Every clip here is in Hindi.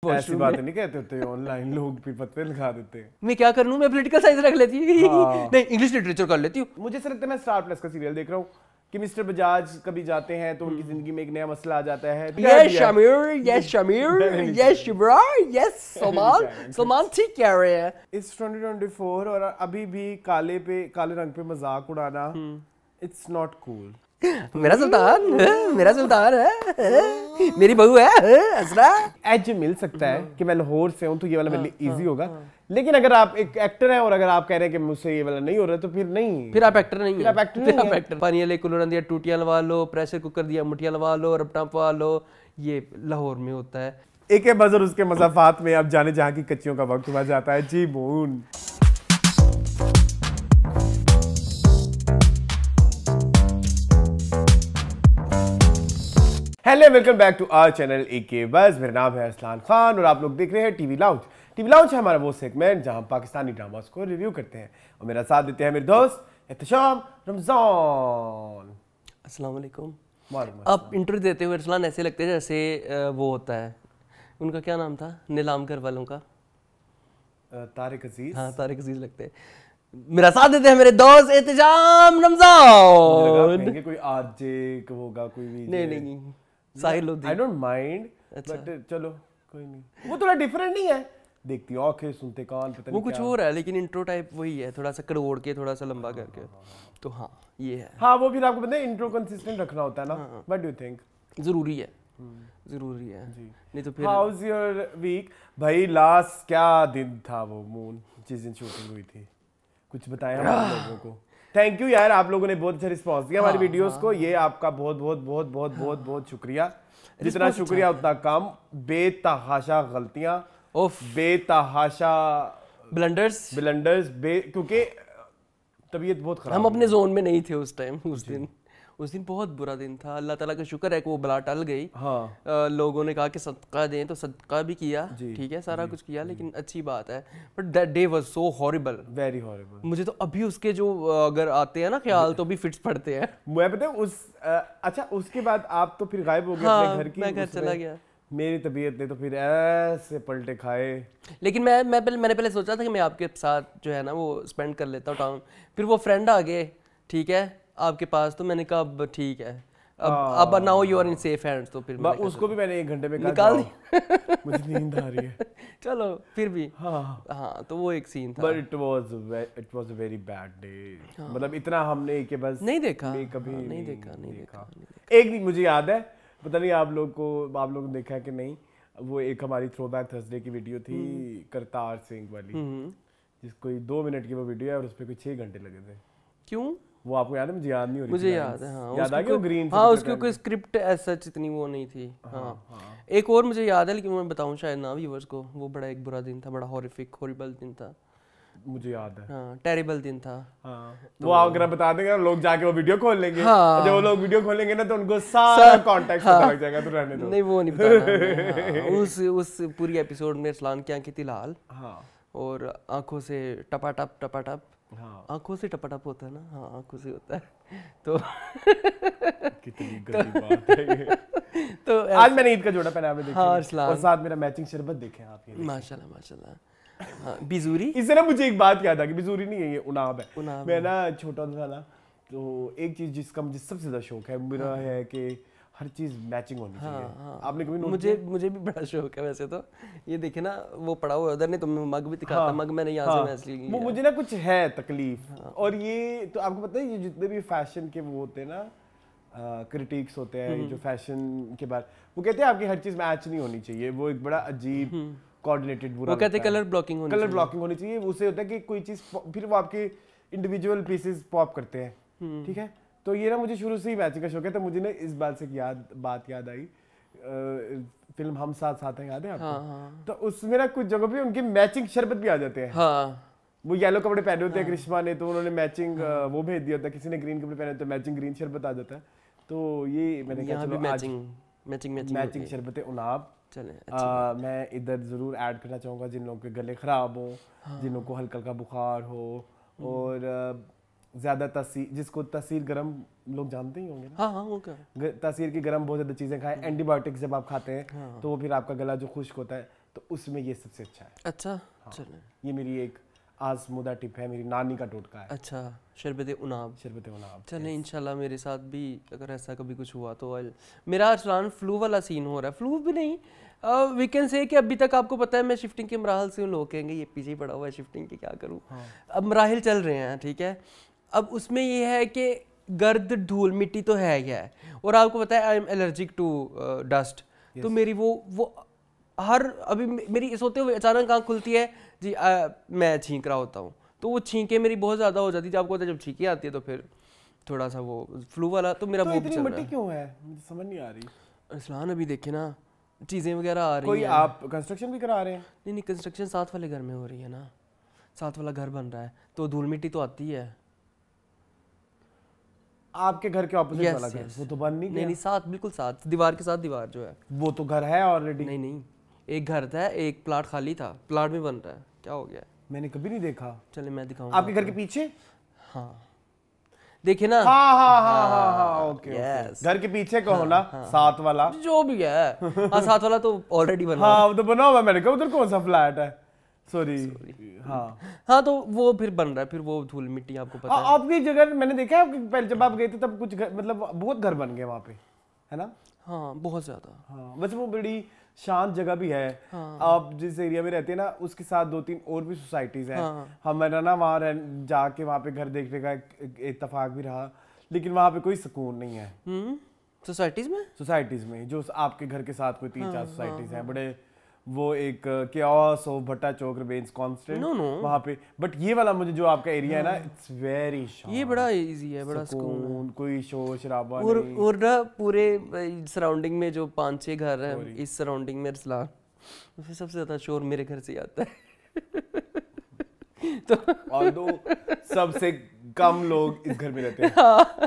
ऐसी बातें नहीं कहते होते ऑनलाइन लोग भी पत्ते लगा देते हैं। मैं क्या करूं, मैं पॉलिटिकल साइंस रख लेती हूँ। हाँ। नहीं, इंग्लिश लिटरेचर कर लेती हूँ। मुझे ऐसा लगता है मैं स्टार प्लस का सीरियल देख रहा हूँ कि मिस्टर बजाज कभी जाते हैं तो उनकी जिंदगी में एक नया मसला आ जाता है। Yes Shamir, yes Shibra, yes Salman ठीक कह रहे हैं। इस 2024 और अभी भी काले रंग पे मजाक उड़ाना, इट्स नॉट कूल। मेरा सुल्तान है, मेरी बहू है असरा। एज मिल सकता है कि मैं लाहौर से हूँ तो ये वाला मेरे लिए इजी होगा, लेकिन अगर आप एक एक्टर हैं और अगर आप कह रहे हैं कि मुझसे ये वाला नहीं हो रहा तो फिर नहीं, फिर आप एक्टर नहीं फिर आप एक्टर पानी वाले कूलर दिया टूटियां लगा लो, प्रेशर कुकर दिया मुठियां लगा लो, रपटा पवा लो, ये लाहौर में होता है। एक बज और उसके मसाफात में अब जाने जहाँ की कच्चियों का वक्त हुआ जाता है। जी मून hello, welcome back to our channel AK buzz. मेरा नाम है अरसलान खान और आप लोग देख रहे हैं टीवी लाउंज। टीवी लाउंज है हमारा वो सेगमेंट जहां हम पाकिस्तानी ड्रामास को रिव्यू करते हैं और मेरा साथ देते हैं मेरे दोस्त एहतशाम रमजान। अस्सलाम वालेकुम। वालेकुम। आप इंटरव्यू देते हुए अरसलान ऐसे लगते हैं जैसे वो होता है, उनका क्या नाम था नीलाम घर वालों का, तारिक अजीज। हाँ तारिक अजीज लगते हैं। मेरा साथ देते हैं मेरे दोस्त एहतशाम रमजान। कोई आरजे होगा कोई भी नहीं Sahil Lodhi. I don't mind, but चलो कोई नहीं, वो थोड़ा डिफरेंट नहीं है, देखती आंखें सुनते कान, पता वो नहीं कुछ और है, लेकिन इंट्रो टाइप वही है, थोड़ा सा कड़ोड़ के थोड़ा सा लंबा करके। तो हाँ ये है। हाँ वो फिर आपको पता है इंट्रो कंसिस्टेंट रखना होता है ना। What do you think? जरूरी है, जरूरी है जी। नहीं तो फिर हाउस योर वीक भाई? लास्ट क्या दिन था वो मून जिस दिन शूटिंग हुई थी, कुछ बताया हम लोगों को? थैंक यू यार, आप लोगों ने बहुत अच्छा रिस्पांस दिया हमारी वीडियोस को। ये आपका बहुत बहुत बहुत बहुत बहुत बहुत शुक्रिया। जितना शुक्रिया उतना कम। बेतहाशा गलतियां, बेतहाशा ब्लंडर्स, क्योंकि तबीयत बहुत खराब। हम अपने जोन में नहीं थे उस टाइम। उस दिन बहुत बुरा दिन था। अल्लाह ताला का शुक्र है कि वो बला टल गई। हाँ। लोगों ने कहा कि सदका दें तो सदका भी किया, ठीक है, सारा कुछ किया, लेकिन अच्छी बात है। But that day was so horrible, very horrible. मुझे तो अभी उसके जो अगर आते हैं ना ख्याल तो भी फिट्स पड़ते हैं। मैं पता है अच्छा उसके बाद आप तो फिर गायब हो गए अपने घर की। मैं घर चला गया। मेरी तबीयत ने तो फिर ऐसे पलटे खाए। लेकिन मैंने पहले सोचा था कि मैं आपके साथ जो है ना वो स्पेंड कर लेता हूँ टाउन। फिर वो फ्रेंड आ गए, ठीक है, आपके पास, तो मैंने कहा अब ठीक है, अब now you are in safe hands. तो फिर उसको भी मैंने 1 घंटे में निकाल दी। मुझे नींद आ रही है। चलो फिर भी हाँ तो वो एक सीन था। But it was a very bad day. मतलब इतना हमने कि बस नहीं देखा, कभी नहीं देखा। एक दिन मुझे याद है, पता नहीं आप लोगों ने देखा कि नहीं, वो एक हमारी थ्रोबैक थर्सडे की वीडियो थी करतार सिंह वाली, जिसको 2 मिनट की वो वीडियो है और उस पर कोई 6 घंटे लगे थे। क्यों वो आपको याद है? मुझे याद नहीं हो रही। मुझे याद है, हाँ, याद आ गया ग्रीन। हाँ उसकी कोई स्क्रिप्ट ऐसा इतनी वो नहीं थी। हाँ एक और मुझे याद है, लेकिन मैं बताऊं शायद ना व्यूअर्स को, वो बड़ा एक बुरा दिन था, बड़ा हॉरिबल दिन था। मुझे याद है, हाँ टेरिबल दिन था। हाँ तो वो अगर बता देंगे ना लोग जाके वो वीडियो खोल लेंगे। हाँ, जब वो लोग वीडियो खोलेंगे ना तो उनको सारा कॉन्टेक्स्ट पता लग जाएगा। तो रहने दो, नहीं वो नहीं बताना। उस पूरी एपिसोड में अरसलान की आंखें थी लाल, और आंखों से टपाटप। हाँ आंखों से टपाटप होता है ना, हाँ आंखों से होता है। तो कितनी गंदी बात है ये। तो आज मैंने ईद का जोड़ा पहना है, हाँ, और साथ मेरा मैचिंग शरबत देखे आप। ये माशाल्लाह। हाँ, बिजूरी। इससे ना मुझे एक बात याद आ गई, बिजूरी नहीं है ये, उनाब है। मैं ना छोटा था ना, तो एक चीज जिसका मुझे सबसे ज्यादा शौक है मेरा है कि हर चीज मैचिंग होनी चाहिए। आपने कभी मुझे भी बड़ा शौक है वैसे तो। ये देखे ना वो पड़ा हुआ उधर, नहीं तो मैं मग भी दिखाता। मग मैंने यहाँ से मैच ली। वो मुझे ना कुछ है तकलीफ। और ये तो आपको पता है, ये जितने भी फैशन के वो होते हैं ना, क्रिटिक्स होते हैं जो फैशन के बाद, वो कहते हैं आपकी हर चीज मैच नहीं होनी चाहिए। वो एक बड़ा अजीब कोऑर्डिनेटेड बुरा, वो कहते हैं कलर ब्लॉकिंग होनी चाहिए। उससे होता है कि कोई चीज फिर वो आपके इंडिविजुअल पीसेस पॉप करते हैं, ठीक है। तो ये ना मुझे शुरू से ही मैचिंग का शौक है। तो मुझे ना इस बात से बात याद आई, फिल्म हम साथ साथ हैं, याद है आपको? तो उसमें ना कुछ जगह पे उनके मैचिंग शरबत भी आ जाते हैं। वो येलो कपड़े पहने होते हैं कृष्णा ने, तो उन्होंने मैचिंग वो भेज दिया होता है। किसी ने ग्रीन कपड़े पहने तो मैचिंग ग्रीन शरबत आ जाता है। तो ये मैंने कहा चलो मैचिंग शरबत उनाब चले। मैं इधर जरूर ऐड करना चाहूँगा जिन लोगों के गले खराब हो, जिन लोगों को हल्का हल्का बुखार हो, और ज्यादा जिसको तासीर गर्म लोग जानते ही होंगे ना। तासीर की गर्म बहुत ज्यादा चीजें खाएं। एंटीबायोटिक्स जब आप खाते हैं तो फिर आपका गला जो खुश्क होता है, तो उसमें ये सबसे अच्छा है। अच्छा चलो, ये मेरी एक आजमुदा टिप है, मेरी नानी का टोटका है। अच्छा शरबत उनाब। शरबत उनाब। चले इंशाल्लाह मेरे साथ भी अगर ऐसा कभी कुछ हुआ तो मेरा अरसलान फ्लू वाला सीन हो रहा है, फ्लू भी नहीं, वी कैन से कि अभी तक आपको पता है मैं शिफ्टिंग के मराहल से हूँ, लोग कहेंगे ये पीछे ही पड़ा हुआ है शिफ्टिंग के, क्या करूँ। अब मराहल चल रहे हैं, ठीक है। अब उसमें ये है कि गर्द धूल मिट्टी तो है ही है, और आपको पता है I am allergic to dust, तो मेरी वो हर अभी मेरी सोते हुए अचानक आँख खुलती है जी, मैं छींक रहा होता हूँ, तो वो छींकें मेरी बहुत ज़्यादा हो जाती है। आपको पता है जब छींकें आती है तो फिर थोड़ा सा वो फ्लू वाला, तो मेरा तो वो इतनी मिट्टी क्यों है, मुझे समझ नहीं आ रही। अरसलान अभी देखे ना चीज़ें वगैरह आ रही हैं। कोई आप कंस्ट्रक्शन भी करा रहे हैं? नहीं कंस्ट्रक्शन साथ वाले घर में हो रही है ना, साथ वाला घर बन रहा है, तो धूल मिट्टी तो आती है। आपके घर के ऑपोजिट वाला घर, वो तो बन नहीं गया? नहीं साथ, बिल्कुल साथ, दीवार के साथ दीवार जो है वो तो घर है ऑलरेडी। नहीं एक घर था, एक प्लाट खाली था, प्लाट में बन रहा है, क्या हो गया? मैंने कभी नहीं देखा। चले मैं दिखाऊंगा आपके घर के पीछे। हाँ देखे ना। हाँ ओके। घर के पीछे कहो ना, साथ वाला जो भी है। हाँ साथ वाला तो ऑलरेडी बना। हाँ वो तो बना हुआ, मैंने कहा उधर कौन सा फ्लैट है, सॉरी। हाँ तो वो फिर बन रहा है, फिर वो धूल मिट्टी आपको पता है। आपकी जगह मैंने देखा है, पहले जब आप गए थे तब कुछ मतलब बहुत घर बन गए वहाँ पे, है ना? हाँ बहुत ज्यादा। हाँ वैसे वो बड़ी शांत जगह भी है। आप जिस एरिया में रहते हैं ना उसके साथ 2-3 और भी सोसाइटीज हैं। हमारा ना वहाँ जाके वहाँ पे घर देखने का इत्तेफाक भी रहा, लेकिन वहाँ पे कोई सुकून नहीं है। सोसाइटीज में जो आपके घर के साथ कोई 3-4 सोसाइटीज हैं, बड़े वो एक chaos ऑफ भट्टा चौक रिमेन्स कांस्टेंट वहाँ पे। बट ये वाला मुझे जो आपका एरिया है ना, इट्स वेरी शांत, ये बड़ा इजी है, बड़ा सुकून, कोई शोर शराबा नहीं। और ना पूरे सराउंडिंग में जो 5-6 घर हैं इस सराउंडिंग में अरसलान, उसमें सबसे ज्यादा शोर मेरे घर से आता है। तो और दो सबसे कम लोग इस घर में रहते हैं,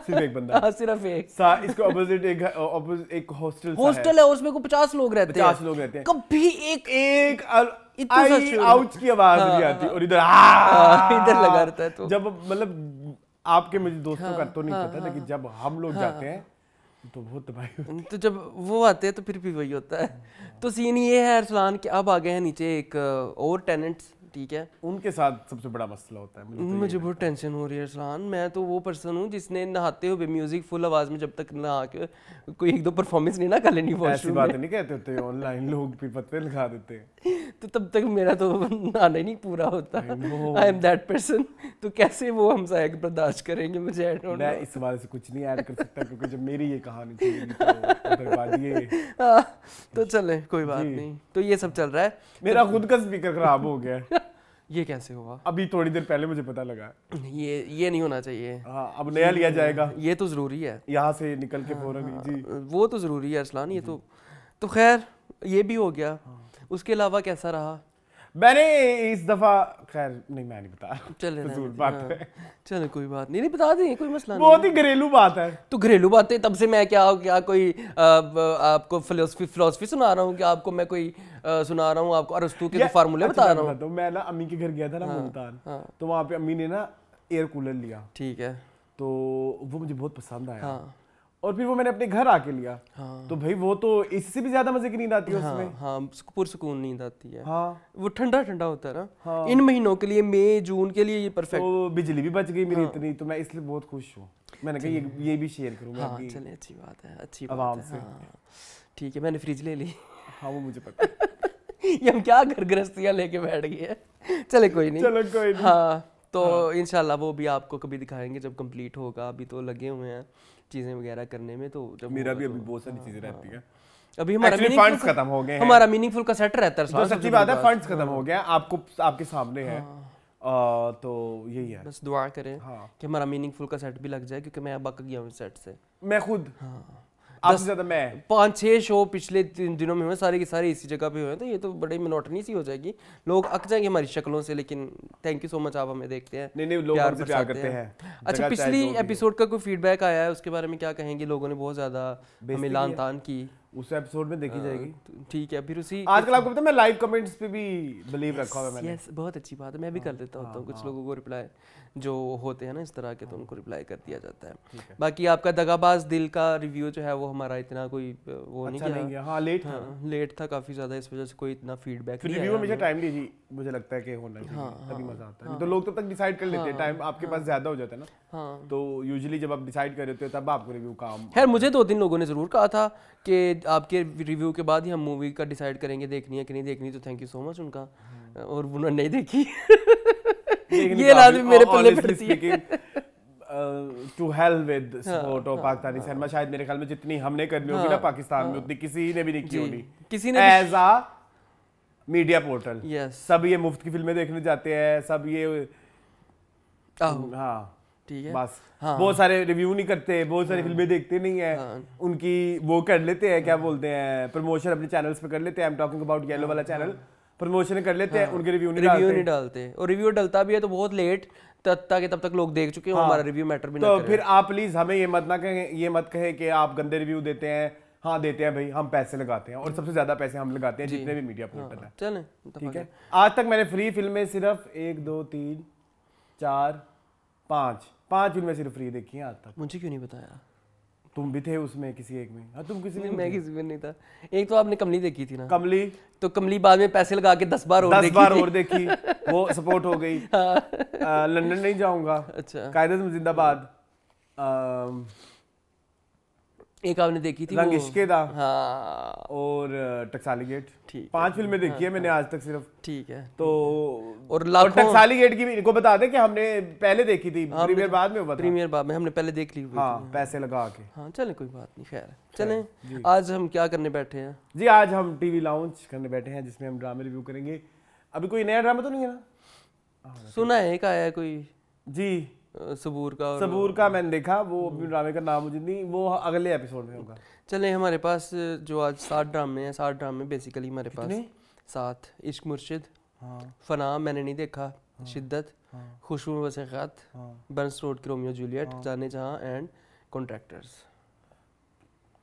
सिर्फ एक बंदा। हाँ सिर्फ एक। इसके ऑपोजिट एक हॉस्टल है, उसमें को 50 लोग रहते हैं। 50 लोग रहते हैं। कभी एक आउच की आवाज नहीं आती, और इधर इधर लगा रहता है। तो जब मतलब आपके मुझे दोस्तों का तो नहीं पता, लेकिन जब हम लोग जाते हैं तो बहुत तबाही होती है। तो जब वो आते हैं तो फिर भी वही होता है। तो सीन ये है अरसलान कि अब आ गए हैं नीचे एक और टेनेंट्स, ठीक है, उनके साथ सबसे बड़ा मसला होता है। मुझे बहुत टेंशन हो रही है अरसलान। मैं तो वो पर्सन हूँ जिसने नहाते हुए म्यूजिक फुल आवाज में जब तक नहा के कोई 1-2 परफॉर्मेस नहीं ना कर लेनी ऐसी बातें नहीं कहते होते ऑनलाइन लोग, फिर पत्ते लगा देते हैं। तो तब तक मेरा तो नहाना ही नहीं पूरा होता। I am that person. तो कैसे वो हम सायक बर्दाश्त करेंगे, मुझे आई डोंट नो। मैं इस बारे से कुछ नहीं ऐड कर सकता, क्योंकि जब मेरी ये कहानी चलेगी तो बर्बादी है। तो चले कोई बात नहीं। तो ये सब चल रहा है। मेरा खुद का स्पीकर खराब हो गया है। ये कैसे हुआ? अभी थोड़ी देर पहले मुझे पता लगा। ये नहीं होना चाहिए। हाँ अब नया लिया जाएगा, ये तो जरूरी है, यहाँ से निकल के फौरन। जी वो तो जरूरी है अरसलान। ये तो खैर ये भी हो गया। उसके अलावा कैसा रहा? मैंने इस दफा खैर नहीं, मैं नहीं बता, चले बात है। चलो कोई बात नहीं, बता दें, कोई मसला नहीं। बहुत ही घरेलू बात है। तो घरेलू बातें तब से मैं क्या कोई आपको फिलोसफी सुना रहा हूँ कि आपको मैं कोई सुना रहा हूँ आपको अरस्तू के फार्मूले बता रहा हूँ। तो मैं ना अम्मी के घर गया था ना मुल्तान, तो वहाँ पे अम्मी ने ना एयर कूलर लिया, ठीक है, तो वो मुझे बहुत पसंद आया। और फिर वो मैंने अपने घर आके लिया। तो भाई वो तो इससे भी ज्यादा मजे की नींद आती है उसमें। हाँ पुरसुकून नींद आती है। हाँ वो ठंडा ठंडा होता है ना। इन महीनों के लिए, मई जून के लिए ये परफेक्ट। तो बिजली भी बच गई मेरी इतनी, तो मैं इसलिए बहुत खुश हूँ। मैंने कहा ये भी शेयर करूँगा। हाँ चले, अच्छी बात है, अच्छी बात है। ठीक है, मैंने फ्रिज ले ली। हाँ वो मुझे पता है। ये हम क्या घर गृहस्थियाँ लेके बैठ गए हैं। चले कोई नहीं, चलो कोई नहीं। हाँ तो इंशाल्लाह वो भी आपको कभी दिखाएंगे जब कंप्लीट होगा। अभी तो लगे हुए हैं चीजें वगैरह करने में। तो जब मेरा भी अभी बहुत सारी चीजें रहती है। अभी हमारा फंड्स खत्म हो गए हैं, हमारा मीनिंगफुल का सेट रहता है। जो सच्ची बात है, फंड्स खत्म हो गए हैं, आपके सामने है। तो यही है, बस दुआ करें कि हमारा मीनिंगफुल का सेट भी लग जाए, क्योंकि मैं अब अक गया हूँ सेट से। मैं खुद आपसे ज्यादा मैं 5-6 शो पिछले 3 दिनों में हुए, सारे के सारे इसी जगह पे हुए, तो ये तो बड़ी मोनोटनी सी हो जाएगी, लोग अक जाएंगे हमारी शक्लों से। लेकिन थैंक यू सो मच, आप हमें देखते हैं। नहीं लोग हमसे प्यार करते हैं। अच्छा, पिछली एपिसोड का कोई फीडबैक आया है, उसके बारे में क्या कहेंगे? लोगों ने बहुत ज्यादा हमें लान तान की। उस एपिसोड में देखी जाएगी। ठीक है, फिर उसी आजकल आपको पता है मैं लाइव कमेंट्स पे भी बिलीव रखा हुआ है मैंने। यस, बहुत अच्छी बात है, मैं भी कर देता होता हूँ। कुछ लोगों को रिप्लाई जो होते हैं ना इस तरह के, तो उनको रिप्लाई कर दिया जाता है। बाकी आपका दगाबाज दिल का रिव्यू जो है वो हमारा इतना कोई वो अच्छा नहीं गया। हाँ लेट था, लेट था काफ़ी ज़्यादा, इस वजह से कोई इतना फीडबैक नहीं रिव्यू हमेशा टाइम लीजिए, मुझे लगता है कि होना चाहिए, तभी मजा आता है। तो लोग तब तक डिसाइड कर लेते हैं, टाइम आपके पास ज्यादा हो जाता है ना, तो यूजुअली जब आप डिसाइड कर रहे हो तब आपको रिव्यू काम। खैर मुझे 2-3 लोगों ने ज़रूर कहा था कि आपके रिव्यू के बाद ही हम मूवी का डिसाइड करेंगे देखनी है कि नहीं देखनी, तो थैंक यू सो मच उनका, और उन्होंने नहीं देखी। ये लाजमी मेरे पल्ले पड़ती है। To hell with support of Pakistani cinema, शायद मेरे ख्याल में जितनी हमने करनी होगी ना पाकिस्तान में उतनी किसी ने भी नहीं की होगी, किसी ने एज अ मीडिया पोर्टल। सब ये मुफ्त की फिल्में देखने जाते हैं, सब ये हाँ ठीक है बस, बहुत सारे रिव्यू नहीं करते, बहुत सारी फिल्में देखते नहीं है, उनकी वो कर लेते हैं, क्या बोलते हैं, प्रमोशन अपने चैनल्स पे कर लेते हैं। I am talking about yellow वाला चैनल, प्रमोशन कर लेते हैं, उनके रिव्यू नहीं डालते, और रिव्यू डलता भी है तो बहुत लेट, ताकि तब तक लोग देख चुके हो, हमारा रिव्यू मैटर भी तो फिर आप प्लीज हमें ये मत कहें कि आप गंदे रिव्यू देते हैं। हाँ देते हैं भाई, हम पैसे लगाते हैं, और सबसे ज्यादा पैसे हम लगाते हैं जितने भी मीडिया पोर्टल है। चलें, ठीक है। आज तक मैंने फ्री फिल्में सिर्फ 1 2 3 4 5 फिल्में सिर्फ फ्री देखी हैं आज तक। मुझे क्यों नहीं बताया? तुम भी थे उसमें किसी एक में। हाँ तुम किसी में? मैं किसी में नहीं था। एक तो आपने कमली देखी थी ना? कमली तो कमली बाद में पैसे लगा के 10 बार और देखी, वो सपोर्ट हो गई। लंदन नहीं जाऊंगा, अच्छा, कायदे जिंदाबाद, एक आपने देखी थी रंग इश्के दा, हाँ, और टकसाली गेट। ठीक, 5 फिल्में देखी है मैंने आज तक सिर्फ। ठीक है। तो और टकसाली गेट की भी इनको बता दें कि हमने पहले देखी थी, प्रीमियर बाद में हुआ था। प्रीमियर बाद में हमने पहले देख ली हुई हाँ, पैसे लगा के। हाँ चलें, कोई बात नहीं, खैर चलें। आज हम क्या करने बैठे हैं? जी आज हम टीवी लाउंज करने बैठे हैं, जिसमें हम ड्रामे रिव्यू करेंगे। अभी कोई नया ड्रामा तो नहीं है ना? सुना है एक आया है कोई जी, सबूर का मैंने देखा, वो अपने ड्रामे का नाम मुझे नहीं, वो अगले एपिसोड में होगा। चलें, हमारे पास जो आज 7 ड्रामे हैं, 7 ड्रामे बेसिकली हमारे पास 7। इश्क मुर्शिद, फना मैंने नहीं देखा, शिद्दत, खुशबू वसीक़ात, बर्न्स रोड की रोमियो जूलियट, जाने जहां एंड कॉन्ट्रैक्टर्स।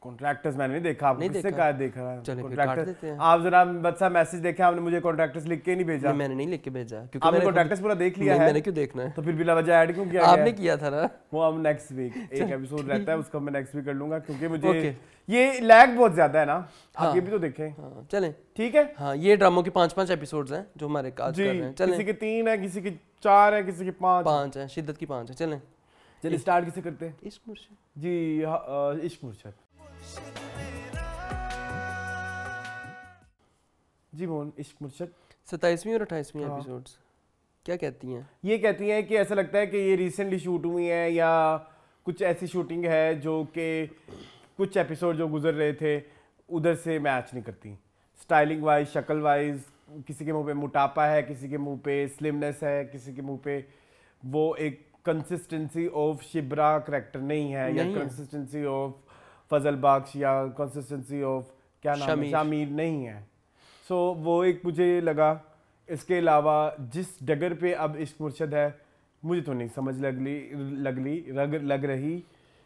कॉन्ट्रैक्टर्स मैंने नहीं देखा, आपने किससे कहा देखा? कॉन्ट्रैक्टर्स आप जरा बच्चा मैसेज देखा, आपने मुझे कॉन्ट्रैक्टर्स लिख के नहीं भेजा। मैंने नहीं लिख के भेजा, क्योंकि आपने कॉन्ट्रैक्टर्स पूरा देख लिया है। मैंने क्यों देखना है? तो फिर बिला वजह ऐड क्यों किया? आपने किया था ना। वो हम नेक्स्ट वीक एक एपिसोड रहता है, उसको मैं नेक्स्ट वीक कर लूंगा, क्योंकि मुझे ये लैग बहुत ज्यादा है ना। आप ये भी तो देखें। चलें, ठीक है। हाँ, ये ड्रामों के 5-5 एपिसोड्स हैं जो हमारे आज कर रहे हैं। चलें, किसी के 3 है, किसी के 4 है, किसी के 5 है, शिद्दत की 5 है। चलें, चलिए स्टार्ट किसे करते हैं? इश्क मुर्शिद जी, इश्क मुर्शिद जी मोहन। इश्क मुर्शिद 27वीं और 28वीं एपिसोड्स क्या कहती हैं? ये कहती हैं कि ऐसा लगता है कि ये रिसेंटली शूट हुई है, या कुछ ऐसी शूटिंग है जो कि कुछ एपिसोड जो गुजर रहे थे उधर से मैच नहीं करती। स्टाइलिंग वाइज, शक्ल वाइज, किसी के मुंह पे मोटापा है, किसी के मुंह पे स्लिमनेस है, किसी के मुंह पे वो एक कंसिस्टेंसी ऑफ शिब्रा करैक्टर नहीं है, या कंसिस्टेंसी ऑफ फजल बख्श, या कंसिस्टेंसी ऑफ क्या नाम है, शामिर नहीं है। सो वो एक मुझे लगा। इसके अलावा जिस डगर पे अब इश्क मुर्शिद है, मुझे तो नहीं समझ लग रही,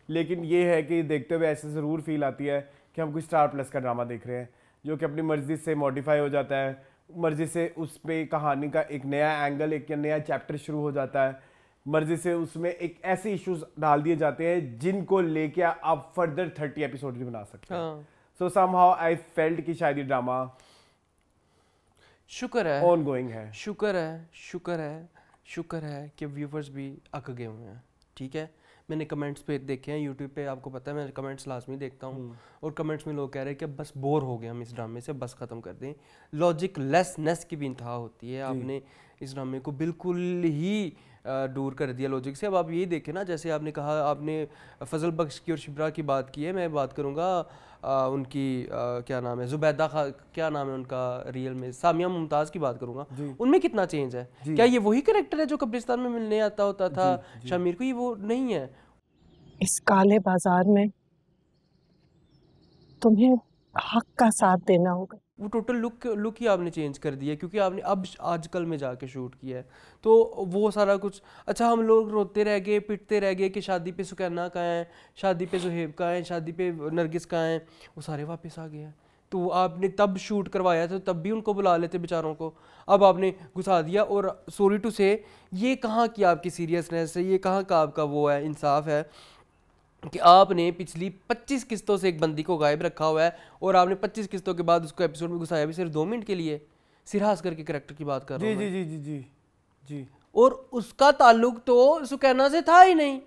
लेकिन ये है कि देखते हुए ऐसे ज़रूर फील आती है कि हम कोई स्टार प्लस का ड्रामा देख रहे हैं, जो कि अपनी मर्ज़ी से मॉडिफाई हो जाता है, मर्ज़ी से उस पर कहानी का एक नया एंगल, एक नया चैप्टर शुरू हो जाता है, मर्ज़ी से उसमें एक ऐसे इश्यूज डाल दिए जाते हैं जिनको लेके आप फर्दर 30 एपिसोड भी बना सकते हैं। सो समहाउ आई फेल्ट कि शायद ये ड्रामा शुक्र है ऑनगोइंग है, शुक्र है कि व्यूवर्स भी अक गए हुए हैं। ठीक है, मैंने कमेंट्स पे देखे हैं यूट्यूब पे, आपको पता है मैं कमेंट्स लाजमी देखता हूँ, और कमेंट्स में लोग कह रहे हैं कि बस बोर हो गए हम इस ड्रामे से, बस ख़त्म कर दें। लॉजिक लेसनेस की भी इंतहा होती है, आपने इस ड्रामे को बिल्कुल ही दूर कर दिया लॉजिक से। अब आप यही देखें ना, जैसे आपने कहा, आपने फजल बख्श की और शिब्रा की बात की है, मैं बात करूँगा उनकी क्या नाम है, जुबैदा क्या नाम है उनका रियल में, सामिया मुमताज़ की बात करूँगा। उनमें कितना चेंज है? क्या ये वही कैरेक्टर है जो कब्रिस्तान में मिलने आता होता था शामिर को? ये वो नहीं है। इस काले बाजार में तुम्हें हक का साथ देना होगा। वो टोटल लुक ही आपने चेंज कर दिया, क्योंकि आपने अब आजकल में जाके शूट किया है। तो वो सारा कुछ, अच्छा हम लोग रोते रह गए, पिटते रह गए कि शादी पे सुकैना कहाँ है, शादी पे जुहेब कहाँ है, शादी पे नरगिस कहाँ है, वो सारे वापस आ गए हैं। तो आपने तब शूट करवाया था, तब भी उनको बुला लेते बेचारों को, अब आपने घुसा दिया। और सॉरी टू से, ये कहाँ की आपकी सीरियसनेस है, ये कहाँ का आपका वो है इंसाफ है कि आपने पिछली 25 किस्तों से एक बंदी को गायब रखा हुआ है और आपने 25 किस्तों के बाद उसको एपिसोड में घुसाया भी सिर्फ 2 मिनट के लिए। सिरहास्कर के कैरेक्टर की बात कर रहा हूँ जी जी जी जी जी। और उसका ताल्लुक तो सुकैना से था ही नहीं,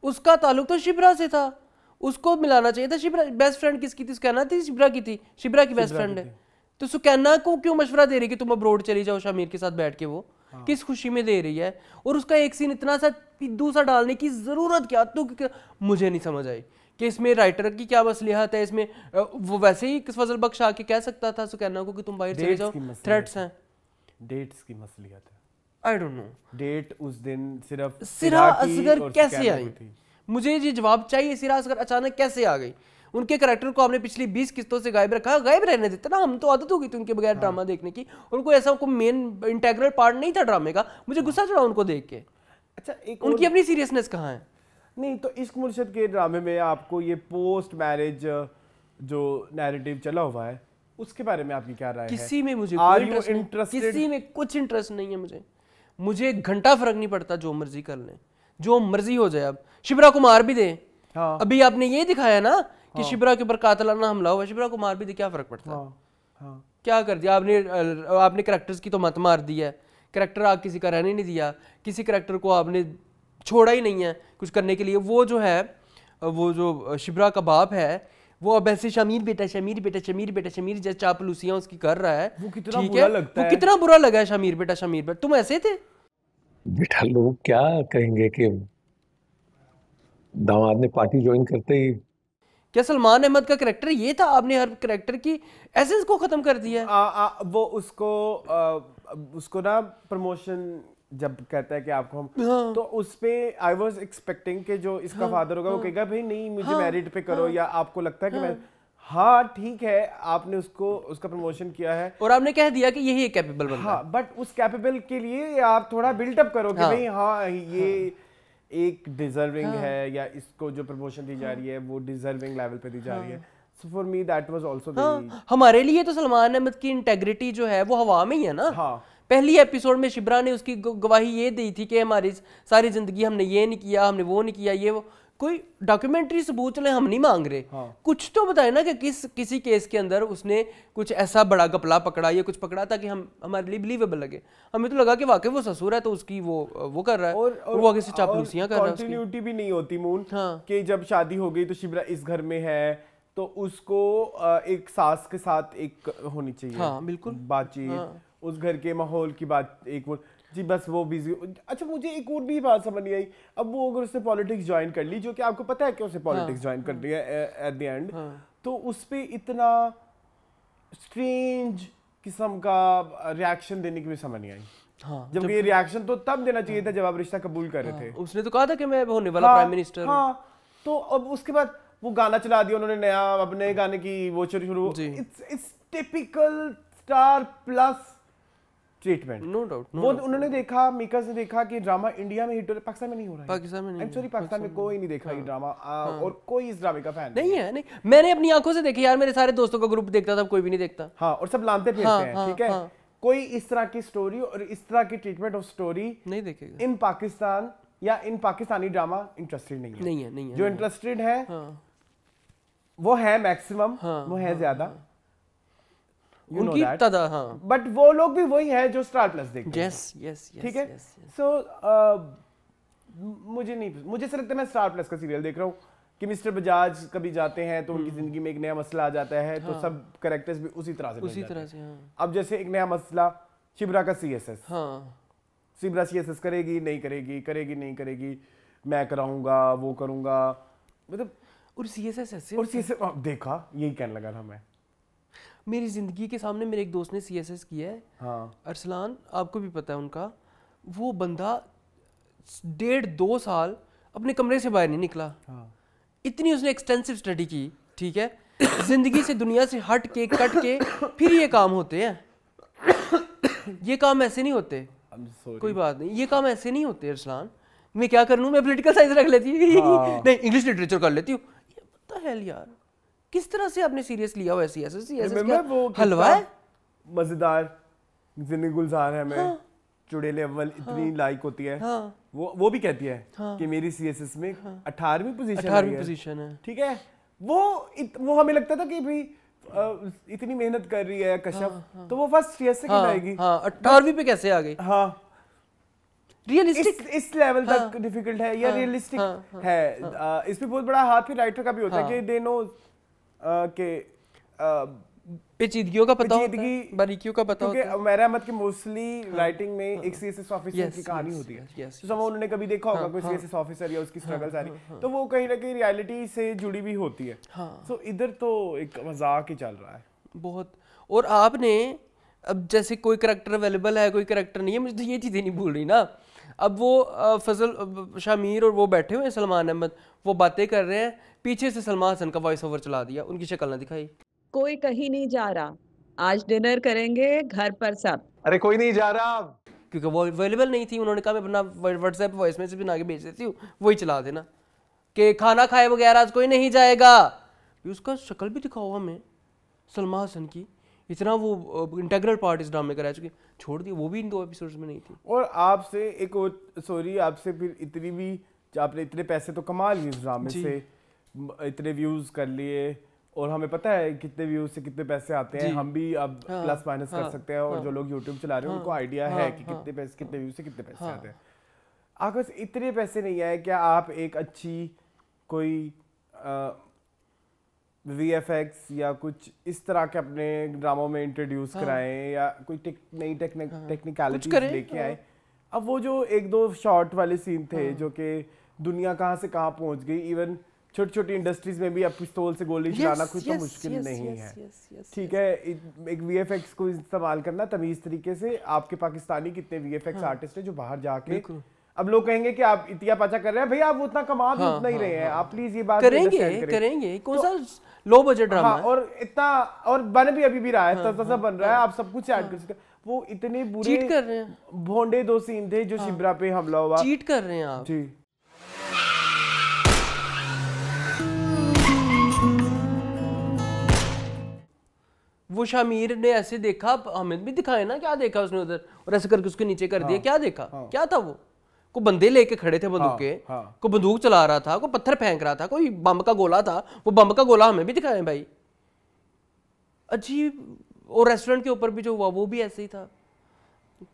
उसका ताल्लुक तो शिप्रा से था, उसको मिलाना चाहिए था। शिप्रा बेस्ट फ्रेंड किसकी थी? सुकैना थी, शिप्रा की थी? शिप्रा की बेस्ट फ्रेंड है। तो सुकैना को क्यों मशवरा दे रही कि तुम अब्रोड चली जाओ शामिर के साथ बैठ के? वो किस खुशी में दे रही है? और उसका एक सीन इतना सा पिद्दू सा डालने की जरूरत क्या? तो मुझे नहीं समझ आई कि इसमें राइटर की क्या मसलिहत है। इसमें वो वैसे ही फजल बख्श आके कह सकता था सुकैना को कि तुम बाहर चले जाओ, थ्रेट्स हैं। डेट्स की मसलियत है, आई डोंट नो। डेट उस दिन सिर्फ सिरा असगर कैसे आई? मुझे ये जवाब चाहिए, सिरा असगर अचानक कैसे आ गई? उनके कैरेक्टर को आपने पिछली 20 किस्तों से गायब रखा, गायब रहने देते ना, हम तो आदत हो गई थी उनके बगैर ड्रामा देखने की, और कोई ऐसा कोई मेन इंटेग्रल पार्ट नहीं था ड्रामे का। मुझे गुस्सा चढ़ा उनको देख के। अच्छा, एक उनकी अपनी सीरियसनेस कहाँ है? नहीं तो इश्क मुर्शद के ड्रामे में आपको ये पोस्ट मैरिज जो नैरेटिव चला हुआ है उसके बारे में आपकी क्या राय है? किसी में मुझे कोई इंटरेस्ट, किसी में कुछ इंटरेस्ट नहीं है। मुझे एक घंटा फर्क नहीं पड़ता, जो मर्जी कर लें, जो मर्जी हो जाए। अब शिप्रा को मार भी दे, हाँ। अभी आपने ये दिखाया ना कि शिप्रा के ऊपर कातलाना हमला हुआ, शिप्रा को मार भी दे, क्या फर्क पड़ता है? हाँ। क्या कर दिया आपने कैरेक्टर्स की तो मत मार दी है, कैरेक्टर आप किसी का रहने नहीं दिया, किसी कैरेक्टर को आपने छोड़ा ही नहीं है कुछ करने के लिए। वो जो है, वो जो शिप्रा का बाप है, वो अब ऐसे शमीर बेटा शमीर बेटा शमीर बेटा शमीर जैसे चापलूसियां उसकी कर रहा है। वो कितना बुरा लगता है, वो कितना बुरा लगा है शमीर बेटा शमीर बेटा। तुम ऐसे थे बेटा, लोग क्या कहेंगे कि दामाद ने पार्टी ज्वाइन करते ही। क्या सलमान अहमद का कैरेक्टर ये था? आपने हर कैरेक्टर की एसेंस को खत्म कर दिया है। वो उसको ना प्रमोशन जब कहता है कि आपको हम, हाँ। तो उस पे आई वाज एक्सपेक्टिंग कि जो इसका फादर होगा वो कहेगा भाई नहीं मुझे मैरिड पे करो, या आपको लगता है कि मैं, हाँ ठीक है, आपने उसका प्रमोशन किया है और आपने कह दिया कि यही एक कैपेबल बंदा है। हाँ, बट उस कैपेबल के लिए आप थोड़ा बिल्डअप करो कि भाई हाँ ये एक डिजर्विंग है, या इसको जो प्रमोशन दी जा रही है वो डिजर्विंग लेवल पे दी जा रही है। So for me that was also very, हमारे लिए तो सलमान अहमद की इंटेग्रिटी जो है वो हवा में ही है ना। हाँ। पहली एपिसोड में शिप्रा ने उसकी गवाही ये दी थी कि हमारी सारी जिंदगी हमने ये नहीं किया, हमने वो नहीं किया, ये वो। कोई डॉक्यूमेंट्री सबूत चले हम नहीं मांग रहे, कुछ तो बताए ना कि किसी केस के अंदर उसने कुछ ऐसा बड़ा गपला पकड़ा या कुछ पकड़ा ताकि हम हमारे लिए बिलीवेबल लगे। हमें तो लगा कि वाकई वो ससुर है तो उसकी वो कर रहा है, और वो आगे से चापलूसियां कर रहा है। कंटिन्यूटी भी नहीं होती मून, हाँ। कि जब शादी हो गई तो शिप्रा इस घर में है तो उसको एक सास के साथ एक होनी चाहिए, हाँ बिल्कुल, बातचीत, उस घर के माहौल की बात, एक वो जी बस वो बिजी। अच्छा, मुझे एक और भी बात समझ नहीं आई, अब वो अगर उसने पॉलिटिक्स ज्वाइन कर ली, जो कि आपको पता है कि उसने पॉलिटिक्स ज्वाइन कर दी है एट द एंड, तो उस पे इतना स्ट्रेंज किस्म का रिएक्शन देने की भी समझ नहीं आई। हाँ, जब ये रिएक्शन तो तब देना चाहिए था जब आप रिश्ता कबूल कर रहे थे। उसने तो कहा था कि मैं होने वाला प्राइम मिनिस्टर। हाँ, तो अब उसके बाद वो गाना चला दिया उन्होंने नया, अपने गाने की वो शुरू, it's typical Star Plus treatment, no doubt. वो उन्होंने देखा, मेकर्स ने देखा कि ड्रामा इंडिया में हिट हो रहा है, पाकिस्तान में नहीं हो रहा है। पाकिस्तान में नहीं, सॉरी, पाकिस्तान में कोई नहीं देखा ये ड्रामा, और कोई इस ड्रामे का फैन नहीं है। नहीं, मैंने अपनी आंखों से देखी यार, मेरे सारे दोस्तों का ग्रुप देखता था, कोई भी नहीं देखता। हाँ, और सब लानते फिरते हैं, ठीक है। कोई इस तरह की स्टोरी और इस तरह की ट्रीटमेंट ऑफ स्टोरी नहीं देखेगा इन पाकिस्तान या इन पाकिस्तानी ड्रामा इंटरेस्टेड नहीं है। जो इंटरेस्टेड है वो है मैक्सिमम, वो है ज्यादा उनकी तादाद, हाँ, बट वो लोग भी वही है जो स्टार प्लस देखते हैं। यस, ठीक है। सो मुझे ऐसा लगता है मैं स्टार प्लस का सीरियल देख रहा हूँ कि मिस्टर बजाज कभी जाते हैं तो उनकी जिंदगी में एक नया मसला आ जाता है, तो सब कैरेक्टर्स भी उसी तरह से अब जैसे एक नया मसला शिप्रा का सीएसएस, शिप्रा सीएसएस करेगी नहीं करेगी, मैं कराऊंगा, वो करूंगा, मतलब और सीएसएस देखा, यही कहने लगा था मैं। मेरी जिंदगी के सामने मेरे एक दोस्त ने सीएसएस किया है, हाँ। अरसलान, आपको भी पता है उनका। वो बंदा 1.5-2 साल अपने कमरे से बाहर नहीं निकला। हाँ। इतनी उसने एक्सटेंसिव स्टडी की, ठीक है, जिंदगी से दुनिया से हट के कट के फिर ये काम होते हैं। ये काम ऐसे नहीं होते। कोई बात नहीं, ये काम ऐसे नहीं होते अरसलान। मैं क्या कर लूँ, मैं पॉलिटिकल साइंस रख लेती हूँ नहीं इंग्लिश लिटरेचर कर लेती हूँ। पता है यार किस तरह से आपने सीरियस लिया हो सीएसएस हलवा है मजेदार जिंदगी गुलजार है मैं चुड़ैल अव्वल इतनी लाइक होती है। वो भी कहती है कि मेरी सीएसएस में 18वीं पोजीशन है। ठीक है, वो हमें लगता था कि भाई इतनी मेहनत कर रही है कश्यप तो वो फर्स्ट कैसे आएगी। 18वीं पे कैसे आ गई। हाँ रियलिस्टिक इस लेवल तक डिफिकल्ट है या रियलिस्टिक है। इसमें बहुत बड़ा हाथ फिर राइटर का भी होता है कि दे नो के पेचीदगियों का पता होता है, बारीकियों का पता होता है। क्योंकि उमैर अहमद की मोस्टली राइटिंग में एक सीएसएस ऑफिसर की कहानी होती है। तो सब उन्होंने कभी देखा होगा कोई सीएसएस ऑफिसर या उसकी स्ट्रगल सारी, तो वो कहीं ना कहीं रियलिटी से जुड़ी भी होती है। सो इधर तो एक मजाक ही चल रहा है बहुत। और आपने अब जैसे कोई करैक्टर अवेलेबल है कोई करैक्टर नहीं है, मुझे तो ये चीज़ें नहीं भूल रही ना। अब वो फजल शामिर और वो बैठे हुए हैं सलमान अहमद, वो बातें कर रहे हैं, पीछे से सलमान हसन का वॉइस ओवर चला दिया, उनकी शक्ल ना दिखाई। कोई कहीं नहीं जा रहा, आज डिनर करेंगे घर पर सब। अरे कोई नहीं जा रहा, क्योंकि वो अवेलेबल नहीं थी। उन्होंने कहा मैं अपना व्हाट्सएप वॉइस मैसेज बना के भेज देती हूँ, वही चला देना कि खाना खाए बगैर आज कोई नहीं जाएगा। उसका शक्ल भी दिखाओ हमें सलमान हसन की, इतना वो इंटेग्रल पार्ट इस ड्रामे का रह चुकी, छोड़ दिया। वो भी इन 2 एपिसोड्स में नहीं थी। और आपसे एक और सॉरी आपसे फिर इतनी भी आपने इतने पैसे तो कमा लिए इस ड्रामे से, इतने व्यूज कर लिए और हमें पता है कितने व्यूज से कितने पैसे आते हैं। हम भी अब प्लस माइनस कर सकते हैं और जो लोग यूट्यूब चला रहे हैं उनको आइडिया है कि कितने व्यूज से कितने पैसे आते हैं। अगर इतने पैसे नहीं आए, क्या आप एक अच्छी कोई VFX या कुछ इस तरह के अपने ड्रामों में इंट्रोड्यूस कराएं या कोई नई टेक्निकलिटीज लेके आए। अब वो जो 1-2 शॉर्ट वाले सीन थे जो कि दुनिया कहाँ से कहाँ पहुंच गई, इवन छोटी छोटी इंडस्ट्रीज में भी अब पिस्तौल से गोली चलाना कोई तो मुश्किल नहीं है। ठीक है, एक VFX को इस्तेमाल करना तमीज तरीके से। आपके पाकिस्तानी कितने VFX आर्टिस्ट हैं जो बाहर जाके, अब लोग कहेंगे कि आप इतिया पाचा कर रहे हैं, भैया आप उतना कमा भी उतना ही रहे हैं, आप प्लीज ये बात करेंगे कौन सा लो बजट ड्रामा है। और इतना और बन भी अभी भी रहा है, सब बन रहा है, आप सब कुछ ऐड कर सकते हैं। वो इतने बुरे चीट कर रहे हैं, भोंडे 2 सीन थे जो शिब्रा पे हमला हुआ, चीट कर रहे हैं आप जी। वो शामिर ने ऐसे देखा, हमें भी दिखाए ना क्या देखा उसने उधर, और ऐसे करके उसके नीचे कर दिया। क्या देखा, क्या था वो? को बंदे लेके खड़े थे बंदूके, को बंदूक चला रहा था, को पत्थर फेंक रहा था, कोई बम का गोला था, वो बम का गोला हमें भी दिखाए भाई, अजीब। और रेस्टोरेंट के ऊपर भी जो हुआ वो भी ऐसे ही था।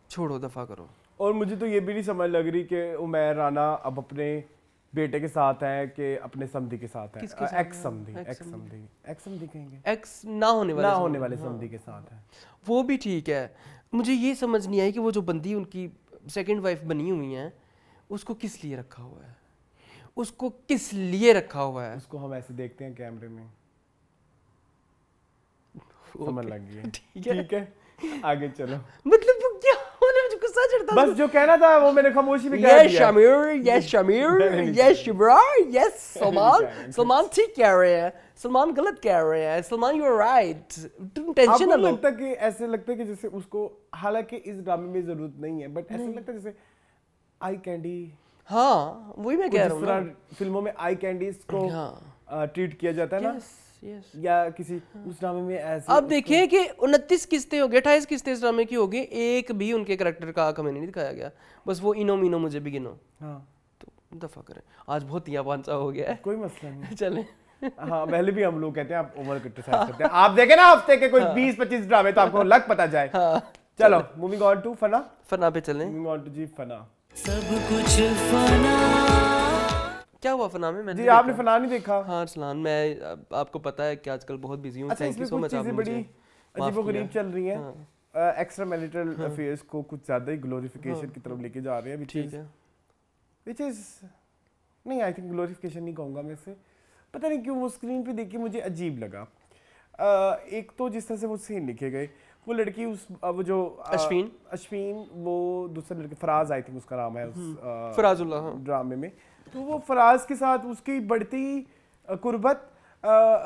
छोड़ो, दफा करो। और मुझे तो ये भी नहीं समझ लग रही कि उमैर राना अब अपने बेटे के साथ है कि अपने समधी के साथ है। एक्स समधी कहेंगे, एक्स ना होने वाले समधी के साथ है। वो भी ठीक है। मुझे ये समझ नहीं आई कि वो जो बंदी उनकी सेकंड वाइफ बनी हुई है उसको किस लिए रखा हुआ है, उसको किस लिए रखा हुआ है। उसको हम ऐसे देखते हैं कैमरे में, समझ लग गई। ठीक है, आगे चलो। मतलब वो क्या होने, मुझे गुस्सा चढ़ता। बस जो कहना था वो मैंने खामोशी में कह दिया। Yes Shamir, yes Shibra, yes Salman ठीक कह रहे हैं, सलमान गलत कह रहे हैं, सलमान यू आर राइट, तुम टेंशन ना लो। लगता है कि ऐसे लगता है कि जैसे उसको, हालांकि इस ड्रामे में जरूरत नहीं है, बट ऐसे लगता है जैसे आई कैंडी। हाँ वही मैं कह रहा हूँ ना, फिल्मों में आई कैंडीज को ट्रीट किया जाता है ना, या किसी उस ड्रामे में ऐसे। अब देखिए कि 29 किस्तें हो गई, 28 किस्तें इस ड्रामे की हो गई, एक भी उनके कैरेक्टर का हमें नहीं दिखाया गया। बस वो इनो मीनो मुझे भी गिनो। हाँ तो दफा करें, आज बहुत तिया पांचा हो गया है, कोई मसला नहीं। चले। हाँ पहले भी हम लोग कहते हैं आप ओवर क्रिटिसाइज करते हैं। आप देखें ना हफ्ते के कोई 20-25 ड्रामे तो आपको लग पता जाए। चलो मूविंग ऑन टू फना पे चलें। मूविंग ऑन टू जी फना। सब कुछ फना। क्या हुआ फना में? जी आपने फना नहीं देखा? हाँ अरसलान, मैं आपको पता है कि आजकल बहुत बिजी हूँ। Thank you so much. चीजें बड़ी अजीबोगरीब चल रही हैं, एक्स्ट्रा मैरिटल अफेयर्स को कुछ ज्यादा ही ग्लोरिफिकेशन की तरफ लेके जा रहे हैं। ठीक है, व्हिच इज नहीं, आई थिंक ग्लोरिफिकेशन नहीं कहूँगा मैं इसे, पता नहीं क्यों वो स्क्रीन पे देख के मुझे अजीब लगा। एक तो जिस तरह से वो सीन लिखे गए, वो लड़की उस वो जो अश्विन वो दूसरा लड़की फराज, आई थिंक उसका नाम है उस फराजुल्लाह ड्रामे में, तो वो फराज के साथ उसकी बढ़ती कुर्बत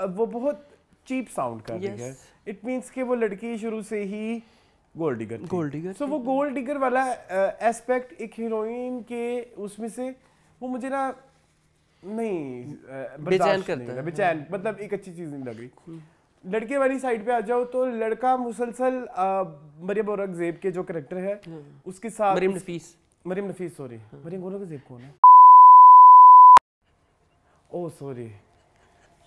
वो बहुत चीप साउंड कर रही है। इट मींस कि वो लड़की शुरू से ही गोल्ड डिगर सो वो गोल्ड डिगर वाला एस्पेक्ट एक हीरोइन के उसमें से वो मुझे ना नहीं बेचैन करता है, बेचैन मतलब एक अच्छी चीज नहीं लग रही। लड़के वाली साइड पे आ जाओ तो लड़का मुसलसल मरियम औरंगजेब के जो कैरेक्टर है उसके साथ मरियम नफीस सॉरी मरियम औरंगजेब कौन है? ओह सॉरी,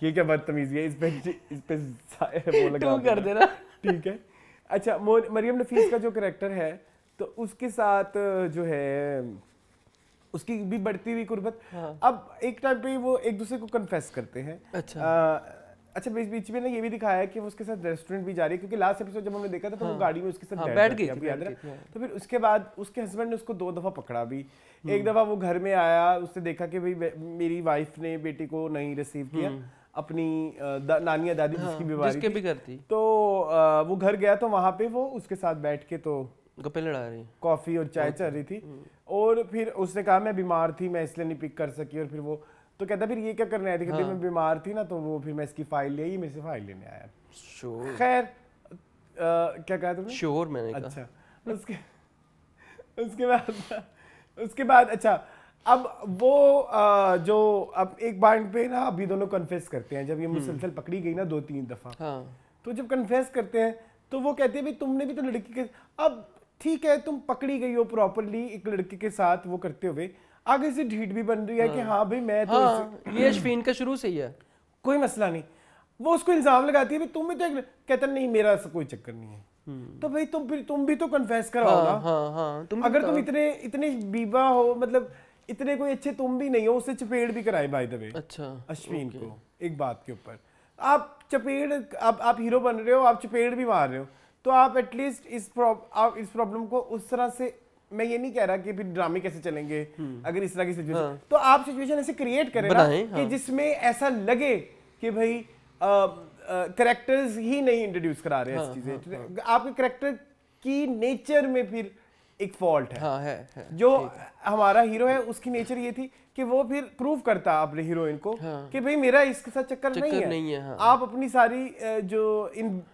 ये क्या बदतमीजी है, इस पे वो लगा कर देना। ठीक है, अच्छा मरियम नफीस का जो कैरेक्टर है तो उसके साथ जो है उसकी भी बढ़ती हुई कुर्बत। अब एक टाइम पे वो एक दूसरे को कन्फेस करते हैं। अच्छा बीच में ना ये भी दिखाया है कि वो उसके साथ रेस्टोरेंट भी जा रही है, क्योंकि लास्ट एपिसोड जब हमने देखा था तो वो गाड़ी में उसके साथ बैठ गई थी। तो फिर उसके बाद उसके हस्बैंड ने उसको 2 दफा पकड़ा भी। एक दफा वो घर में आया, उसने देखा कि भाई मेरी वाइफ ने बेटी को नहीं रिसीव किया, अपनी नानिया दादी जिसकी बीमारी भी करती, तो वो घर गया तो वहां पे वो उसके साथ बैठ के तो गप्पे लड़ा रही, कॉफी और चाय चल रही थी। और फिर उसने कहा मैं बीमार थी, मैं इसलिए नहीं पिक कर सकी। और फिर वो तो कहता फिर ये क्या करने आया था? मैं बीमार थी ना, तो वो फिर मैं इसकी फाइल ले आई, मेरे से फाइल लेने आया। खैर क्या कहा तुमने? श्योर मैंने कहा। अच्छा उसके बाद अच्छा अब वो जो अब एक पॉइंट पे ना अभी दोनों कन्फेस करते हैं, जब ये मुसलसल पकड़ी गई ना 2-3 दफा। तो जब कन्फेस करते हैं तो वो कहते हैं भाई तुमने भी तो लड़की के, अब ठीक है तुम पकड़ी गई हो प्रॉपरली एक लड़के के साथ वो करते हुए, आगे से ढीठ भी बन रही है कि हाँ भाई मैं तो ये अश्विन का शुरू से ही है, कोई मसला नहीं। वो उसको इल्जाम लगाती है भाई तुम भी तो एक, कहता नहीं मेरा ऐसा कोई चक्कर नहीं है। तो भाई तुम भी तो कन्फेस कराओ ना। अगर तुम इतने बीबा हो, मतलब इतने कोई अच्छे तुम भी नहीं हो, उससे चपेड़ भी कराए बाय द वे। अच्छा अश्विन को एक बात के ऊपर आप चपेड़, आप हीरो बन रहे हो, आप चपेड़ भी मार रहे हो, तो आप एटलीस्ट इस प्रॉब्लम को उस तरह से, मैं ये नहीं कह रहा कि फिर ड्रामे कैसे चलेंगे अगर इस तरह की सिचुएशन, तो आप सिचुएशन ऐसे क्रिएट करें ना कि जिसमें ऐसा लगे कि भाई कैरेक्टर्स ही नहीं इंट्रोड्यूस करा रहे हैं ऐसी चीजें। आपके कैरेक्टर की नेचर में फिर एक फॉल्ट है। जो हमारा हीरो है उसकी नेचर ये थी कि वो फिर प्रूव करता अपने हीरोइन को कि भाई मेरा इसके साथ चक्कर नहीं है। आप अपनी सारी जो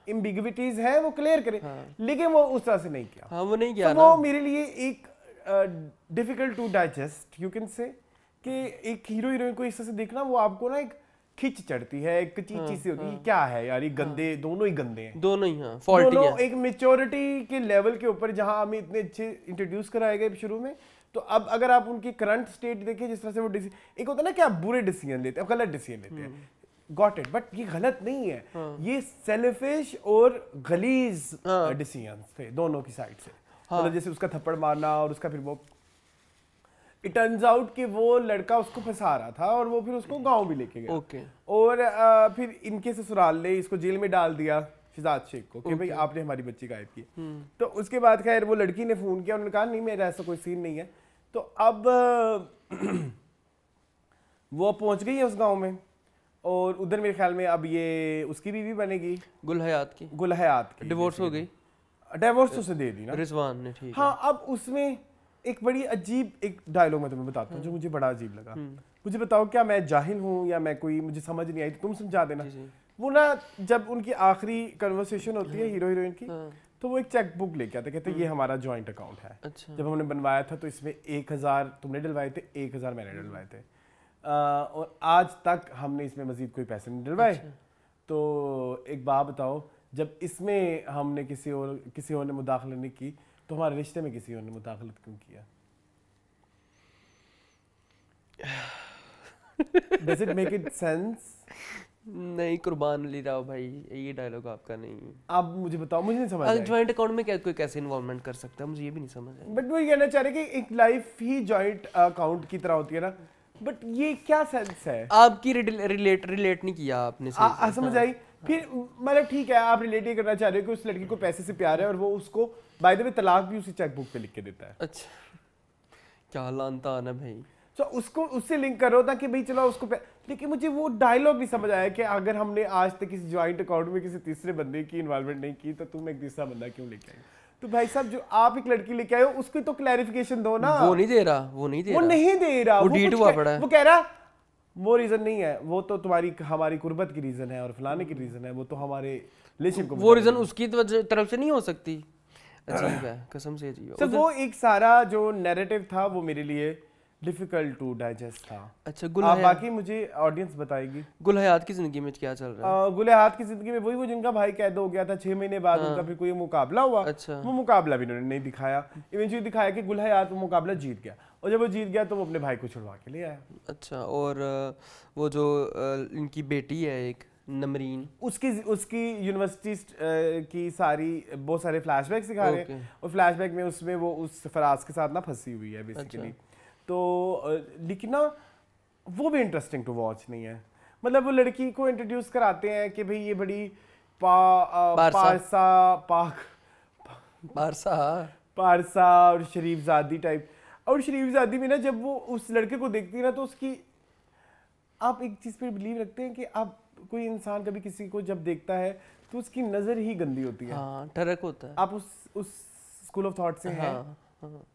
इम्बिग्विटीज है वो क्लियर करें, लेकिन वो उस तरह से नहीं किया। वो नहीं किया, वो मेरे लिए एक difficult to digest you can say, कि एक हीरो हीरोइन को इस तरह से देखना, वो आपको ना एक खिंच चढ़ती है, एक चीज सी होती है, क्या है यार ये गंदे, दोनों ही गंदे हैं, दोनों ही फॉल्टी दोनों एक मेच्योरिटी के लेवल के ऊपर, जहां हमें इतने अच्छे इंट्रोड्यूस कराए गए शुरू में। तो अब अगर आप उनकी करंट स्टेट देखें, जिस तरह से वो एक होता है ना कि आप बुरे डिसीजन लेते हैं, गलत डिसीजन लेते हैं, गॉट इट, बट ये गलत नहीं है, ये सेल्फिश और गलीज डिसीजन थे दोनों की साइड से। मतलब जैसे उसका थप्पड़ मारना और उसका फिर वो इट टर्न्स आउट कि वो लड़का उसको फंसा रहा था और वो फिर उसको गांव भी लेके गया। और फिर इनके ससुराल ने इसको जेल में डाल दिया शिजात शेख को कि भाई आपने हमारी बच्ची गायब की। तो उसके बाद खैर वो लड़की ने फोन किया, उन्होंने कहा नहीं मेरा ऐसा कोई सीन नहीं है। तो अब वो पहुंच गई है उस गांव में, और उधर मेरे ख्याल में अब ये उसकी बीवी बनेगी गुल हयात की डिवोर्स हो गई, डिवोर्स उसे दे दी ना रिजवान ने। ठीक हाँ, अब उसमें एक बड़ी अजीब एक डायलॉग मैं तुम्हें बताता हूँ जो मुझे बड़ा अजीब लगा। मुझे बताओ क्या मैं जाहिल हूँ या मैं कोई, मुझे समझ नहीं आई तो तुम समझा देना। वो ना जब उनकी आखिरी कन्वर्सेशन होती है हीरो हीरोइन की, तो वो एक चेक बुक लेके आते, कहते ये हमारा जॉइंट अकाउंट है। अच्छा। जब हमने बनवाया था तो इसमें 1000 तुमने डलवाए थे, 1000 मैंने डलवाए थे, और आज तक हमने इसमें मजीद कोई पैसे नहीं डलवाए। तो एक बात बताओ, जब इसमें हमने किसी और ने मुदाखलत नहीं की, तो हमारे रिश्ते में किसी और ने मुदाखलत क्यों किया? Does it make it sense? नहीं, कुर्बान अली राव भाई, ये डायलॉग आपका नहीं। अब मुझे बताओ, मुझे नहीं समझ आया जॉइंट अकाउंट में कोई कैसे इन्वॉल्वमेंट कर सकता है, मुझे ये भी नहीं समझ आया। बट वो ये कहना चाह रहे कि एक लाइफ ही जॉइंट अकाउंट की तरह होती है ना, बट ये क्या सेंस है? आपकी रिलेट नहीं किया आपने, समझ आई। फिर मतलब ठीक है, आप रिलेट ही करना चाह रहे हो कि उस लड़की को पैसे से प्यार है और वो उसको बाय द वे तलाक भी उसी चेकबुक पे लिख के देता है। अच्छा, क्या लानता है भाई। तो उसको उससे लिंक करो था कि भाई चलो उसको, लेकिन मुझे वो डायलॉग भी समझ आया कि अगर हमने आज तक किसी जॉइंट अकाउंट में किसी तीसरे बंदे की इन्वॉल्वमेंट नहीं की, तो तुम एक तीसरा बंदा क्यों लेके आए? तो भाई साहब, जो आप एक लड़की लेके आए हो उसकी तो क्लैरिफिकेशन दो ना। वो नहीं दे रहा, वो नहीं दे रहा, वो डीट हुआ पड़ा है। वो कह रहा वो रीजन नहीं है, वो तो तुम्हारी हमारी कुर्बत की रीजन है और फलाने की रीजन है, वो तो हमारे रिलेशनशिप को वो रीजन उसकी तरफ से नहीं हो सकती। अजीब है, कसम से अजीब है। तो वो एक सारा जो नैरेटिव था वो मेरे लिए डिफिकल्ट टू डाइजेस्ट था। अच्छा, बाकी मुझे ऑडियंस बताएगी गुल हयात की जिंदगी में क्या चल रहा है? गुल हयात की जिंदगी में वही वो जिनका भाई कैद हो गया था 6 महीने बाद, उनका फिर कोई मुकाबला हुआ। अच्छा। वो मुकाबला भी उन्होंने नहीं दिखाया, इवेंचुअली दिखाया कि गुल हयात वो मुकाबला जीत गया, और जब वो जीत गया तो वो अपने भाई को छुड़वा के ले आया। अच्छा, और वो जो इनकी बेटी है एक नमरीन, उसकी यूनिवर्सिटी की सारी बहुत सारे फ्लैशबैक सिखा रहे हैं, और फ्लैशबैक में उसमें वो उस फराज के साथ ना फंसी हुई है बेसिकली। तो लेकिन ना वो भी इंटरेस्टिंग टू वॉच नहीं है। मतलब वो लड़की को इंट्रोड्यूस कराते हैं कि भाई ये बड़ी पारसा और शरीफजादी टाइप, और शरीफजादी में ना जब वो उस लड़के को देखती है ना तो उसकी, आप एक चीज़ पे बिलीव रखते हैं कि आप कोई इंसान कभी किसी को जब देखता है तो उसकी नज़र ही गंदी होती है। हाँ, ठरक होता है। आप उस स्कूल ऑफ थॉट से हैं?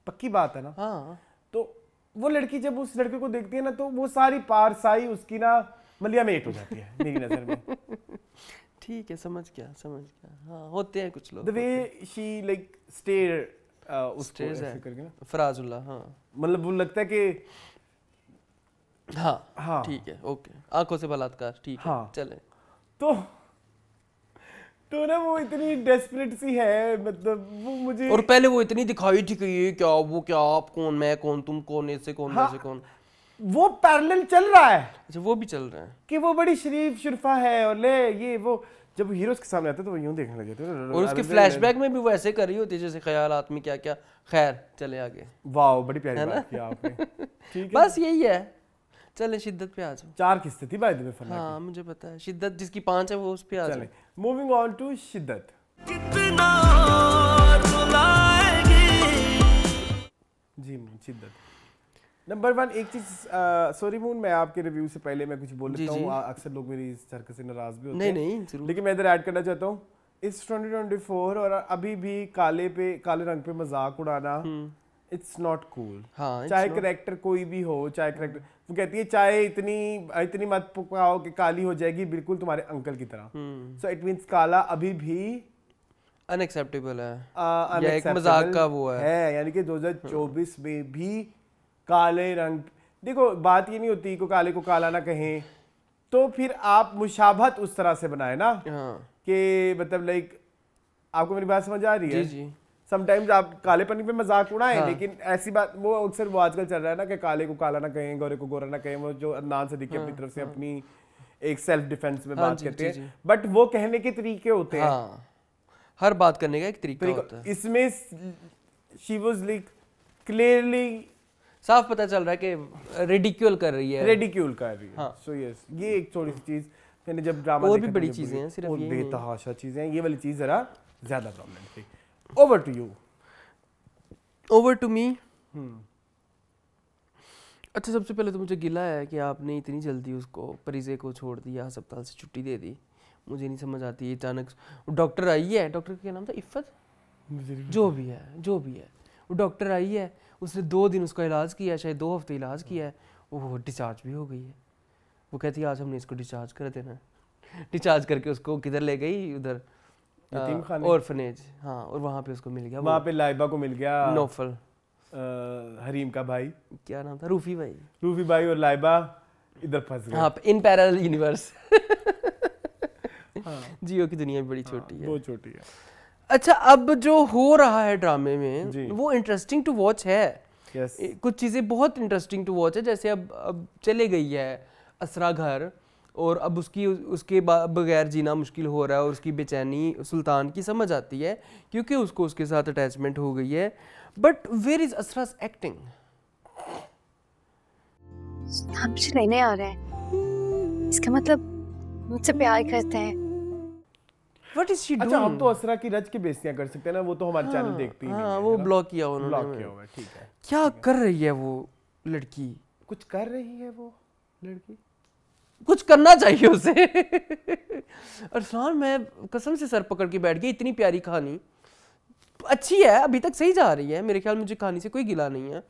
पक्की बात है ना? हाँ। तो वो लड़की जब उस लड़के को देखती है ना तो वो सारी पारसाई उसकी ना मलिया मेट हो जाती है मेरी नजर में। ठीक है, समझ गया। हाँ, होते हैं कुछ लोग। The way she like stare उसको ऐसे करके ना, फराजुल्ला। हाँ, मतलब वो लगता है कि हाँ, ठीक है, ओके, आंखों से बलात्कार, ठीक है। हाँ, चले। तो ना वो इतनी डेस्परेट सी है, मतलब वो मुझे, और पहले वो इतनी दिखाई थी कि ये क्या, वो क्या, आप कौन, मैं कौन, तुम कौन, ऐसे कौन, वैसे कौन। वो पैरेलल चल रहा है। अच्छा, वो भी चल रहा है कि वो बड़ी शरीफ शुरफा है, और ले ये वो जब हीरोज के सामने आते तो वो यूं देखने लगे थे। और उसके फ्लैशबैक में भी वो ऐसे कर रही होती है जैसे ख्यालात में क्या क्या। खैर, चले आगे। वाह, बड़ी प्यारी बात की आपने। ठीक है, बस यही है। चले शिद्दत पे आ जाओ। 4 किस्तें थी बाय द वे फन्ना की। हाँ, मुझे पता है। शिद्दत जिसकी 5 है वो उस पे आ जाओ। चलें, मूविंग ऑन टू शिद्दत। जी शिद्दत नंबर 1। एक चीज, सॉरी मून, मैं आपके रिव्यू से पहले मैं कुछ बोल लेता हूँ। अक्सर लोग मेरी इस हरकत से नाराज भी होते हैं। नहीं, लेकिन मैं इधर ऐड करना चाहता हूँ, इस 2024 और अभी भी काले रंग पे मजाक उड़ाना, इट्स नॉट कूल। चाहे करेक्टर कोई भी हो, चाहे करेक्टर, वो कहती है चाहे इतनी मत पकाओ कि काली हो जाएगी, बिल्कुल तुम्हारे अंकल की तरह। सो इट मींस काला अभी भी अनएक्सेप्टेबल है, या एक मजाक का वो है। यानी कि 2024 में भी काले रंग, देखो बात ये नहीं होती को काले को काला ना कहें, तो फिर आप मुशाबहत उस तरह से बनाए ना कि मतलब लाइक, आपको मेरी बात समझ आ रही है? जी। समटाइम्स आप कालेपन पे मजाक उड़ाएं, लेकिन ऐसी बात वो अक्सर वो आजकल चल रहा है ना कि काले को काला ना कहें, गोरे को गोरा ना कहें। वो जो अदनान सदीकी अपनी तरफ से अपनी एक सेल्फ डिफेंस में बात करते हैं, बट वो कहने के तरीके होते हैं। हर बात करने का एक तरीका होता है। इसमें शी वाज लाइक क्लियरली साफ पता चल रहा है कि रिडिक्यूल कर रही है। सो यस, ये एक छोटी सी चीज मैंने जब ड्रामा और भी बड़ी चीजें हैं, सिर्फ ये बेतहाशा चीजें हैं, ये वाली चीज जरा ज्यादा प्रॉब्लम थी। Over to you. Over to me. अच्छा, सबसे पहले तो मुझे गिला है कि आपने इतनी जल्दी उसको परिजे को छोड़ दिया, अस्पताल से छुट्टी दे दी। मुझे नहीं समझ आती अचानक। डॉक्टर आई है, डॉक्टर का क्या नाम था, इफ़त, जो भी है वो डॉक्टर आई है, उसने 2 दिन उसका इलाज किया, शायद 2 हफ्ते इलाज किया है, वो डिस्चार्ज भी हो गई है। वो कहती है आज हमने इसको डिस्चार्ज कर देना। डिस्चार्ज करके उसको किधर ले गई, उधर ऑर्फनेज। हाँ, और वहाँ पे उसको मिल गया, वहाँ पे लाइबा को मिल गया नौफल, हरीम का भाई, क्या नाम था, रूफी भाई और लाइबा इधर फंस गए। हाँ, इन पैरेलल यूनिवर्स। जियो की दुनिया बड़ी छोटी है, बहुत छोटी है। अच्छा, अब जो हो रहा है ड्रामे में वो इंटरेस्टिंग टू वॉच है। कुछ चीज़ें बहुत इंटरेस्टिंग टू वॉच है, जैसे अब चले गई है असरा घर, और अब उसके बगैर जीना मुश्किल हो रहा है, और उसकी बेचैनी सुल्तान की समझ आती है क्योंकि उसको उसके साथ अटैचमेंट हो गई है। But where is Asra's acting? Sultan मुझे लेने आ रहा है, इसका मतलब मुझसे प्यार करते हैं। What is she doing? अच्छा, हम तो असरा की रज की बेइज्जतियां कर सकते हैं ना, वो तो हमारे चैनल देखती ही नहीं है। वो ब्लॉक किया उन्होंने, ठीक है। क्या कर रही है वो लड़की? कुछ कर रही है वो लड़की, कुछ करना चाहिए उसे। अरसलान, मैं कसम से सर पकड़ के बैठ गई। इतनी प्यारी कहानी अच्छी है, अभी तक सही जा रही है। मेरे ख्याल मुझे कहानी से कोई गिला नहीं है।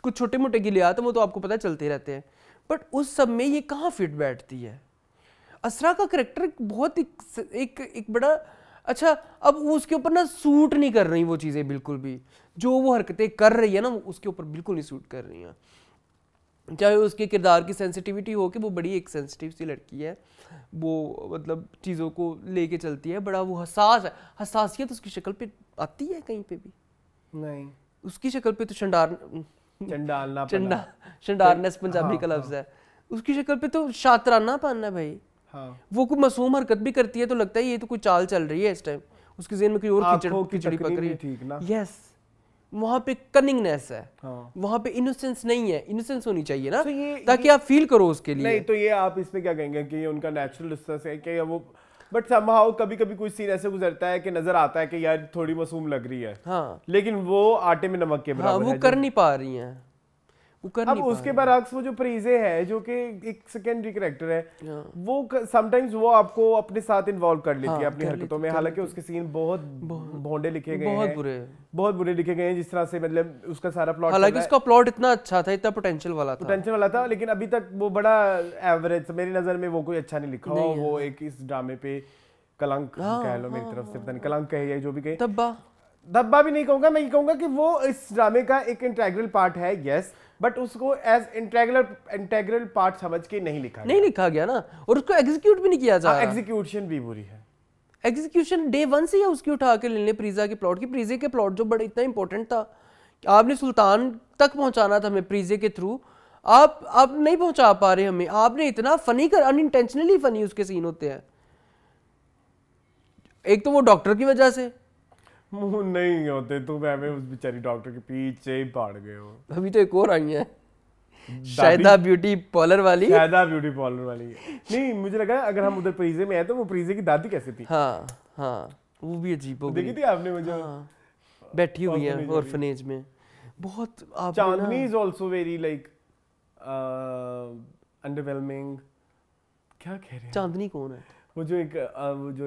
कुछ छोटे मोटे गिलियात हैं, वो तो आपको पता चलते रहते हैं, बट उस सब में ये कहाँ फिट बैठती है? असरा का करेक्टर बहुत एक बड़ा अच्छा, अब वो उसके ऊपर ना सूट नहीं कर रही वो चीज़ें बिल्कुल भी, जो वो हरकतें कर रही है ना उसके ऊपर बिल्कुल नहीं सूट कर रही हैं। चाहे उसके किरदार की सेंसिटिविटी हो कि वो बड़ी एक सेंसिटिव सी लड़की है, वो मतलब चीज़ों को लेके चलती है, बड़ा वो हसास है, हसासियत उसकी शक्ल पे आती है कहीं पे भी नहीं, उसकी शक्ल पे तो शंडारनेस पंजाबी का लफ्ज़ है, उसकी शक्ल पे तो शातरानापन है भाई। हाँ। वो कोई मासूम हरकत भी करती है तो लगता है ये तो कोई चाल चल रही है इस टाइम, उसके ज़हन में कोई और खिचड़ी पक रही है। ठीक ना? यस, वहाँ पे कनिंगनेस है, हाँ। वहाँ पे इनोसेंस नहीं है, इनोसेंस होनी चाहिए ना, तो ताकि आप फील करो उसके लिए। नहीं तो ये आप इसमें क्या कहेंगे कि ये उनका नेचुरल डिस्टेंस है कि वो, बट समहाउ कभी कभी कुछ सीन ऐसे गुजरता है कि नजर आता है कि यार थोड़ी मासूम लग रही है, हाँ, लेकिन वो आटे में नमक के बराबर वो है। कर नहीं पा रही हैं, वो कर अब नहीं पा उसके बरअक्स वो जो प्रीजे है जो कि एक सेकेंडरी कैरेक्टर है, वो समटाइम्स वो आपको अपने साथ इन्वॉल्व कर लेती है अपनी हरकतों में, हालांकि उसके सीन बहुत भोंडे लिखे गए हैं, बहुत बुरे लिखे गए हैं, जिस तरह से मतलब उसका सारा प्लॉट, हालांकि उसका प्लॉट इतना अच्छा था, इतना पोटेंशियल वाला था, लेकिन अभी तक वो बड़ा एवरेज, मेरी नजर में वो कोई अच्छा नहीं लिखा हुआ। वो एक इस ड्रामे पे कलंक कह लो मेरी तरफ से, पता नहीं कलंक कहे या जो भी कहे, धब्बा भी नहीं कहूंगा, मैं ये कहूंगा कि वो इस ड्रामे का एक इंटेग्रल पार्ट है, यस, बट उसको एज इंटेग्रल पार्ट समझ के नहीं लिखा गया ना, और उसको एग्जीक्यूट भी नहीं किया जा रहा। एग्जीक्यूशन भी बुरी है, एग्जीक्यूशन डे 1 से ही उसकी उठा के लेने प्रीजा के प्लॉट की, प्रीजे के प्लॉट जो बड़ा इतना इंपॉर्टेंट था, आपने सुल्तान तक पहुंचाना था हमें प्रीजे के थ्रू, आप नहीं पहुंचा पा रहे हमें, आपने इतना फनी कर, अनइंटेंशनली फनी उसके सीन होते हैं। एक तो वो डॉक्टर की वजह से मुंह नहीं होते, तो मैं उस बेचारी डॉक्टर के पीछे ही पड़ गए हो। अभी तो एक और आई है शायदा ब्यूटी पार्लर वाली, नहीं मुझे लगा अगर हम उधर प्रीजे में है तो वो प्रीजे की दादी कैसे थी। हाँ हाँ, वो भी अजीब हो गई, देखी थी आपने मुझे? हाँ, बैठी हुई है ऑर्फनेज में, बहुत। Chandni is also very like underwhelming. क्या कह रहे हैं? चांदनी कौन है? वो जो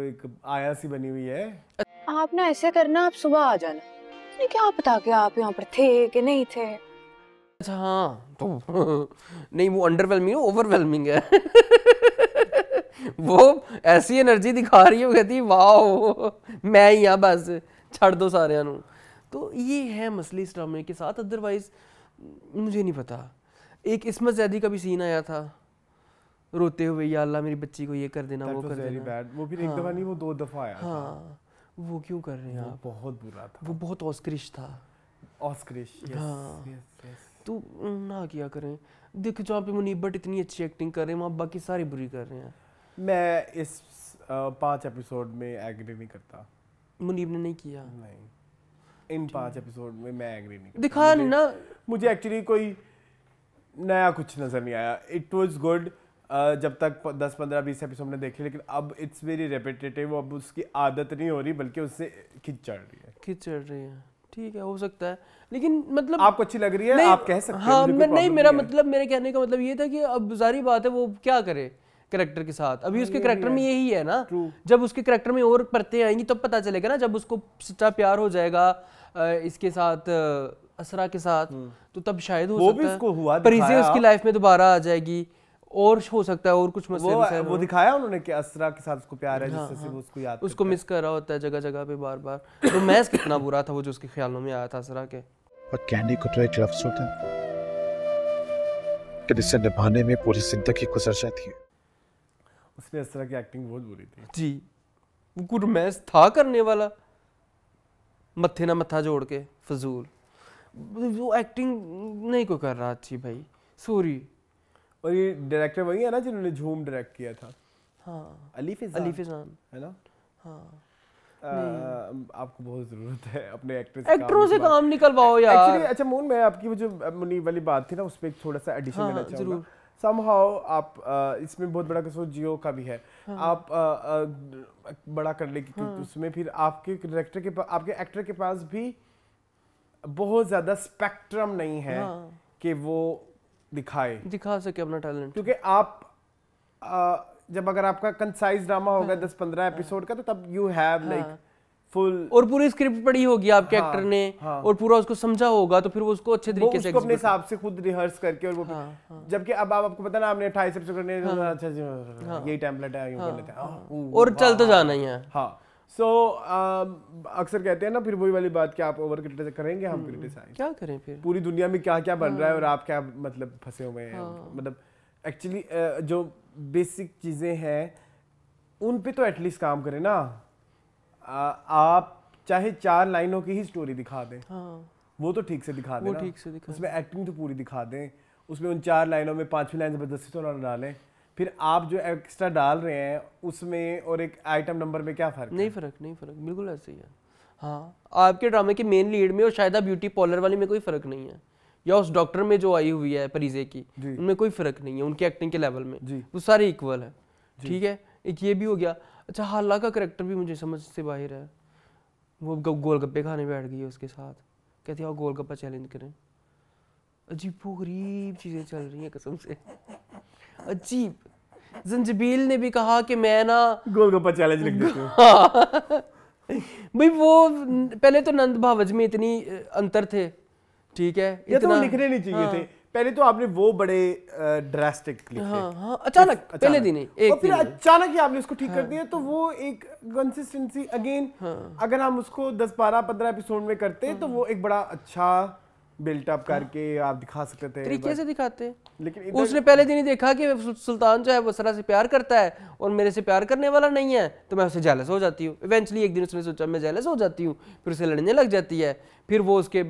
एक आया सी बनी हुई है। आप ना ऐसे करना, आप सुबह आ जाना, नहीं क्या पता कि आप यहाँ पर थे कि नहीं थे। अच्छा हाँ, तो नहीं वो अंडरवेलमिंग, ओवरवेलमिंग है वो ऐसी एनर्जी दिखा रही है, वो कहती है वाह मैं ही यहाँ, बस छड़ दो सारे नू। तो ये है मसले इस ड्रामे के साथ, अदरवाइज मुझे नहीं पता। एक इस्मत ज़ैदी का भी सीन आया था रोते हुए, या अल्लाह मेरी बच्ची को ये कर देना, वो कर देना, वो फिर एक दफा नहीं वो 2 दफा आया। हाँ, वो क्यों कर रहे हैं? बहुत बुरा था, वो बहुत ऑस्करिश था, ऑस्करिश। हाँ, तो ना किया करें। देखो जहाँ पे मुनीब भट्ट इतनी अच्छी एक्टिंग कर रहे हैं, वहाँ बाकी सारी बुरी कर रहे हैं। मैं इस 5 एपिसोड में एग्री नहीं करता। मुनीब ने नहीं किया, नहीं इन 5 एपिसोड में मैं एग्री नहीं करता। दिखा नहीं ना, मुझे एक्चुअली कोई नया कुछ नजर नहीं आया। इट वाज गुड जब तक 10 15 20 एपिसोड में देख लिया, लेकिन अब इट्स वेरी रेपिटेटिव, अब उसकी आदत नहीं हो रही बल्कि उससे खिंच चढ़ रही है। ठीक है, हो सकता है, लेकिन मतलब आपको अच्छी लग रही है, आप कह सकते हैं। हाँ, नहीं मेरा मतलब, मेरे कहने का मतलब ये था कि अब जारी बात है वो क्या करे कैरेक्टर के साथ। अभी उसके कैरेक्टर में यही है ना, जब उसके कैरेक्टर में और परतें आएंगी तब पता चलेगा ना, जब उसको सच्चा प्यार हो जाएगा इसके साथ, असरा के साथ, तो तब शायद हो सकता है परिजे उसकी लाइफ में दोबारा आ जाएगी, और हो सकता है और कुछ मसले वो दिखाया उन्होंने कि असरा के साथ उसको प्यार है, जिससे वो उसको याद उसको मिस कर रहा होता है जगह जगह पे बार बार। तो मैस कितना बुरा था वो जो उसके ख्यालों में आया था असरा के। और कैंडी को तो एक लफ्ज़ होता है कि जिससे निभाने में पूरी जिंदगी गुजर जाती है। उसमें असरा की एक्टिंग बहुत बुरी थी जी, वो कुछ मैस था करने वाला, मत्थे ना मत्था जोड़ के फजूल, वो एक्टिंग नहीं को कर रहा अच्छी भाई, सॉरी। और ये डायरेक्टर वही है ना जिन्होंने झूम डायरेक्ट किया था? हाँ, अली फिजान है ना? हाँ। आपको बहुत जरूरत है अपने एक्टरों से काम निकलवाओ यार। एक्चुअली अच्छा मून, मैं आपकी वो जो मुनीब वाली बात थी ना, उस पर एक थोड़ा सा एडिशन देना चाहूँगा। समहाउ आप इसमें बहुत बड़ा कसूर जियो का भी है। आप बड़ा करने की उसमें फिर आपके डायरेक्टर के आपके एक्टर के पास भी बहुत ज्यादा स्पेक्ट्रम नहीं है कि वो दिखा सके अपना टैलेंट, क्योंकि आप जब अगर आपका कंसाइज ड्रामा होगा 10-15 एपिसोड का, तो तब यू हैव लाइक फुल और पूरी स्क्रिप्ट पढ़ी होगी आपके एक्टर ने और पूरा उसको समझा होगा तो फिर वो उसको अच्छे तरीके से उसको अपने हिसाब से खुद रिहर्स करके और वो जबकि अब आपको पता ना आपने 28 एपिसोड करने अच्छा यही टेम्पलेट है यूं कर लेते हैं और चलते जाना ही है। हाँ सो अक्सर कहते हैं ना फिर वही वाली बात कि आप ओवर क्रिटिसाइज करेंगे, हम क्रिटिसाइज क्या करें फिर, पूरी दुनिया में क्या क्या बन रहा है और आप क्या मतलब फंसे हुए हैं। मतलब एक्चुअली जो बेसिक चीजें हैं उन पे तो एटलीस्ट काम करें ना। आप चाहे 4 लाइनों की ही स्टोरी दिखा दें, वो तो ठीक से दिखा दें, ठीक से दिखा, उसमें एक्टिंग तो पूरी दिखा दें, उसमें उन 4 लाइनों में 5वीं लाइन जबरदस्ती तो ना डालें। फिर आप जो एक्स्ट्रा डाल रहे हैं उसमें और एक आइटम नंबर में क्या फर्क नहीं फर्क बिल्कुल ऐसे ही है। हाँ आपके ड्रामे के मेन लीड में और शायद ब्यूटी पार्लर वाली में कोई फर्क नहीं है, या उस डॉक्टर में जो आई हुई है परीजे की उनमें कोई फर्क नहीं है, उनकी एक्टिंग के लेवल में वो सारे इक्वल है। ठीक है, एक ये भी हो गया। अच्छा हाला का करेक्टर भी मुझे समझ से बाहर है, वो गोलगप्पे खाने बैठ गई है उसके साथ, कहती है गोलगप्पा चैलेंज करें। अजीब गरीब चीजें चल रही हैं कसम से, अजीब। जंजीबील ने भी कहा कि मैं ना गोलगप्पा चैलेंज लिख देती हूं। भाई वो पहले तो नंद भावज में इतनी अंतर थे, ठीक है, इतना तो लिखने नहीं चाहिए थे। पहले तो आपने वो बड़े ड्रास्टिक लिखे, अचानक पहले दिन ही और फिर अचानक ही आपने उसको ठीक कर दिया। तो वो एक कंसिस्टेंसी अगेन अगर हम उसको 10 12 15 एपिसोड में करते तो वो एक बड़ा अच्छा बिल्टअप करके आप दिखा सकते थे, तरीके से दिखाते। लेकिन उसने पहले दिन ही देखा कि सुल्तान जो है वो सरा से प्यार करता है और मेरे से प्यार करने वाला नहीं है, तो मैं उससे जेलस हो जाती हूँ। इवेंचुअली एक दिन उसने सोचा मैं जेलस हो जाती हूँ, फिर उसे लड़ने लग जाती है, फिर वो उसके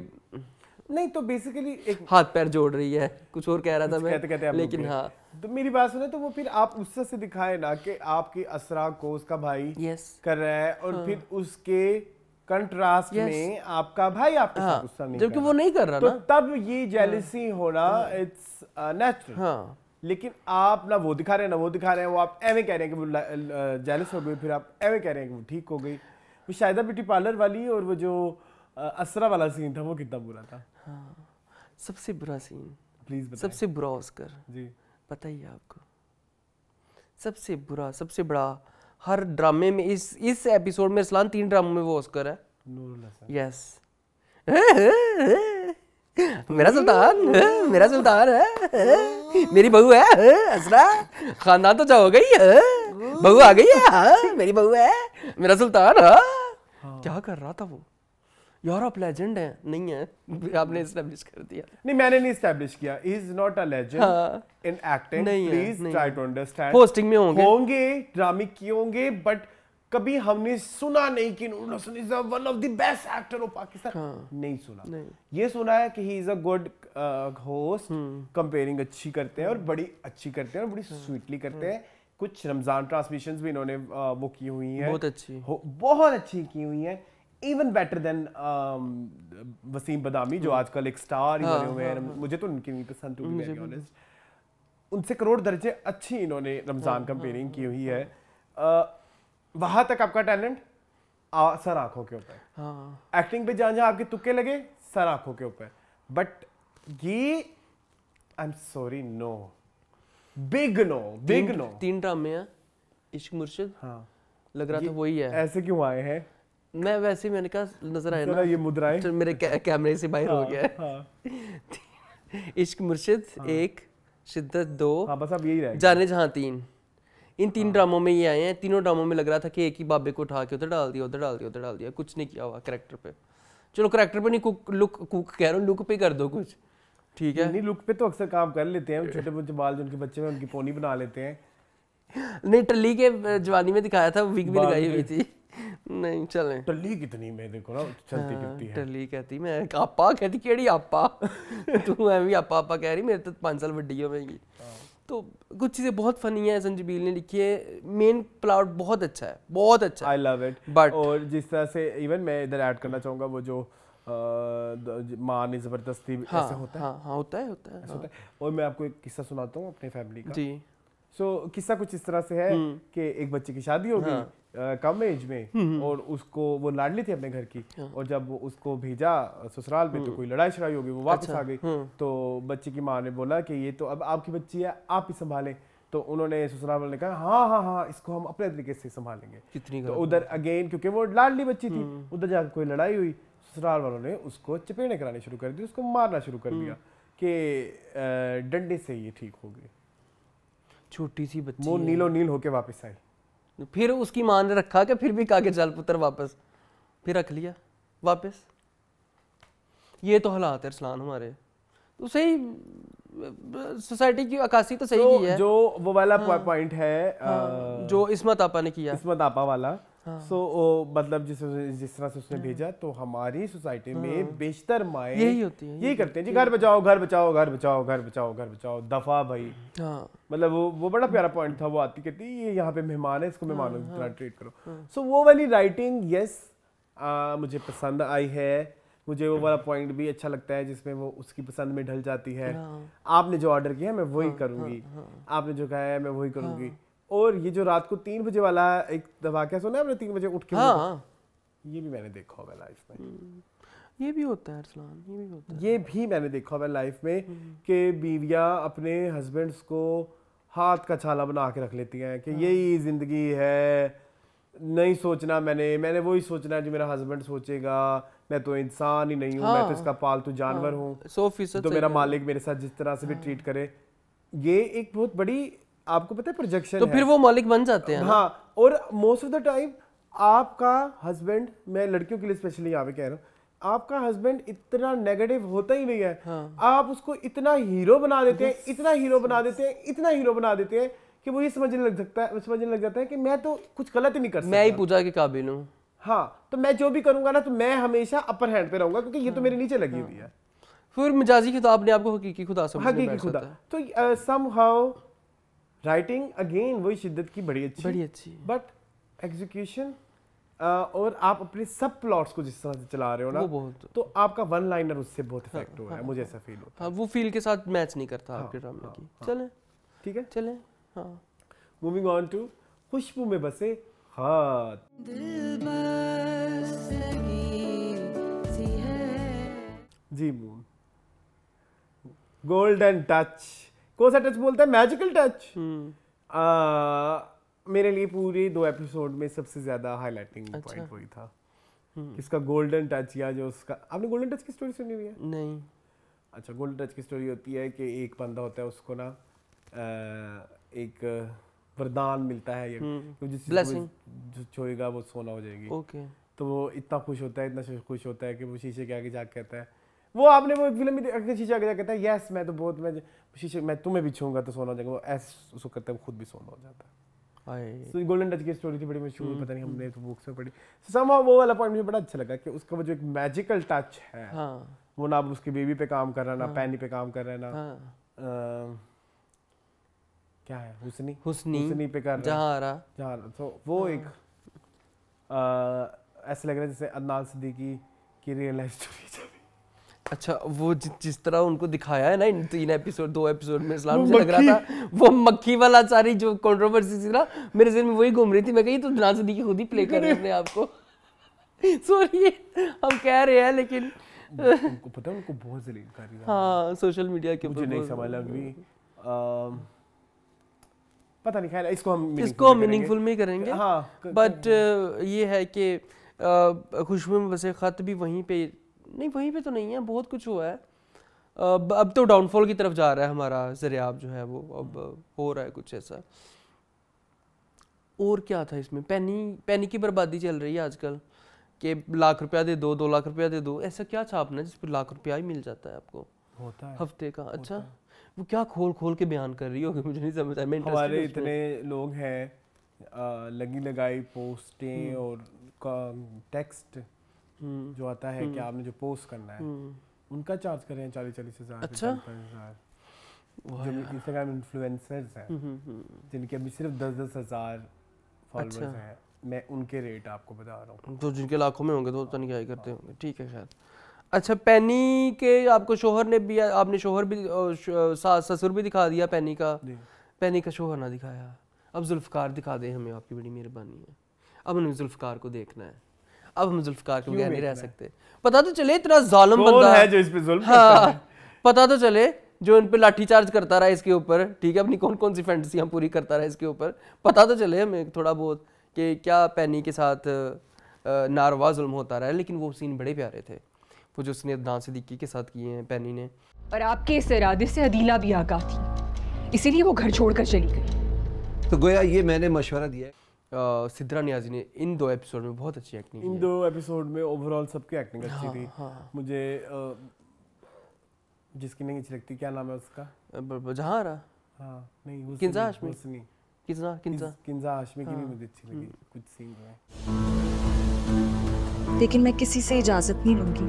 नहीं तो बेसिकली एक हाथ पैर जोड़ रही है, कुछ और कह रहा था मैं, कहते लेकिन हाँ तो मेरी बात सुने तो वो फिर आप उससे से दिखाए ना कि आपकी असरा को उसका भाई कर रहा है और फिर उसके कंट्रास्ट में आपका भाई आपके साथ गुस्सा नहीं, जबकि वो नहीं कर रहा तो ना, तब ये जेलसी होना इट्स नेचुरल। लेकिन आप ना वो दिखा रहे हैं ना वो दिखा रहे हैं, वो आप एवे कह रहे हैं कि वो जेलस हो गई, फिर आप एवे कह रहे हैं कि वो ठीक हो गई। वो शायदा ब्यूटी पार्लर वाली और वो जो असरा वाला सीन था वो कितना बुरा था। हाँ, सबसे बुरा सीन प्लीज बताइए। सबसे बुरा ऑस्कर जी पता ही है आपको, सबसे बुरा सबसे बड़ा हर ड्रामे में। इस एपिसोड में अरसलान 3 ड्रामों में वो ऑस्कर है। यस मेरा सुल्तान है, मेरी बहू है असरा, खानदान तो हो गई है, बहू आ गई है, मेरी बहू है, मेरा सुल्तान। क्या कर रहा था वो यार, आप लेजेंड हैं नहीं है, आपने एस्टैब्लिश कर दिया। नहीं मैंने नहीं एस्टैब्लिश किया, he is not a legend in acting, please try to understand. Hosting में होंगे ड्रामे किए होंगे, बट कभी हमने सुना नहीं कि Noor Hassan is one of the best actor of Pakistan, नहीं सुना। ये सुना है कि he is a good host, compering अच्छी करते हैं और बड़ी अच्छी करते हैं और बड़ी स्वीटली करते हैं। कुछ रमजान ट्रांसमिशंस भी इन्होंने वो की हुई है, बहुत अच्छी की हुई है, इवन बेटर देन वसीम बदामी जो आजकल एक स्टार ही बने हुए हैं। मुझे तो उनकी नहीं पसंद, टू बी वेरी ऑनेस्ट, उनसे करोड़ दर्जे अच्छी इन्होंने रमजान कंपेयरिंग की हुई है। वहां तक आपका टैलेंट सर आंखों के ऊपर, एक्टिंग पे जहां जहां आपके तुक्के लगे सर आंखों के ऊपर, बट ये I am sorry no, big no. 3 ड्रामे हैं, इश्क मुर्शिद, लग रहा था वही है। ऐसे क्यों आए हैं? मैं वैसे मैंने कहा नजर आया ना, ये मुद्राएं तो मेरे कैमरे से बाहर हो गया। इश्क मुर्शिद 1, शिद्दत 2, बस अब यही रह जाने जहां 3, इन 3 ड्रामों में ये आए हैं। तीनों ड्रामों में लग रहा था कि एक ही बाबे को उठा के उधर डाल दिया, कुछ नहीं किया हुआ कैरेक्टर पे। चलो कैरेक्टर पे नहीं, कुक कह रहा हूँ, लुक पे कर दो कुछ, ठीक है। नहीं लुक पे तो अक्सर काम कर लेते हैं, छोटे बच्चे बाल जो उनके बच्चे में उनकी पोनी बना लेते हैं। नहीं टल्ली के जवानी में दिखाया था, विग भी लगाई हुई थी। नहीं चले, टल्ली कितनी मैं देखो ना चलती फिरती है। टल्ली कहती मैं आपा, कहती केड़ी आपा तू ऐਵੇਂ आपा कह रही, मेरे तो 5 साल वड्डी हो मेरी। तो कुछ चीज़ें बहुत फनी है, संजीबील ने लिखी है, मेन प्लॉट बहुत अच्छा है, बहुत अच्छा। I love it. बट और जिस तरह से इवन मैं इधर ऐड करना चाहूँगा वो जो माँ ने जबरदस्ती ऐसे होता है, होता है। और मैं आपको एक किस्सा सुनाता हूँ अपने फैमिली का जी। किस्सा कुछ इस तरह से है कि एक बच्चे की शादी हो गई कम एज में, और उसको वो लाडली थी अपने घर की, और जब उसको भेजा ससुराल में तो कोई लड़ाई शड़ाई हो गई, वो वापस आ गई। तो बच्चे की माँ ने बोला कि ये तो अब आपकी बच्ची है, आप ही संभालें। तो उन्होंने ससुराल वालों ने कहा हाँ हाँ हाँ इसको हम अपने तरीके से संभालेंगे। कितनी तो उधर अगेन क्योंकि वो लाडली बच्ची थी, उधर जाकर कोई लड़ाई हुई, ससुराल वालों ने उसको चपेड़े करानी शुरू कर दी, उसको मारना शुरू कर दिया कि डंडे से ये ठीक हो गई। छोटी सी बच्ची वो नीलो नील होके वापस आई। फिर उसकी माँ ने रखा कि फिर भी कहा कि चल पुत्र वापस, फिर रख लिया वापस। ये तो हालात है अरसलान हमारे। तो सही सोसाइटी की अक्कासी तो सही की है। जो वो वाला पॉइंट है जो इस्मत आपा ने किया, इस्मत आपा वाला। सो मतलब जिस तरह से उसने भेजा, तो हमारी सोसाइटी में बेशतर माएँ यही होती है, यही करते हैं जी, घर बचाओ घर बचाओ घर बचाओ घर बचाओ घर बचाओ, दफा भाई। मतलब वो बड़ा प्यारा पॉइंट था। वो आती कहती ये यहाँ पे मेहमान है, इसको मेहमानों की तरह ट्रीट करो। सो वो वाली राइटिंग यस मुझे पसंद आई है। मुझे वो वाला पॉइंट भी अच्छा लगता है जिसमें वो उसकी पसंद में ढल जाती है। आपने जो ऑर्डर किया है मैं वही करूंगी, आपने जो कहा है मैं वही करूंगी। और ये जो रात को 3 बजे वाला एक वाकया सुना है आपने, 3 बजे उठ के, ये भी मैंने देखा होगा लाइफ में। ये भी होता है अरसलान, ये भी होता है। ये भी मैंने देखा हुआ लाइफ में कि बीवियां अपने हस्बैंड्स को हाथ का छाला बना के रख लेती हैं कि यही जिंदगी है, नहीं सोचना मैंने वही सोचना है जो मेरा हस्बैंड सोचेगा, मैं तो इंसान ही नहीं हूँ, मैं तो इसका पालतू जानवर हूँ, 100% तो मेरा मालिक मेरे साथ जिस तरह से भी ट्रीट करे। ये एक बहुत बड़ी आपको पता है प्रोजेक्शन तो है। फिर वो मालिक बन जाते हैं। हाँ, और मोस्ट ऑफ द टाइम आपका हस्बैंड, मैं लड़कियों के लिए स्पेशली यहाँ पे कह रहा हूँ, आपका हस्बैंड इतना नेगेटिव होता ही नहीं है। आप उसको इतना हीरो बना देते हैं, इतना हीरो बना देते हैं, इतना हीरो बना देते हैं कि वो ये समझने लग जाता है कि मैं तो कुछ गलत ही नहीं कर सकता, मैं ही पूजा के काबिल हूँ। हाँ, तो मैं जो भी करूंगा ना, तो मैं हमेशा अपर हैंड पे रहूंगा क्योंकि ये तो मेरे नीचे लगी हुई है। फिर मिजाजी खिताब ने आपको हकीकी खुदा समझ में हकीकी खुदा। तो समहाउ राइटिंग अगेन वही शिद्दत की बड़ी अच्छी, बट एग्जीक्यूशन और आप अपने सब प्लॉट्स को जिस तरह से चला रहे हो ना, तो आपका वन लाइनर उससे बहुत इफेक्ट हो रहा है, मुझे ऐसा फील होता है। वो फील के साथ मैच नहीं करता आपके ड्रामे की। चलें, ठीक है, चलें। हाँ, मूविंग ऑन टू खुशबू में बसे हाथ। जी मून, गोल्डन टच, कौन सा टच बोलता है? Magical touch. मेरे लिए पूरे 2 एपिसोड में सबसे ज्यादा हाईलाइटिंग पॉइंट वही था, इसका गोल्डन टच। या जो उसका, आपने गोल्डन टच की स्टोरी सुनी हुई है? नहीं। अच्छा, गोल्डन टच की स्टोरी होती है कि एक बंदा होता है, उसको ना एक वरदान मिलता है, ब्लेसिंग, जो छुएगा वो सोना हो जाएगी। ओके। तो वो इतना खुश होता है, इतना खुश होता है कि वो शीशे के आगे जाके कहता है, वो आपने वो फिल्म में शीशे आगे जाके कहता है यस मैं तो बहुत, मैं शीशे, मैं तुम्हें भी छूंगा तो सोना हो जाएगा। वो ऐसे उसको करता है, वो खुद भी सोना हो जाता है। तो गोल्डन टच की स्टोरी थी, बड़ी मशहूर, पता नहीं हमने तो बुक्स में पढ़ी। समहाउ वो वाला पॉइंट मुझे बड़ा अच्छा लगा कि उसका वो जो एक मैजिकल टच है, वो ना उसकी बेबी पे काम कर रहा है, ना पैनी पे काम कर रहा है, ना क्या है, हुस्नी पे कर रहा है। तो वो एक ऐसा लग रहा है जैसे अदनान सिद्दीकी की रियल लाइफ स्टोरी। अच्छा, वो जिस तरह उनको दिखाया है ना इन 3 एपिसोड 2 एपिसोड में, इस्लाम मुझे लग रहा था वो मक्खी वाला सारी जो कंट्रोवर्सी थी ना, मेरे ज़हन में वही घूम रही थी। मैं कही तो अदनान सिद्दीकी खुद ही प्ले कर रहे हैं अपने आप को। सॉरी, हम कह रहे हैं, लेकिन उनको पता है, उनको बहुत जलील कर रही है। हाँ, सोशल मीडिया के मुझे नहीं समझ लग रही, पता नहीं, खैर इसको हम मीनिंगफुल में करेंगे। हाँ, बट ये है कि खुशबू में बसे खत भी वहीं पे तो नहीं है, बहुत कुछ हुआ है। अब तो डाउनफॉल की तरफ जा रहा है हमारा ज़रियाब जो है, वो अब हो रहा है कुछ ऐसा। और क्या था इसमें? पैनी की बर्बादी चल रही है आजकल कि लाख रुपया दे दो, 2 लाख रुपया दे दो। ऐसा क्या छापना है जिस पर लाख रुपया ही मिल जाता है आपको होता है हफ्ते का? अच्छा, वो क्या खोल के बयान कर रही होगी, मुझे नहीं समझ आया। हमारे इतने लोग हैं, लगी लगाई पोस्टें और टेक्स्ट जो आता है कि आपने जो पोस्ट करना है, उनका चार्ज कर रहे हैं 40-40 हज़ार। अच्छा, जो इंस्टाग्राम इन्फ्लुएंसर्स हैं जिनके अभी सिर्फ 10-10 हज़ार फॉलोअर्स हैं, मैं उनके रेट आपको बता रहा हूँ। तो जिनके लाखों में होंगे तो पता नहीं क्या ही करते होंगे। ठीक है, खैर। अच्छा, पैनी के आपको शोहर ने भी, आपने शोहर भी, ससुर भी दिखा दिया पैनी का शोहर ना दिखाया। अब जुल्फकार दिखा दे हमें, आपकी बड़ी मेहरबानी है। अब हमें जुल्फकार को देखना है, अब हम जुल्फकार के बगैर नहीं रह सकते। पता तो चले इतना जालिम बंदा है जो इस पे जुल्म करता है। पता तो चले जो इन पे लाठी चार्ज करता रहा इसके ऊपर, ठीक है, अपनी कौन कौन सी फैंटेसियाँ पूरी करता रहा इसके ऊपर, पता तो चले हमें थोड़ा बहुत कि क्या पैनी के साथ नारवा जुल्म होता रहा है। लेकिन वो सीन बड़े प्यारे थे, वो जो उसने अदनान सिद्दीकी के साथ किए हैं पैनी ने। और आपके इस इरादे से अदीला भी आगाह थी, इसीलिए वो घर छोड़कर चली गई। तो गोया ये मैंने मशवरा दिया है। सिद्रा नियाज़ी ने इन 2 एपिसोड में बहुत अच्छी एक्टिंग की। इन 2 एपिसोड में ओवरऑल सबकी एक्टिंग अच्छी थी। मुझे जिसकी नहीं अच्छी लगती, क्या नाम है उसका, जहारा, हाँ नहीं, किंजा हाशमी, किंजा हाशमी की भी मुझे अच्छी लगी कुछ सीन में। लेकिन मैं किसी से इजाजत नहीं लूंगी,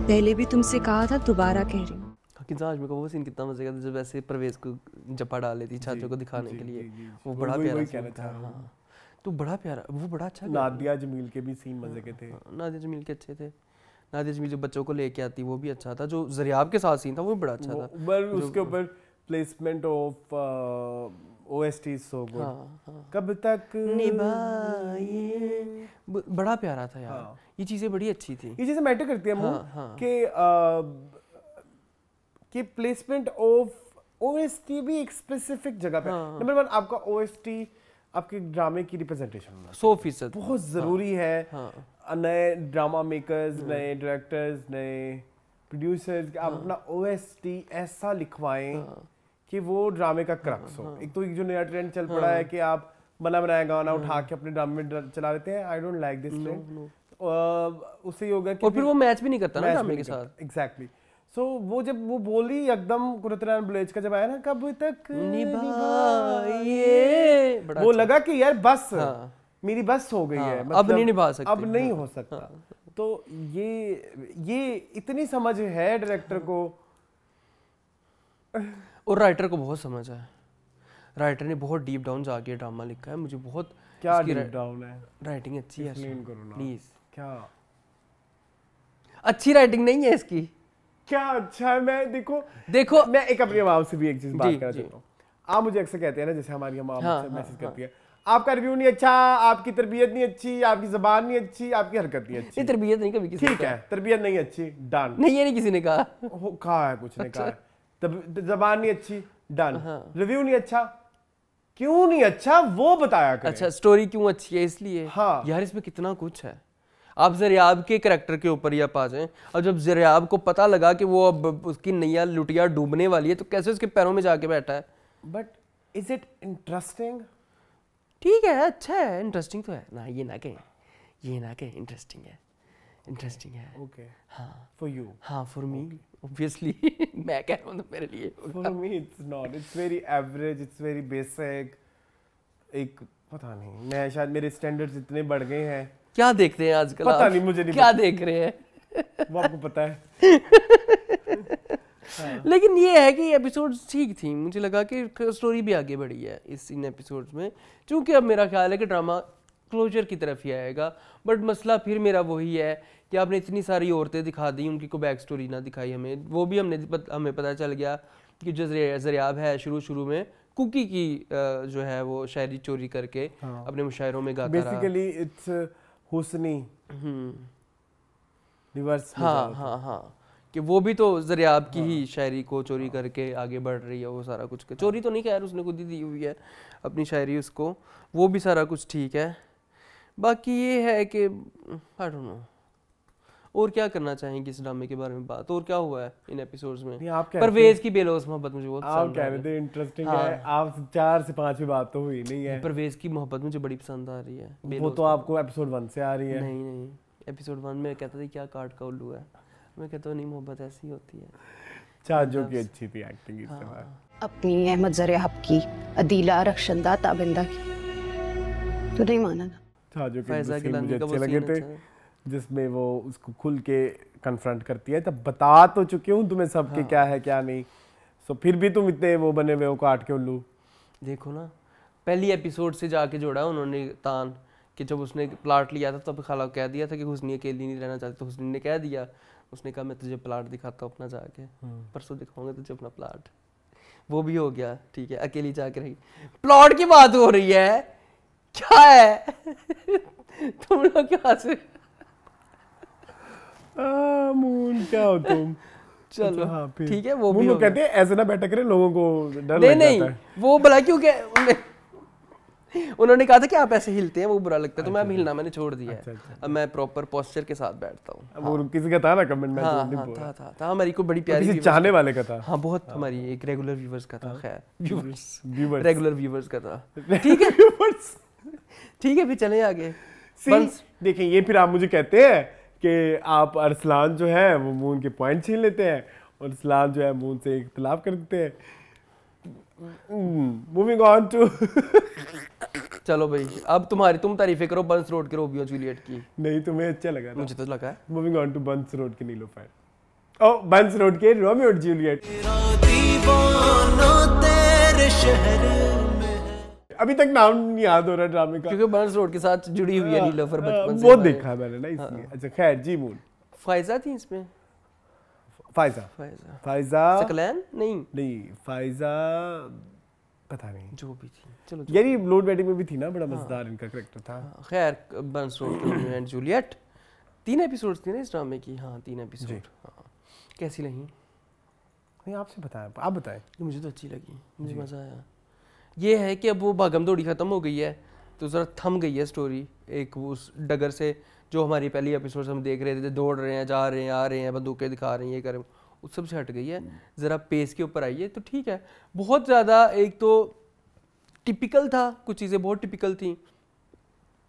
पहले भी तुमसे कहा था, दोबारा कह रही हूँ। किंजा हाशमी का वो सीन कितना मजे का था, जब ऐसे परवेज को जप्पा डाल लेती चाचू को दिखाने के लिए, वो बड़ा प्यारा सीन था। तो बड़ा प्यारा, वो बड़ा अच्छा। नादिया जमील के भी सीन मजे के थे। नादिया जमील के अच्छे थे। नादिया जमील जो बच्चों को लेके आती वो भी अच्छा था। जो ज़रियाब के साथ सीन था वो भी बड़ा अच्छा था। पर उसके ऊपर placement of OST so good. कब तक निभाए, बड़ा प्यारा था यार। ये चीज़ें बड़ी अच्छी थी। ये चीज़ें मैटर करती है कि प्लेसमेंट ऑफ OST भी एक स्पेसिफिक जगह पे। नंबर 1 आपका OST आपके ड्रामे की रिप्रेजेंटेशन होना 100% बहुत जरूरी है। नए ड्रामा मेकर्स, नए डायरेक्टर्स, नए प्रोड्यूसर्स, आप अपना OST ऐसा लिखवाएं कि वो ड्रामे का क्रक्स हो। एक तो जो नया ट्रेंड चल पड़ा है कि आप बना बनाया गाना उठा के अपने ड्रामे में चला लेते हैं। I don't like this trend. उससे ये होगा कि और फिर वो मैच भी नहीं करता ना ड्रामे के साथ। एग्जैक्टली। सो वो जब वो बोली एकदम कुरतरान बुलेज का जब आया ना, कब तक निभाए, वो लगा कि यार बस मेरी बस हो गई है, मतलब अब नहीं निभा सकते, अब नहीं हो सकता। तो ये इतनी समझ है डायरेक्टर को, और राइटर को बहुत समझ है। राइटर ने बहुत डीप डाउन जाके ड्रामा लिखा है। मुझे बहुत क्या डीप डाउन है, राइटिंग अच्छी है, एक्सप्लेन करो ना प्लीज। क्या अच्छी राइटिंग नहीं है इसकी? क्या अच्छा है। मैं देखो मैं एक अपनी आवाम से भी एक चीज बात करना चाहता हूँ। आप मुझे अक्सर कहते हैं ना, जैसे हमारी माँ मैसेज करती है, आपका रिव्यू नहीं अच्छा, आपकी तरबियत नहीं अच्छी, आपकी जबान नहीं अच्छी, आपकी हरकत नहीं अच्छी। तरबियत नहीं कभी किसी ठीक है, तरबियत नहीं अच्छी, डन। नहीं, ये नहीं किसी ने कहा। कहा है, कुछ ने कहा है। जबान नहीं अच्छी, डन। रिव्यू नहीं अच्छा, क्यों नहीं अच्छा वो बताया करें। अच्छा, स्टोरी क्यों अच्छी है इसलिए। हाँ यार, इसमें कितना कुछ है। आप ज़रियाब के करैक्टर के ऊपर ही आप आ जाएं, और जब ज़रियाब को पता लगा कि वो अब उसकी नैया लुटिया डूबने वाली है, तो कैसे उसके पैरों में जाके बैठा है। But is it interesting? ठीक है, अच्छा है, इंटरेस्टिंग तो है ना, ये ना कहें इंटरेस्टिंग है, इंटरेस्टिंग है। ओके, हाँ फॉर यू। हाँ, फॉर मी ऑब्वियसली। मैं कह रहा हूँ मेरे लिए। For me it's not, it's very average, it's very basic. एक पता नहीं, मैं शायद मेरे स्टैंडर्ड्स इतने बढ़ गए हैं। क्या देखते हैं आजकल? पता नहीं, मुझे नहीं क्या देख रहे हैं वो आपको पता है। लेकिन ये है कि एपिसोड ठीक थी। मुझे लगा कि स्टोरी भी आगे बढ़ी है इन एपिसोड्स में, क्योंकि अब मेरा ख्याल है कि ड्रामा क्लोजर की तरफ ही आएगा। बट मसला फिर मेरा वही है कि आपने इतनी सारी औरतें दिखा दी, उनकी कोई बैक स्टोरी ना दिखाई हमें। वो भी हमें पता चल गया कि जो ज़रियाब है शुरू में कुकी की जो है वो शायरी चोरी करके अपने मुशायरों में गाता रहा। Basically it's हुस्नी reverse. हाँ, कि वो भी तो ज़रियाब की ही शायरी को चोरी करके आगे बढ़ रही है। वो सारा कुछ चोरी तो नहीं, खैर उसने खुद ही दी हुई है अपनी शायरी उसको, वो भी सारा कुछ ठीक है। बाकी ये है कि आई डोंट नो और क्या करना चाहेंगे इस ड्रामे के बारे में बात, और क्या हुआ है इन एपिसोड्स में। परवेज की बेलोस मोहब्बत मुझे बहुत आप कह रहे थे इंटरेस्टिंग है, आप 4 से 5 भी बात तो हुई नहीं है। परवेज की मोहब्बत मुझे बड़ी पसंद आ रही है। वो तो आपको एपिसोड 1 से आ रही है। नहीं, एपिसोड 1 में कहता था क्या काट का उल्लू है, मैं कहता हूँ नहीं, मोहब्बत ऐसी होती है। चाचो की अच्छी थी एक्टिंग इस समय। अपनी अहमद ज़रियाब की, अदीला रखशंदा ताबिंदा की तो नहीं माना ना। चाचो के मुझे अच्छे लगे थे, जिसमें वो उसको खुल के कन्फ्रंट करती है। तब बता तो चुकी हूँ तुम्हें सब के क्या है क्या नहीं, सो फिर भी तुम इतने वो बने हुए हो काट के उल्लू। देखो ना, पहली एपिसोड से जाके जोड़ा उन्होंने तान कि जब उसने प्लाट लिया था तब खाला कह दिया था कि हुस्नी अकेली नहीं रहना चाहती, तो हुस्नी ने कह दिया, उसने कहा मैं तुझे प्लाट दिखाता हूँ अपना जाके, परसों दिखाऊंगा तुझे अपना प्लाट। वो भी हो गया, ठीक है, अकेली जाके रही। प्लॉट की बात हो रही है, क्या है तुम लोग क्या से मून क्या हो तुम? चलो हाँ, फिर ठीक है, वो मून भी को हो गया। कहते हैं ऐसे ना बैठा करे, लोगों को डर नहीं लग नहीं, जाता है। वो भला क्यों क्या उन्होंने कहा था कि आप ऐसे हिलते हैं वो बुरा लगता है, तो मैं अब हिलना मैंने छोड़ दिया है। अब मैं प्रॉपर पोस्चर के साथ बैठता हूँ। वो किसी का था ना कमेंट में, हाँ तो हाँ नहीं बोला। था हमारी को बड़ी प्यारी किसी viewers चाहने का- वाले का था। हाँ बहुत हमारी एक रेगुलर व्यूवर्स का था। खैर Viewers। रेगुलर व्यूवर्स का था। ठीक है ठीक है, फिर चले आगे। बंस देखें, ये फिर आप मुझे कहते हैं कि आप अरसलान जो है वो मून के पॉइंट छीन लेते हैं और अरसलान जो है मून से इख्तिलाफ कर देते हैं। मूविंग ऑन टू चलो भाई, अब तुम तारीफें करो बंस रोड के रोमियो जूलियट की। नहीं, तुम्हें अच्छा लगा ना? मुझे तो लगा है। Moving on to Burns Road के नीलोफर। ओ, बंस रोड के रोमियो और जूलियट। अभी तक नाम नहीं याद हो रहा ड्रामे का, क्योंकि बंस रोड के साथ जुड़ी हुई है नीलोफर बचपन से। बहुत देखा है मैंने ना इसलिए। अच्छा खैर जी, मून फायजा थी इसमें। फायजा सकलैन नहीं फायजा पता नहीं, जो भी थी। चलो यार ये लोड वेडिंग में भी थी ना, बड़ा मजेदार इनका कैरेक्टर था। खैर, बंस रोड के रोमियो एंड जूलियट 3 एपिसोड्स थी ना इस ड्रामे की। हाँ 3 एपिसोड। हाँ, कैसी लगी? नहीं, आपसे बताएं, आप बताएं। मुझे तो अच्छी लगी, मुझे मज़ा आया। ये है कि अब वो भागम दौड़ी ख़त्म हो गई है, तो ज़रा थम गई है स्टोरी एक वो उस डगर से जो हमारी पहली एपिसोड हम देख रहे थे, दौड़ रहे हैं, जा रहे हैं, आ रहे हैं, बंदूकें दिखा रहे हैं, ये करें, उस सब से हट गई है, ज़रा पेस के ऊपर आई है, तो ठीक है। बहुत ज़्यादा एक तो टिपिकल था, कुछ चीज़ें बहुत टिपिकल थी,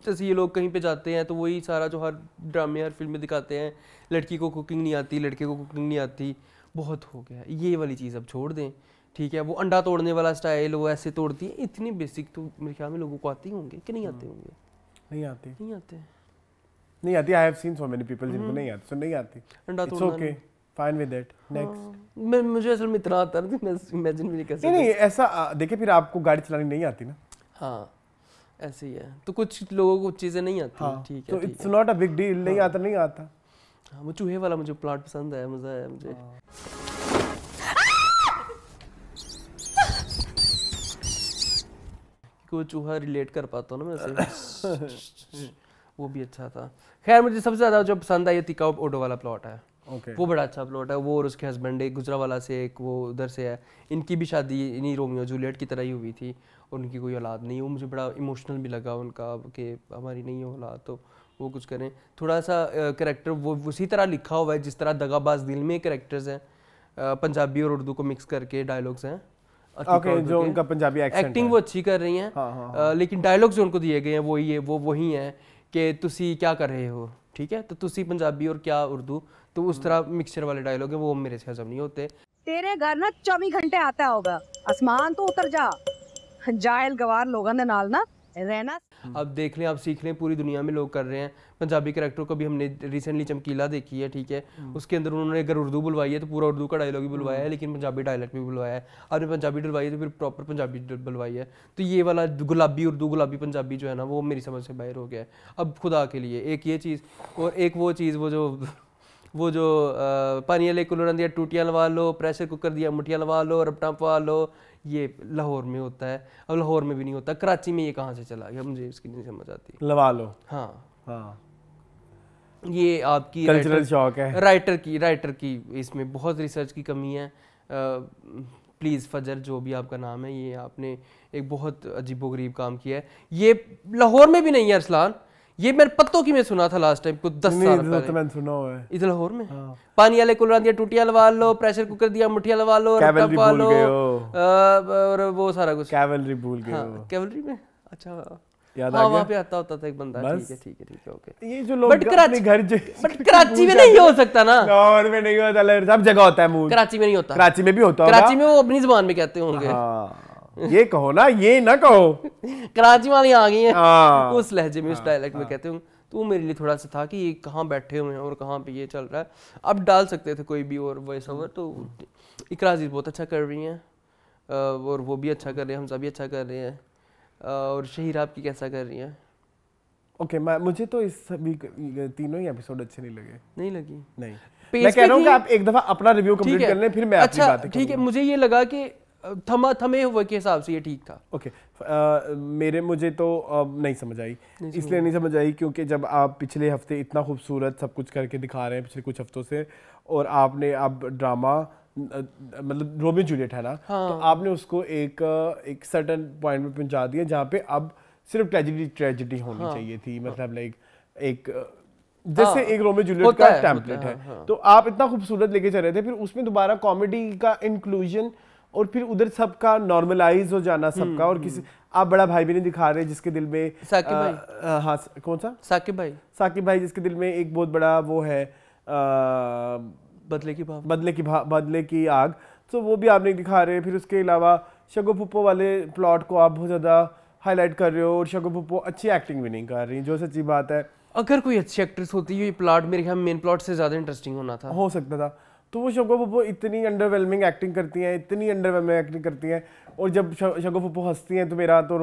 जैसे ये लोग कहीं पे जाते हैं तो वही सारा जो हर ड्रामे हर फिल्म में दिखाते हैं, लड़की को कुकिंग नहीं आती, लड़के को कुकिंग नहीं आती, बहुत हो गया। ये वाली चीज़ अब छोड़ दें, ठीक है। वो अंडा तोड़ने वाला स्टाइल वो ऐसे तोड़ती है, इतनी बेसिक तो मेरे ख्याल में लोगों को आते ही होंगे कि नहीं आते होंगे? नहीं आती, नहीं आते। I have seen so many people जिनको नहीं आती, सो नहीं आती। अंडा इट्स तोड़ना okay, fine with that. Next. मैं मुझे असल में इतना आता है, मैं इमेजिन भी नहीं कर सकता। नहीं ऐसा देखिए, फिर आपको गाड़ी चलानी नहीं आती ना। हाँ ऐसे ही है, तो कुछ लोगों को चीज़ें नहीं आती, ठीक है। तो it's not a big deal, नहीं आता नहीं आता। हाँ, वो चूहे वाला मुझे प्लॉट पसंद है, मज़ा आया मुझे। वो चूहा रिलेट कर पाता हूँ ना मैं ऐसे। वो भी अच्छा था। खैर मुझे सबसे ज़्यादा जो पसंद आई तिका ओडो वाला प्लॉट है। वो बड़ा अच्छा प्लॉट है। वो और उसके हस्बैंड एक गुजरावाला से, एक वो उधर से है। इनकी भी शादी इन्हीं रोमियो जूलियट की तरह ही हुई थी और उनकी कोई औलाद नहीं। वो मुझे बड़ा इमोशनल भी लगा उनका कि हमारी नहीं है औलाद, तो वो कुछ करें। थोड़ा सा कैरेक्टर वो उसी तरह लिखा हुआ है जिस तरह दगाबाज दिल में कैरेक्टर्स हैं, पंजाबी और उर्दू को मिक्स करके डायलॉग्स हैं। जो उनका पंजाबी एक्टिंग वो अच्छी कर रही हैं, लेकिन डायलॉग्स जो उनको दिए गए हैं वही हैं कि तुसी क्या कर रहे हो, ठीक है। तो तुसी पंजाबी और क्या उर्दू, तो उस तरह मिक्सचर वाले डायलॉग है, वो मेरे से हजम नहीं होते। तेरे घर ना 24 घंटे आता होगा, आसमान तो उतर जा, जायल गवार लोगों ने नाल ना रहना। अब देख लें, आप सीख लें, पूरी दुनिया में लोग कर रहे हैं। पंजाबी कैरेक्टर को भी हमने रिसेंटली चमकीला देखी है, ठीक है। उसके अंदर उन्होंने अगर उर्दू बुलवाई है तो पूरा उर्दू का डायलॉग ही बुलवाया है, लेकिन पंजाबी डायलॉग भी बुलवाया है। आपने पंजाबी डलवाई है तो फिर प्रॉपर पंजाबी बुलवाई है। तो ये वाला गुलाबी उर्दू गुलाबी पंजाबी जो है ना, वो मेरी समझ से बाहर हो गया है। अब खुदा के लिए एक ये चीज़ और एक वो चीज़, वो जो पानी वाले कुल्लर दिया टूटियाँ लवा लो, प्रेशर कुकर दिया मुठियाँ लवा लो, रपटा पवा लो, ये लाहौर में होता है। अब लाहौर में भी नहीं होता, कराची में ये कहाँ से चला गया, मुझे इसकी नहीं समझ आती। लवा लो, हाँ ये आपकी कल्चरल शौक है राइटर की इसमें बहुत रिसर्च की कमी है। प्लीज़ फजर जो भी आपका नाम है, ये आपने एक बहुत अजीबोगरीब काम किया है। ये लाहौर में भी नहीं है अरसलान, ये मेरे पत्तों की मैं सुना था लास्ट टाइम कुछ 10 साल पहले। तो मैंने सुना हुआ है इधर लाहौर में। पानी वाले कुल्लर दिया टूटियाँ लवा लो, प्रेशर कुकर दिया मुठियाँ लवा लो, कैवलरी भूल गए हो, और वो सारा कुछ। कैवलरी भूल गए हो। कैवलरी में अच्छा याद आ गया, वहाँ पे आता होता था एक बंदा। ठीक है ओके। ये जो लोग बट कराची में नहीं हो सकता ना, लाहौर में नहीं होता, सब जगह होता है मूड। कराची में नहीं होता, कराची में भी होता होगा। कराची में वो अपनी जुबान में कहते होंगे। ये कहो ना, ये ना कहो। कराची वाली आ गई है उस लहजे में, उस डायलेक्ट में कहते होंगे। तो मेरे लिए थोड़ा सा था कि ये कहाँ बैठे हुए हैं और कहाँ पे ये चल रहा है। अब डाल सकते थे कोई भी और वॉइस ओवर। तो इकरा अजीज बहुत अच्छा कर रही हैं और वो भी अच्छा कर रहे हैं, हम सब भी अच्छा कर रहे हैं। और शहीर आपकी कैसा कर रही हैं? ओके, मुझे तो इस सभी तीनों ही एपिसोड अच्छे नहीं लगे। नहीं लगी? नहीं, मैं कह रहा हूँ कि आप एक दफा अपना रिव्यू कंप्लीट कर लें, फिर मैं अपनी बातें ठीक है। मुझे ये लगा कि थमे हुए के हिसाब से ये ठीक था। ओके मुझे तो नहीं समझ आई, इसलिए नहीं समझ आई क्योंकि जब आप पिछले हफ्ते इतना खूबसूरत सब कुछ करके दिखा रहे हैं पिछले कुछ हफ्तों से, और आपने अब ड्रामा मतलब रोमियो जूलियट है ना, तो आपने उसको एक सर्टेन पॉइंट में पहुंचा दिया जहाँ पे अब सिर्फ ट्रेजेडी होनी चाहिए थी, मतलब लाइक एक जैसे एक रोमियो जूलियट का टेम्पलेट है। तो आप इतना खूबसूरत लेके चल रहे थे, फिर उसमें दोबारा कॉमेडी का इंक्लूजन और फिर उधर सबका नॉर्मलाइज हो जाना सबका, और किसी आप बड़ा भाई भी नहीं दिखा रहे जिसके दिल में साकिब भाई, हाँ कौन सा साकिब भाई जिसके दिल में एक बहुत बड़ा वो है बदले की आग, तो वो भी आप नहीं दिखा रहे। फिर उसके अलावा शगो पुप्पो वाले प्लॉट को आप बहुत ज़्यादा हाईलाइट कर रहे हो, और शगो पुप्पो अच्छी एक्टिंग भी नहीं कर रही, जो सच्ची बात है। अगर कोई अच्छी एक्ट्रेस होती है ये प्लॉट मेरे ख्याल मेन प्लॉट से ज़्यादा इंटरेस्टिंग हो सकता था। तो वो शगो पुप्पो इतनी अंडरवेलमिंग एक्टिंग करती हैं, और जब शगो पुप्पो हंसती हैं तो मेरा तो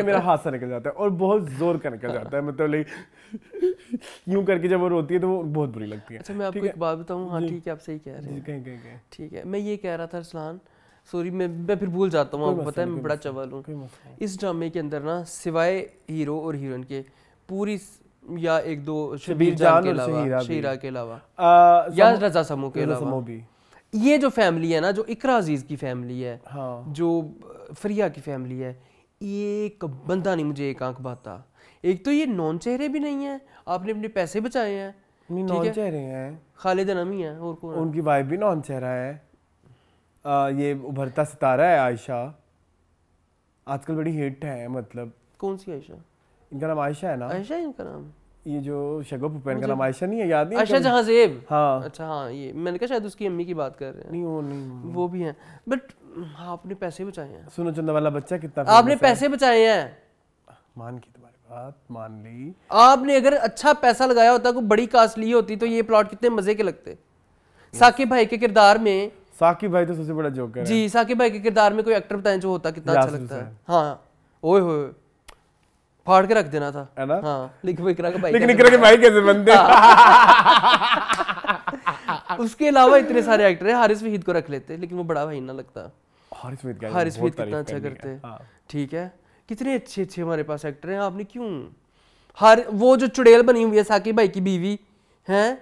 मेरा हाथ सा निकल जाता है, और बहुत जोर का निकल जाता है, मतलब लाइक यूं करके जब वो रोती है तो वो बहुत बुरी लगती है। अच्छा मैं आपको एक बात बताऊं, हाँ ठीक है आप सही कह रहे हैं, ठीक है। मैं ये कह रहा था अरसलान, सॉरी मैं फिर भूल जाता हूँ, आपको पता है मैं बड़ा चवल हूँ। इस ड्रामे के अंदर ना सिवाय हीरो और हीरोइन के पूरी या एक दो शबीर जान के अलावा, शीरा के अलावा या रजा समो के अलावा, ये जो फैमिली है ना, जो इकरा अजीज की फैमिली है, जो फरिया की फैमिली है, एक बंदा नहीं मुझे एक आंख बाता। एक तो ये नॉन चेहरे भी नहीं है, आपने अपने पैसे बचाए हैं, नॉन चेहरे हैं, खालिद नमी है और कौन, उनकी वाइफ भी नॉन चेहरा है, ये उभरता सितारा है आयशा, आजकल बड़ी हिट है। मतलब कौन सी आयशा? इनका नाम आयशा है ना? आयशा इनका नाम? ये जो शगो पुप्पो इनका नाम आयशा नहीं है, याद नहीं? आयशा जहां ज़ेब, हाँ अच्छा हाँ, ये मैंने कहा शायद उसकी अम्मी की बात कर रहे हैं। नहीं वो भी हैं, बट आपने पैसे बचाए हैं। सुनो चंदा वाला बच्चा कितना आपने पैसे बचाए हैं, मान की तुम्हारी बात मान ली। आपने अगर अच्छा पैसा लगाया होता, कोई बड़ी कास्ट ली होती, तो ये प्लॉट कितने मजे के लगते। साकिब भाई के किरदार में, साकिब भाई तो सबसे बड़ा जोकर है जी, साकिब भाई के किरदार में कोई एक्टर बताएं जो होता, कितना अच्छा लगता है। हाँ ओए होए फाड़ के रख देना था, है ना? हाँ लेकिन इकरा के भाई कैसे बनते उसके अलावा इतने सारे एक्टर हैं, हारिस वहीद को रख लेते, लेकिन वो बड़ा भाई ना लगता। हारिस वहीद कितना अच्छा करते, ठीक है। कितने अच्छे अच्छे हमारे पास एक्टर हैं, आपने क्यों वो जो चुड़ैल बनी हुई है साकिब भाई की बीवी हैं,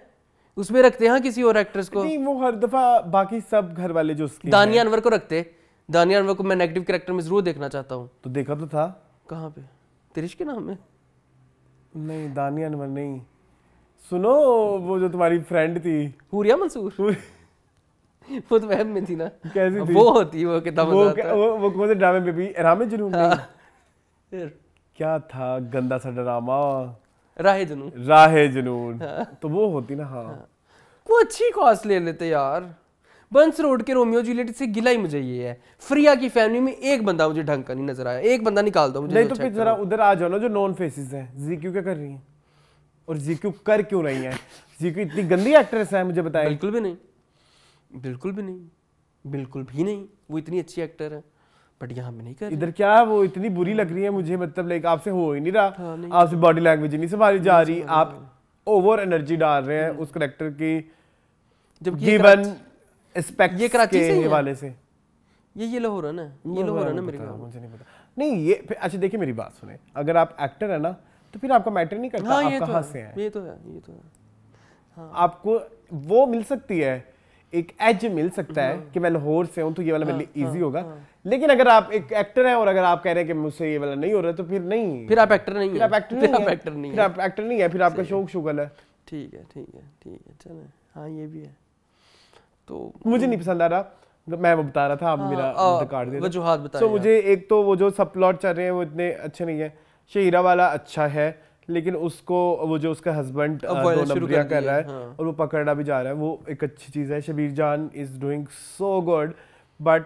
उसमें रखते हैं किसी और एक्ट्रेस को? नहीं, वो हर दफा बाकी सब घर वाले जो उसके दानिया अनवर को रखते। दानिया अनवर को मैं नेगेटिव कैरेक्टर में जरूर देखना चाहता हूँ। तो देखा तो था, कहाँ पे? तिरिश के नाम में? नहीं, दानिया अनवर नहीं। सुनो, वो जो तुम्हारी फ्रेंड थी हुरिया मंसूर, वो तो वहम में थी ना। कैसी थी वो? होती वो कितना मजा आता है। वो कौन से ड्रामे में भी? रामे जुनून नहीं, क्या था गंदा सा ड्रामा, राहे जुनून। तो वो होती ना। हाँ वो अच्छी कॉस्ट ले लेते यार। बंस रोड के रोमियो जूलियट से गिला ही मुझे ये है, फ्रिया की फैमिली में एक बंदा मुझे ढंग का नहीं नजर आया, एक बंदा निकाल दो मुझे। नहीं तो फिर जरा उधर आ जाओ ना, जो नॉन फेसेस हैं। जीक्यू क्या कर रही है, और जीक्यू कर क्यों रही है? जीक्यू इतनी गंदी एक्ट्रेस है, मुझे बताएं। बिल्कुल भी नहीं, वो इतनी अच्छी एक्टर है, बट यहाँ पे नहीं कर। इधर क्या वो इतनी बुरी लग रही है मुझे, मतलब लाइक आपसे हो ही नहीं रहा, आपसे बॉडी लैंग्वेज नहीं संभाली जा रही, आप ओवर एनर्जी डाल रहे हैं उस कैरेक्टर की, गिवन एस्पेक्ट्स ये कराची के हवाले से। ये लाहौर है ना, ये लाहौर है ना मेरे ख्याल। मुझे नहीं पता। नहीं ये अच्छा देखिए मेरी बात सुने, अगर आप एक्टर है ना तो फिर आपका मैटर नहीं करता आप कहाँ से हैं। ये तो है। हाँ। आपको वो मिल सकती है, एक एज मिल सकता है कि मैं लाहौर से हूँ तो ये वाला मेरे लिए इजी होगा, लेकिन अगर आप एक एक्टर हैं और अगर आप कह रहे हैं कि मुझसे ये वाला नहीं हो रहा तो फिर नहीं, फिर आप एक्टर नहीं है, फिर आप एक्टर नहीं है, फिर आपका शौक शुगल है। ठीक है चलो, हाँ ये भी है। तो मुझे नहीं पसंद आ रहा, मैं वो बता रहा था, आप मेरा काट दे वजूहात बताएं। तो मुझे एक तो वो जो सब प्लॉट चल रहे हैं वो इतने अच्छे नहीं है। शहीरा वाला अच्छा है, लेकिन उसको वो जो उसका हस्बैंड 2 नंबरिया कर रहा है और वो पकड़ना भी जा रहा है, वो एक अच्छी चीज़ है। शबीर जान is doing so good, but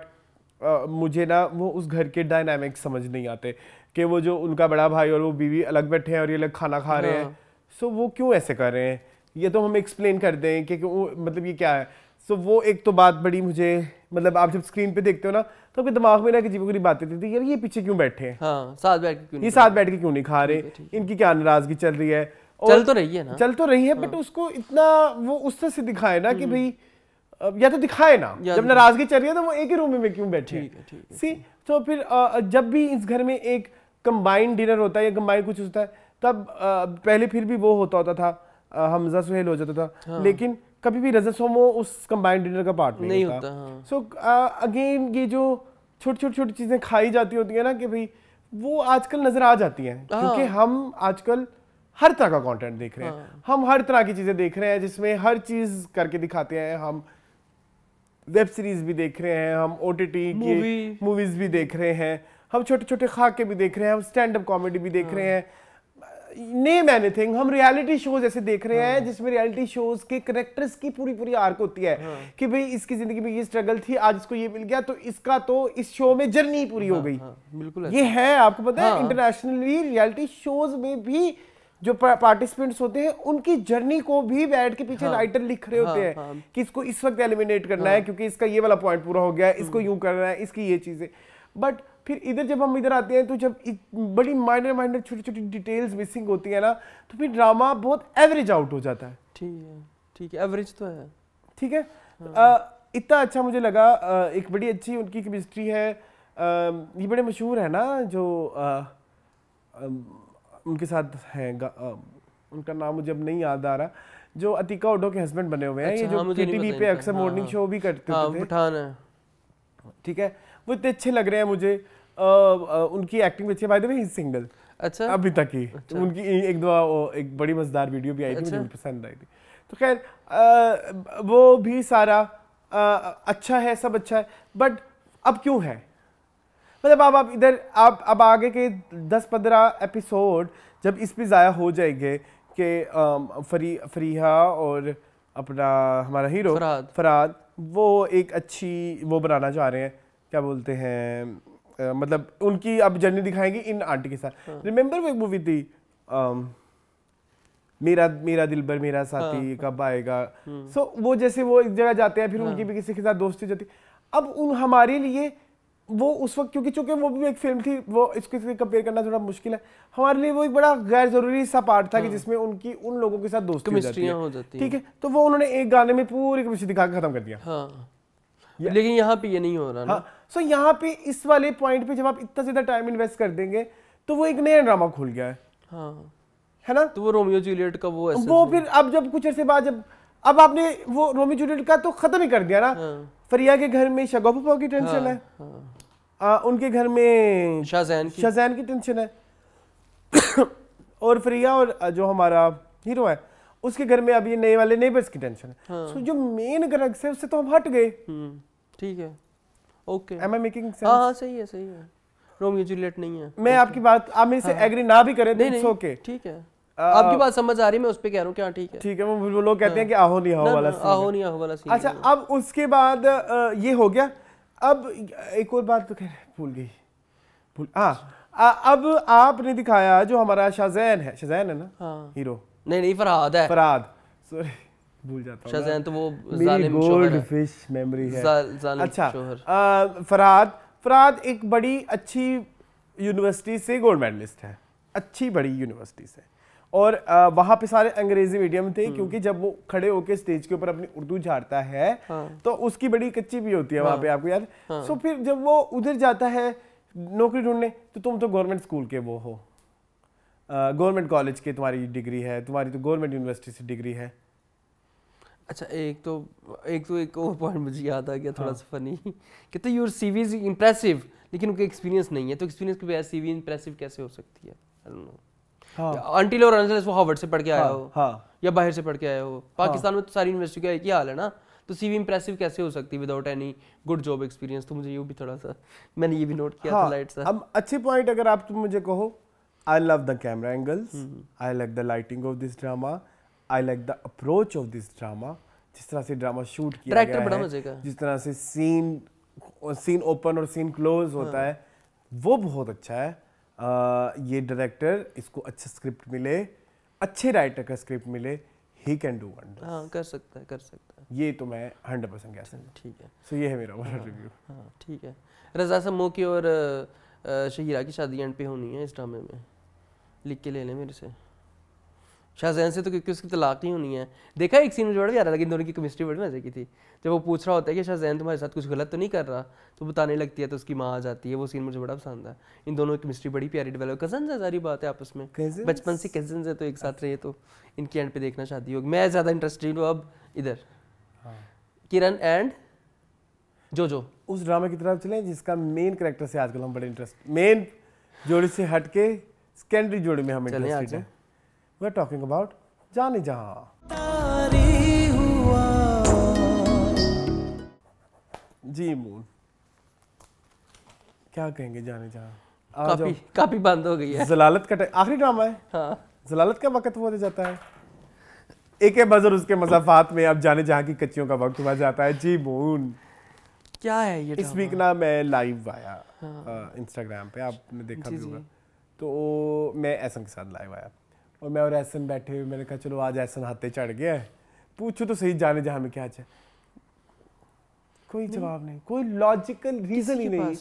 मुझे ना वो उस घर के डायनामिक्स समझ नहीं आते कि वो जो उनका बड़ा भाई और वो बीवी अलग बैठे हैं और ये अलग खाना खा रहे हैं, सो वो क्यों ऐसे कर रहे हैं, ये तो हम एक्सप्लेन कर दें कि मतलब ये क्या है। सो वो एक तो बात बड़ी मुझे, मतलब आप जब स्क्रीन पे देखते हो ना तो आपके दिमाग में ना कि अजीब बातें थी, यार ये पीछे क्यों बैठे हैं, साथ बैठ के क्यों नहीं खा रहे, इनकी क्या नाराजगी चल रही है, चल तो रही है, बट उसको इतना वो उससे दिखाए ना कि भाई या तो दिखाए ना, जब नाराजगी चल रही है तो वो एक ही रूम में क्यों बैठे हैं। सी तो फिर जब भी इस घर में एक कंबाइंड डिनर होता है या कंबाइंड कुछ होता है, तब पहले फिर भी वो होता था, हमजा सुहेल हो जाता था, लेकिन कभी भी रज़ा सोमो उस कंबाइंड डिनर का पार्ट नहीं होता। सो अगेन ये जो छोटी चीजें खाई जाती होती है ना कि भाई वो आजकल नजर आ जाती हैं, क्योंकि हम आजकल हर तरह का कंटेंट देख रहे हैं, हम हर तरह की चीजें देख रहे हैं जिसमें हर चीज करके दिखाते हैं। हम वेब सीरीज भी देख रहे हैं, हम ओटीटी की मूवीज भी देख रहे हैं, हम छोटे खाके भी देख रहे हैं, हम स्टैंड अप कॉमेडी भी देख रहे हैं, नेम एनीथिंग। हम रियलिटी शोज ऐसे देख रहे हैं जिसमें रियलिटी शोज के कैरेक्टर्स की पूरी आर्क होती है कि भाई इसकी जिंदगी में ये स्ट्रगल थी, आज इसको ये मिल गया, तो इसका तो इस शो में जर्नी पूरी हो गई। बिल्कुल ये है, आपको पता है इंटरनेशनली रियलिटी शोज में भी जो पार्टिसिपेंट्स होते हैं उनकी जर्नी को भी बैठ के पीछे राइटर लिख रहे होते हैं कि इसको इस वक्त एलिमिनेट करना है क्योंकि इसका ये वाला पॉइंट पूरा हो गया है, इसको यूं करना है, इसकी ये चीजें। बट फिर इधर जब हम इधर आते हैं तो जब बड़ी माइनर छोटी डिटेल्स मिसिंग होती है ना, तो फिर ड्रामा बहुत एवरेज आउट हो जाता है। ठीक है, एवरेज तो है। ठीक है, इतना अच्छा मुझे लगा। एक बड़ी अच्छी उनकी केमिस्ट्री है। ये बड़े मशहूर है ना जो उनके साथ हैं, उनका नाम मुझे अब नहीं याद आ रहा, जो अतीका ओडो के हस्बैंड बने हुए हैं। ये जो टीवी पे अक्सर मॉर्निंग शो भी करते थे, पठान है। ठीक है, वो इतने अच्छे लग रहे हैं मुझे। उनकी एक्टिंग भी अच्छी है। By the way he is single. अच्छा, अभी तक ही। अच्छा। उनकी एक दो एक बड़ी मजेदार वीडियो भी आई थी, मुझे पसंद आई थी। तो खैर वो भी सारा अच्छा है, सब अच्छा है। बट अब क्यों है, मतलब आप इधर आप अब आगे के 10-15 एपिसोड जब इस पे ज़ाया हो जाएंगे कि फरीहा और अपना हमारा हीरो फराद वो एक अच्छी वो बनाना चाह रहे हैं, क्या बोलते हैं, मतलब उनकी अब जर्नी दिखाएंगे इन आंटी के साथ। रिमेंबर वो एक मूवी थी मेरा दिलबर मेरा साथी कब आएगा। सो वो जैसे वो एक जगह जाते हैं, फिर उनकी भी किसी के साथ दोस्ती जाती। अब उन हमारे लिए वो उस वक्त क्योंकि चूंकि वो भी एक फिल्म थी, वो इसके से कंपेयर करना थोड़ा मुश्किल है हमारे लिए। वो एक बड़ा गैर जरूरी सा पार्ट था कि जिसमें उनकी उन लोगों के साथ दोस्ती हो जाती है। ठीक है, तो वो उन्होंने एक गाने में पूरी केमिस्ट्री दिखा के खत्म कर दिया। लेकिन यहाँ पे ये नहीं हो रहा ना। सो यहाँ पे इस वाले पॉइंट पे जब आप इतना ज्यादा टाइम इन्वेस्ट कर देंगे तो वो एक नया ड्रामा खुल गया है। है ना, तो वो रोमियो जूलियट का वो फिर अब जब कुछ अर्से बाद जब अब आपने वो रोमियो जूलियट का तो खत्म ही कर दिया ना। फरिया के घर में शगुफा की टेंशन है, उनके घर में शाहजहान की टेंशन है और फरिया और जो हमारा हीरो है उसके घर में अब ये नए वाले नेबर्स की टेंशन है। सो जो मेन ग्रग्स है उससे तो हम हट गए। ठीक है, okay, am I making sense? हाँ, सही है, सही है। रोमियो जूलियट नहीं है। मैं आपकी बात, आप मेरे से एग्री ना भी करें तो इट्स ओके। ठीक है, आपकी बात समझ आ रही है, मैं उस पे कह रहा हूँ क्या। ठीक है, ठीक है। वो लोग कहते हैं कि आहो नहीं आहो वाला सीन, आहो नहीं आहो वाला सीन। अच्छा, अब उसके बाद ये हो गया। अब एक और बात तो भूल गई। अब आपने दिखाया जो हमारा शाहजहान है ना, हीरो नहीं फरहाद है, फरहाद, सॉरी भूल जाता हूं। शाहजहान तो वो जालिम गोल्ड फिश मेमोरी है। अच्छा, फरहाद एक बड़ी अच्छी यूनिवर्सिटी से गोल्ड मेडलिस्ट है, अच्छी बड़ी यूनिवर्सिटी से, और वहां पे सारे अंग्रेजी मीडियम थे क्योंकि जब वो खड़े होके स्टेज के ऊपर अपनी उर्दू झाड़ता है तो उसकी बड़ी कच्ची भी होती है वहां पे, आपको याद। सो फिर जब वो उधर जाता है नौकरी ढूंढने, तो तुम तो गवर्नमेंट स्कूल के वो हो, गवर्नमेंट कॉलेज के तुम्हारी डिग्री है, तुम्हारी तो गवर्नमेंट यूनिवर्सिटी से डिग्री है। अच्छा, एक और पॉइंट मुझे याद आ गया, थोड़ा सा फनी, कि तो योर सीवी इज इंप्रेसिव लेकिन उनका एक्सपीरियंस नहीं है, तो एक्सपीरियंस के बगैर सीवी इंप्रेसिव कैसे हो सकती है? I don't know. अनटिल और अनलेस वो हार्वर्ड से पढ़ के आया हो या बाहर से पढ़ के आया हो। पाकिस्तान में तो सारी यूनिवर्सिटी का एक ही हाल है ना, तो सीवी इंप्रेसिव कैसे हो सकती है without any good job experience? तो मुझे ये भी थोड़ा सा, मैंने ये भी नोट किया था लाइट सा। अब अच्छे पॉइंट अगर आप तुम मुझे कहो, I love the camera angles, I like the lighting of this drama, I like the approach of this drama, जिस तरह से ड्रामा शूट किया गया बड़ा है, मजे का, जिस तरह से सीन ओपन और सीन क्लोज होता है, वो बहुत अच्छा है। ये डायरेक्टर, इसको अच्छा स्क्रिप्ट मिले, अच्छे राइटर का स्क्रिप्ट मिले, ही कैन डू वंडर्स। हाँ, कर सकता है। ये तो मैं 100% कह सकता हूँ। ठीक है, सो ये है मेरा ओवरऑल रिव्यू। हाँ, ठीक है। रज़ा समो की और शहीरा की शादी एंड पे होनी है इस ड्रामे में, लिख के ले लें मेरे से। शाहजैन से तो क्योंकि उसकी तलाक नहीं होनी है। देखा एक सीन मुझे बड़ा प्यारा लगा, इन दोनों की केमिस्ट्री बड़ी मजे की थी। जब वो पूछ रहा होता है कि शाहजैन तुम्हारे साथ कुछ गलत तो नहीं कर रहा, तो बताने लगती है तो उसकी माँ आ जाती है। वो सीन मुझे बड़ा पसंद है। इन दोनों की केमिस्ट्री बड़ी प्यारी डेवलप, कजन है सारी बात है आपस में, बचपन से कजन है तो एक साथ रहे, तो इनकी एंड पे देखना शादी होगी। मैं ज़्यादा इंटरेस्टेड हूँ अब इधर किरण एंड जो उस ड्रामा की तरफ चलें जिसका मेन कैरेक्टर से आजकल हम बड़े इंटरेस्ट, मेन जोड़ी से हटके सेकेंडरी जोड़ी में हम इंटरेस्टेड हैं। We are talking about Jaane जहां। जी मून, क्या कहेंगे जाने जहां? काफी बंद हो गई है। जलालत का आखिरी ड्रामा है। हाँ, जलालत का वक्त हो जाता है, एक बजर उसके मज़ाफात में अब जाने जहां की कच्चियों का वक्त हुआ जाता है। जी मून, क्या है ये? इस वीक ना मैं लाइव आया इंस्टाग्राम पे, आपने देखा भी होगा। तो मैं एहसन के साथ लाइव आया और मैं और एहसन बैठे हुए, मैंने कहा चलो आज एहसन हाथे चढ़ गया है, पूछो तो सही जाने जहां में क्या है। कोई जवाब नहीं, कोई लॉजिकल रीजन ही नहीं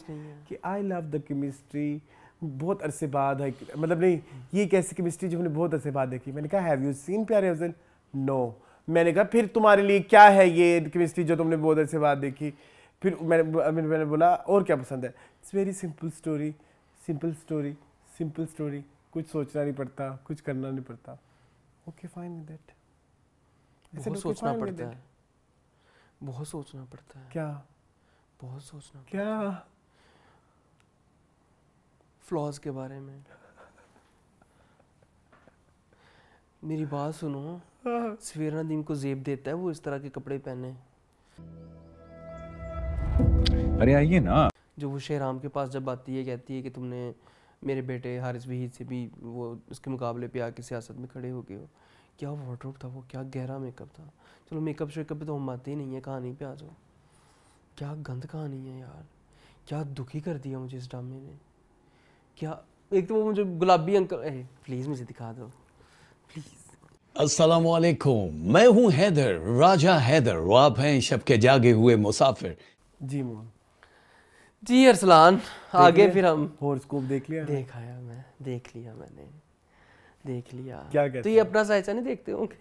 कि आई लव द केमिस्ट्री, बहुत अरसे बाद है, मतलब नहीं ये कैसी केमिस्ट्री जो हमने बहुत अरसे बाद देखी। मैंने कहा हैव यू सीन प्यारे अफजल? नो। मैंने कहा फिर तुम्हारे लिए क्या है ये केमिस्ट्री जो तुमने बहुत अरसे बाद देखी? फिर मैंने बोला और क्या पसंद है? It's very simple story, simple story, simple story, कुछ सोचना नहीं पड़ता, कुछ करना नहीं पड़ता। Okay fine with that. बहुत सोचना पड़ता है, बहुत सोचना पड़ता है। क्या? बहुत सोचना क्या? फ्लॉज के बारे में। मेरी बात सुनो, सवेरा नदीम को जेब देता है वो इस तरह के कपड़े पहने। अरे आइए ना। जो वो शेहराम के पास जब आती है, कहती है कि तुमने मेरे बेटे हारिस वहीद से भी वो उसके मुकाबले पे आके सियासत में खड़े हो गए हो। क्या वार्डरोब था वो, क्या गहरा मेकअप था। चलो मेकअप शेकअप पे तो हम आते ही नहीं है, कहानी पे आ जाओ। क्या गंद कहानी है यार, क्या दुखी कर दिया मुझे इस ड्रामे ने। क्या एक तो वो मुझे गुलाबी अंकल, प्लीज़ मुझे दिखा दो प्लीज़। अस्सलाम वालेकुम, मैं हूँ हैदर, राजा हैदर, और आप हैं शब के जागे हुए मुसाफिर। जी मोहन जी अरसलान, आगे फिर हम हॉरोस्कोप देख लिया? देख आया मैं, देख लिया मैंने, देख लिया। क्या कहते तो ये अपना साइचा नहीं देखते होंगे?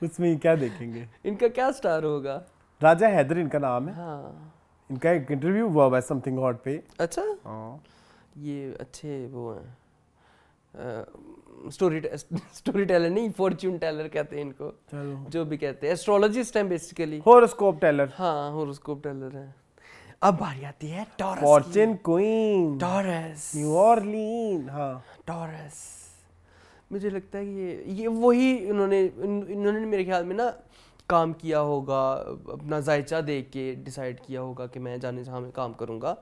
उसमें क्या देखेंगे? इनका क्या स्टार होगा? राजा हैदर इनका नाम है। हाँ, इनका एक इंटरव्यू हुआ है समथिंग हॉट पे। अच्छा हाँ, ये अच्छे वो हैं, स्टोरी टेलर नहीं, फॉर्च्यून टेलर कहते हैं इनको। चलो जो भी कहते हैं, एस्ट्रोलॉजिस्ट हैं बेसिकली। Horoscope teller. हाँ, हॉरोस्कोप टेलर है। अब बारी आती है टॉरस की। Fortune queen, Taurus, New Orleans. हाँ, टॉरस। मुझे लगता है कि ये वही इन्होंने मेरे ख्याल में ना काम किया होगा, अपना जायचा देख के डिसाइड किया होगा कि मैं जाने जहाँ में काम करूँगा।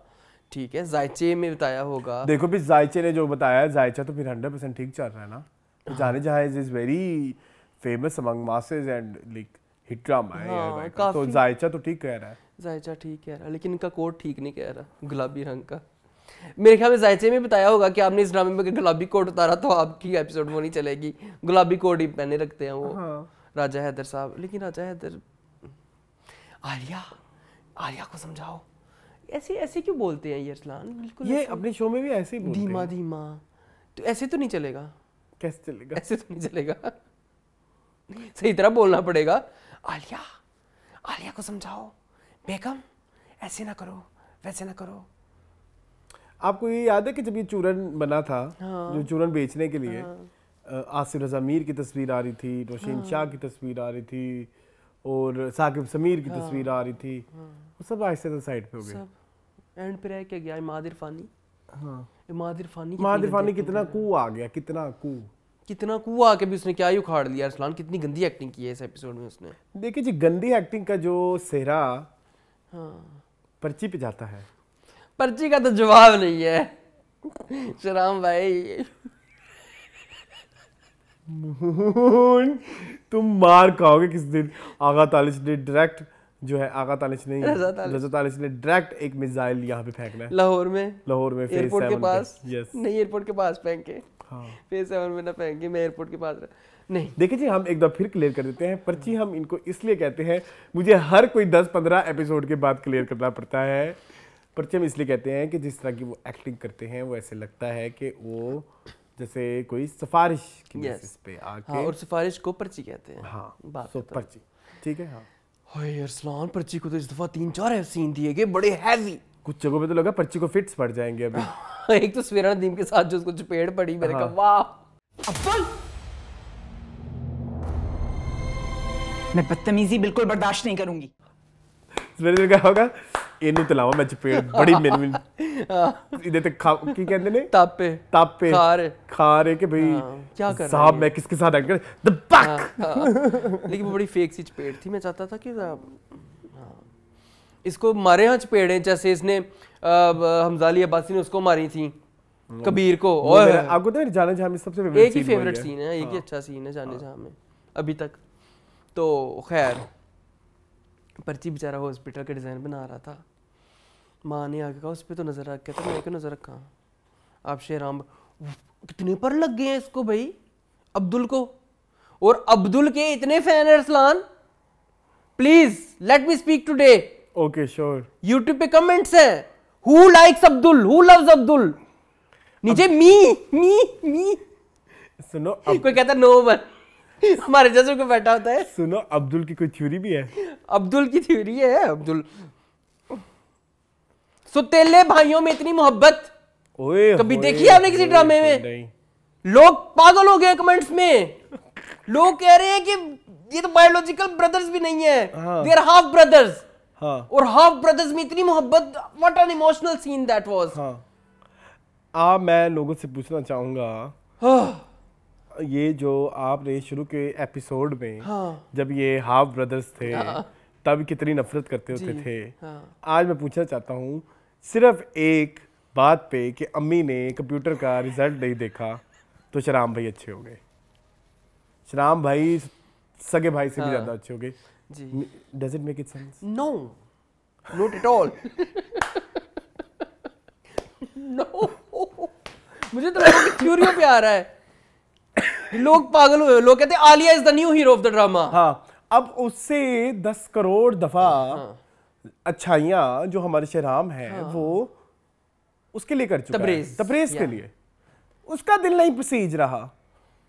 ठीक है, जायचे में बताया होगा। देखो भी जायचे ने जो बताया, जायचा तो फिर 100% ठीक चल रहा है ना। तो जाने जहाँ is very famous among masses and like hit drama है। तो जायचा तो ठीक कह रहा है। जायचा ठीक कह रहा है, लेकिन इनका कोट ठीक नहीं कह रहा, गुलाबी रंग का। मेरे ख्याल में जायचे में बताया होगा कि आपने इस ड्रामे में गुलाबी कोट उतारा तो आपकी एपिसोड वो नहीं चलेगी। गुलाबी कोट ही पहने रखते हैं वो। हाँ। राजा हैदर साहब, लेकिन राजा हैदर, आलिया को समझाओ, ऐसे क्यों बोलते हैं ये अरसलान? बिल्कुल ये अपने शो में भी ऐसे ही बोलते हैं। धीमा तो ऐसे तो नहीं चलेगा। कैसे चलेगा? ऐसे तो नहीं चलेगा, सही तरह बोलना पड़ेगा। आलिया को समझाओ, बेगम ऐसे ना करो, वैसे ना करो। आपको ये याद है कि जब ये चूरन बना था, हाँ, जो चूरन बेचने के लिए आसिफ रजा मीर की तस्वीर आ रही थी, रोशीन शाह की तस्वीर आ रही थी और साकिब समीर की तस्वीर आ रही थी, वो सब आहिस्ते से साइड पे हो गए। एंड पे रह क्या गया? इमाद इरफानी। हाँ, इमाद इरफानी कितना कू आ गया, कितना कू आके भी उसने क्या ही उखाड़ लिया। अरसलान कितनी गंदी एक्टिंग की है इस एपिसोड में उसने। देखिए जी, गंदी एक्टिंग का जो सेहरा पर्ची पे जाता है, पर्ची का तो जवाब नहीं है शराम भाई। तुम मार खाओगे किस दिन। आगा तालिश ने डायरेक्ट जो है, आगा तालिश नहीं, रजा तालिश ने डायरेक्ट एक मिसाइल यहाँ पे फेंकना है लाहौर में एयरपोर्ट के पास। यस, नहीं एयरपोर्ट के पास फेंके। हाँ, फेज 7 में ना फेंके, मैं एयरपोर्ट के पास नहीं। देखिए जी, हम एक बार फिर क्लियर कर देते हैं, पर्ची हम इनको इसलिए कहते हैं, मुझे हर कोई 10-15 एपिसोड के बाद क्लियर करना पड़ता है। पर्ची हम इसलिए कहते हैं कि जिस तरह की वो एक्टिंग करते हैं वो ऐसे लगता है कि वो जैसे कोई सिफारिश की Yes. बेसिस पे आके हाँ, और सिफारिश को पर्ची कहते हैं। हाँ बात सो खत्म। पर्ची ठीक है। हाँ हाय अरसलान, पर्ची को तो इस दफा 3-4 सीन दिए गए बड़े हैवी। कुछ जगहों पे तो लगा पर्ची को फिट्स पड़ जाएंगे अभी। एक तो सवेरा नदीम के साथ जो उसको चपेट पड़ी, मेरे हाँ। कहा वाह। अब्दुल, मैं बदतमीजी बिल्कुल बर्दाश्त नहीं करूंगी। सवेरे क्या होगा, ਇਹਨੂੰ ਤੇ ਲਾਵਾਂ ਮੈਂ ਚਪੇੜ ਬੜੀ ਮੈਨੂੰ ਇਹਦੇ ਤੇ ਕੀ ਕਹਿੰਦੇ ਨੇ तापे ਤਾਪੇ ਖਾਰੇ कि भाई क्या कर साहब मैं किसके साथ एक्ट कर द बक। लेकिन वो बड़ी फेक सी चपेट थी। मैं चाहता था कि इसको मारे यहाँ चपेड़े जैसे इसने हमजाली अब्बासी ने उसको मारी थी कबीर को। और आपको तो जाने जहाँ में सबसे एक ही फेवरेट सीन है, एक ही अच्छा सीन है जाने जहाँ में अभी तक। तो खैर पर्ची बेचारा हॉस्पिटल के डिज़ाइन बना रहा था, माँ ने आके कहा उस पर तो नज़र रख के, तो मैं क्यों नज़र रखा। आप शेराम कितने पर लग गए हैं इसको भाई, अब्दुल को। और अब्दुल के इतने फैन है Arsalan, please let me speak today. Okay sure. YouTube पे कमेंट्स हैं, who likes Abdul, who loves Abdul, नीचे मी। सुनो कोई कहता नो वन, हमारे जैसे को बैठा होता है। सुनो अब्दुल की कोई थ्योरी भी है। अब्दुल की थ्योरी है, अब्दुल सुतेले भाइयों में इतनी मोहब्बत कभी देखी आपने किसी ड्रामे में? लोग पागल हो गए कमेंट्स में, लोग कह रहे हैं कि ये तो बायोलॉजिकल ब्रदर्स भी नहीं है, दे आर हाफ ब्रदर्स। और हाफ ब्रदर्स में इतनी मोहब्बत, what an emotional seen that was. मैं लोगों से पूछना चाहूंगा, ये जो आपने शुरू के एपिसोड में जब ये हाफ ब्रदर्स थे तब कितनी नफरत करते होते थे, आज मैं पूछना चाहता हूँ सिर्फ एक बात पे कि अम्मी ने कंप्यूटर का रिजल्ट नहीं देखा तो शराम भाई अच्छे हो गए। शराम भाई सगे भाई से भी ज्यादा अच्छे हो गए। Does it make it sense? No, not at all. No, मुझे तो लोगों की थ्योरियों पे आ रहा है, लोग पागल हुए। लोग कहते हैं Alia is the new hero of the drama. हाँ, अब उससे 10 करोड़ दफा अच्छाइयाँ जो हमारे शहराम है वो उसके लिए कर चुका है, तबरेज के लिए। उसका दिल नहीं पसीज रहा।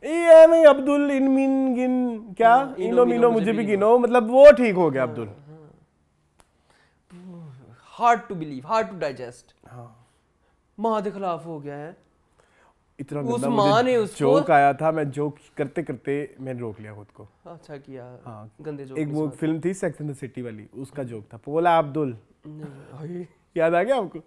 ये मैं अब्दुल इन मिन गिन क्या इनो मिनो मुझे भी गिनो, मतलब वो ठीक हो गया Abdul. Hard to believe, hard to digest. माँ के खिलाफ हो गया है। इतना उस माँ ने उसको जोक आया था, मैं जोक करते करते मैंने रोक लिया खुद को। अच्छा किया। हाँ, गंदे जोक। एक वो फिल्म थी सेक्स एंड द सिटी वाली, उसका जोक था, पोला अब्दुल। याद आ गया आपको?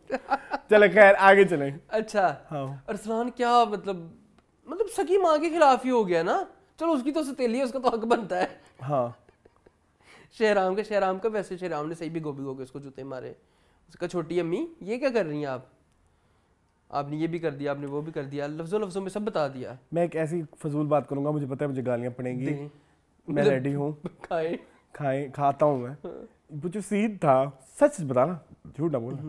चले खैर आगे चलें। अच्छा हाँ। अरसलान क्या मतलब सगी माँ के खिलाफ ही हो गया ना। चलो उसकी तो सतीली है, उसका तो हक बनता है। हाँ। शहराम का वैसे शहराम ने सही भी भिगो के उसको जूते मारे। उसका छोटी अम्मी ये क्या कर रही हैं आपने ये भी कर दिया, आपने वो भी कर दिया, लफ्जों में सब बता दिया। मैं एक ऐसी फजूल बात करूंगा, मुझे पता है मुझे गालियां पड़ेंगी, मैं रेडी हूँ। खाता हूँ मैं। वो जो सीन था, सच बताना, झूठ ना बोलना,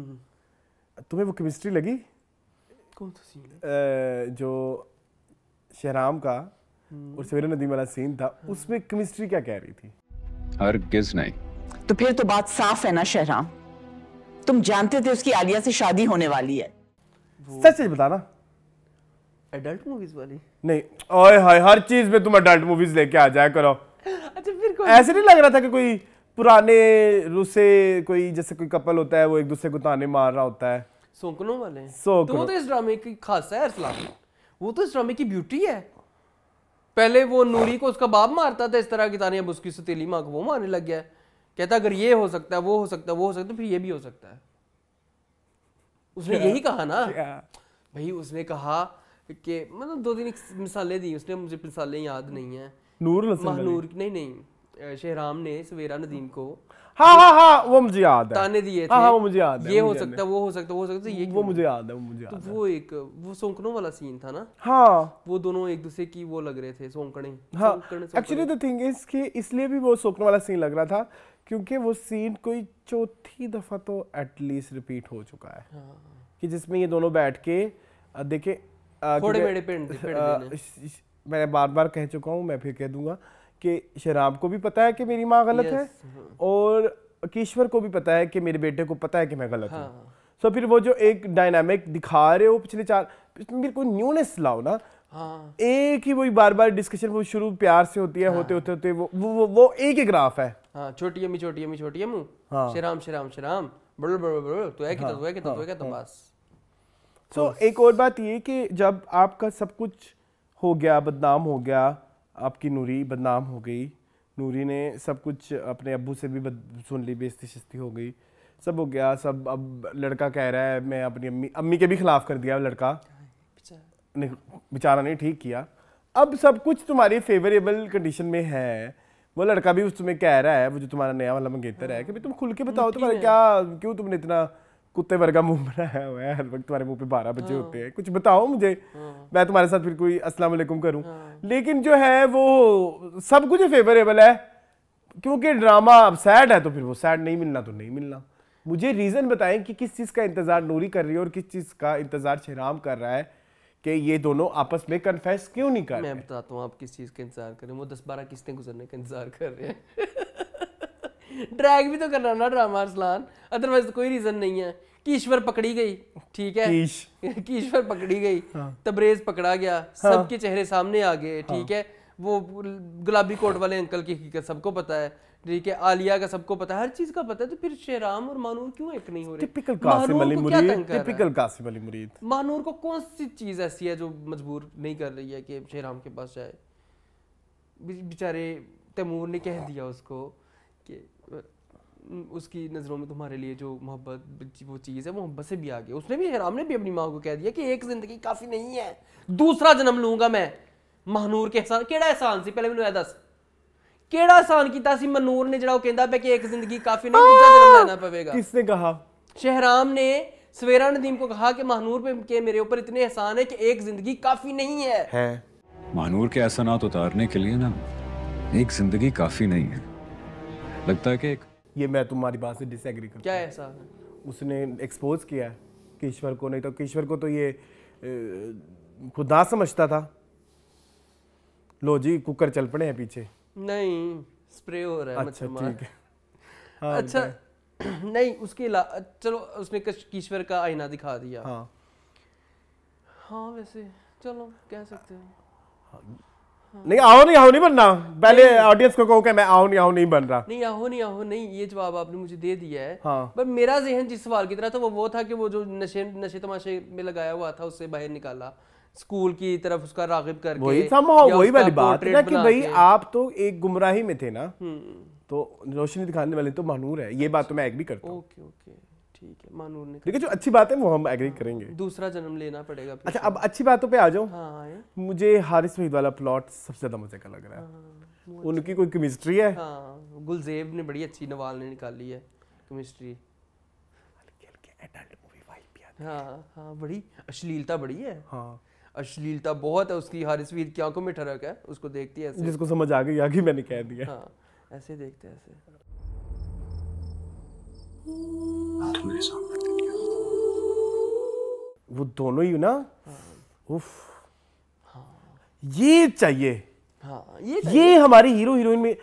तुम्हें वो केमिस्ट्री लगी? कौन सा सीन? जो शहराम का और सवेरा नदीम वाला सीन था, उसमें केमिस्ट्री क्या कह रही थी? हरगिज़ नहीं। तो फिर तो बात साफ है ना शहराम, तुम जानते थे उसकी आलिया से शादी होने वाली है। सच बताना। एडल्ट मूवीज वाली नहीं, ओए हाय, हर चीज में तुम एडल्ट मूवीज लेके आ जाया करो। अच्छा फिर ऐसे नहीं लग रहा था कि कोई पुराने रूसे कोई जैसे कोई कपल होता है वो एक दूसरे को ताने मार रहा होता है? सोंकनों वाले। तो वो तो इस ड्रामे की खासा है अरसलान, वो तो इस ड्रामे की ब्यूटी है। पहले वो नूरी को उसका बाप मारता था इस तरह की ताने, अब उसकी सतीली माँ को वो मारने लग गया है। कहता अगर ये हो सकता है, वो हो सकता है, वो हो सकता है, फिर ये भी हो सकता है। उसने यही कहा ना भाई, उसने कहा कि मतलब 2-3 मिसालें दी उसने, मुझे मिसालें याद नहीं है। महनूर नहीं, शहराम ने सवेरा नदीम को हाँ वो मुझे याद है, ताने दिए थे। हाँ वो मुझे याद है, ये हो सकता है, वो हो सकता है, वो हो सकता है, ये वो मुझे याद है, वो मुझे याद है। तो वो सोंकनों वाला सीन था ना। हाँ, वो दोनों एक दूसरे की वो लग रहे थे, सोंकने। हाँ, एक्चुअली द थिंग इज कि इसलिए भी वो सोंकने वाला सीन लग रहा था क्योंकि वो सीन कोई चौथी दफा तो एटलीस्ट रिपीट हो चुका है कि जिसमें ये दोनों बैठ के देखे। मैं बार बार कह चुका हूँ, मैं फिर कह दूंगा कि शहराम को भी पता है कि मेरी माँ गलत है और किश्वर को भी पता है कि मेरे बेटे को पता है कि मैं गलत हूँ। सो फिर वो जो एक डायनामिक दिखा रहे हो पिछले 4, मेरे को न्यूनेस लाओ ना। हाँ एक ही वही बार बार डिस्कशन, वो शुरू प्यार से होती है, होते होते होते वो एक ही ग्राफ है। हाँ, छोटी अम्मी छोटी अम्मी छोटी अम्मू, हाँ। श्रीराम श्रीराम श्रीराम, बड़ बड़ बड़, तो है कि तो है कि तो है कि तो बस। तो एक और बात ये कि जब आपका सब कुछ हो गया, बदनाम हो गया, आपकी नूरी बदनाम हो गई, नूरी ने सब कुछ अपने अब्बू से भी सुन ली, बेइज्जती शिस्ती हो गई, सब हो गया सब। अब लड़का कह रहा है मैं अपनी अम्मी के भी खिलाफ कर दिया लड़का ने, बेचारा ने ठीक किया। अब सब कुछ तुम्हारी फेवरेबल कंडीशन में है, वो लड़का भी उस तुम्हें कह रहा है, वो जो तुम्हारा नया वाला मंगेतर है, कि भाई तुम खुल के बताओ तुम्हारे क्या, क्यों तुमने इतना कुत्ते वर्गा मुंह बनाया हुआ है, हर वक्त तुम्हारे मुंह पे 12 बजे होते हैं, कुछ बताओ मुझे, मैं तुम्हारे साथ फिर कोई अस्सलाम वालेकुम करूं। लेकिन जो है वो सब कुछ फेवरेबल है, क्योंकि ड्रामा अब सैड है तो फिर वो सैड नहीं मिलना तो नहीं मिलना। मुझे रीजन बताएं कि किस चीज का इंतजार नूरी कर रही है और किस चीज का इंतजार शहराम कर रहा है, कि ये दोनों आपस में कन्फेस क्यों नहीं कर रहे? मैं बताता हूँ आप किस चीज़ का इंतजार कर रहे हैं। वो 10-12 किस्तें गुजरने का इंतजार कर रहे हैं। ड्रैग भी तो करना ना ड्रामा अरसलान, अदरवाइज तो कोई रीजन नहीं है। कीश्वर पकड़ी गई, ठीक है, कीश्वर पकड़ी गई, तबरेज पकड़ा गया, सबके चेहरे सामने आ गए, ठीक है, वो गुलाबी कोट वाले अंकल की हकीकत सबको पता है, ठीक है, आलिया का सबको पता है, हर चीज का पता है, तो फिर शहराम और मानूर क्यों एक नहीं हो रहे? टिपिकल कासिम अली मुरीद, टिपिकल कासिम अली मुरीद। मानूर को कौन सी चीज ऐसी है जो मजबूर नहीं कर रही है कि शहराम के पास जाए? बेचारे तैमूर ने कह दिया उसको कि उसकी नज़रों में तुम्हारे लिए जो मोहब्बत वो चीज़ है, मोहब्बत से भी आगे। उसने भी, शहराम ने भी अपनी माँ को कह दिया कि एक जिंदगी काफ़ी नहीं है, दूसरा जन्म लूंगा मैं। महानूर के एहसान, केड़ा एहसान सी पहले मैंने दस, केड़ा एहसान कीता सी मनूर ने जड़ा कहंदा पे कि एक जिंदगी काफ़ी नहीं, दूसरा जन्म लेना पवेगा? किसने कहा? शहराम ने सवेरा नदीम को कहा कि महानूर पे के मेरे ऊपर इतने एहसान है कि एक जिंदगी काफ़ी नहीं है। महानूर के एहसानात उतारने के लिए ना एक जिंदगी काफ़ी नहीं है। लगता है कि ये मैं तुम्हारी बात से डिसएग्री करता हूं। क्या ऐसा है? उसने एक्सपोज किया है ईश्वर को, नहीं तो ईश्वर को तो ये खुदा समझता था। लो जी कुकर चल पड़े हैं पीछे। नहीं, स्प्रे हो रहा है। अच्छा ठीक है। हाँ, अच्छा नहीं, उसके चलो उसने ईश्वर का आईना दिखा दिया। हाँ वैसे चलो कह सकते हैं। नहीं आओ नहीं बनना, पहले ऑडियंस को कहो कि मैं आओ नहीं बन रहा। नहीं आओ नहीं, ये जवाब आपने मुझे दे दिया है। हाँ। पर मेरा ज़हन जिस सवाल की तरह था वो था कि वो जो नशे तमाशे में लगाया हुआ था उससे बाहर निकाला, स्कूल की तरफ उसका रागिब करके। वही वाली बात है ना कि भाई आप तो एक गुमराही में थे ना, तो रोशनी दिखाने वाले तो महानूर है, ये बात तो मैं एग्री करता हूँ। ओके ठीक है, मानूर ने देखिए जो अच्छी बात है वो हम एग्री करेंगे। दूसरा जन्म लेना पड़ेगा। अच्छा अब अच्छी बातों पे आ जाओ। हाँ, मुझे हारिस वहीद वाला प्लॉट सबसे ज्यादा मजे का लग रहा है। उनकी कोई केमिस्ट्री है। हाँ, गुलजेब ने बड़ी अच्छी, नवाल ने निकाली है केमिस्ट्री। हाँ, बड़ी अश्लीलता बड़ी है। हाँ, अश्लीलता बहुत है उसकी। हारिस वहीद की आंखों में ठरक है, उसको देखती है ऐसे। जिसको समझ आ गई आगे मैंने कह दिया। हाँ, ऐसे देखते हैं ऐसे। मेरे सामने वो दोनों ही ना। उफ, ये चाहिए। हाँ, ये हमारी हीरो हीरोइन में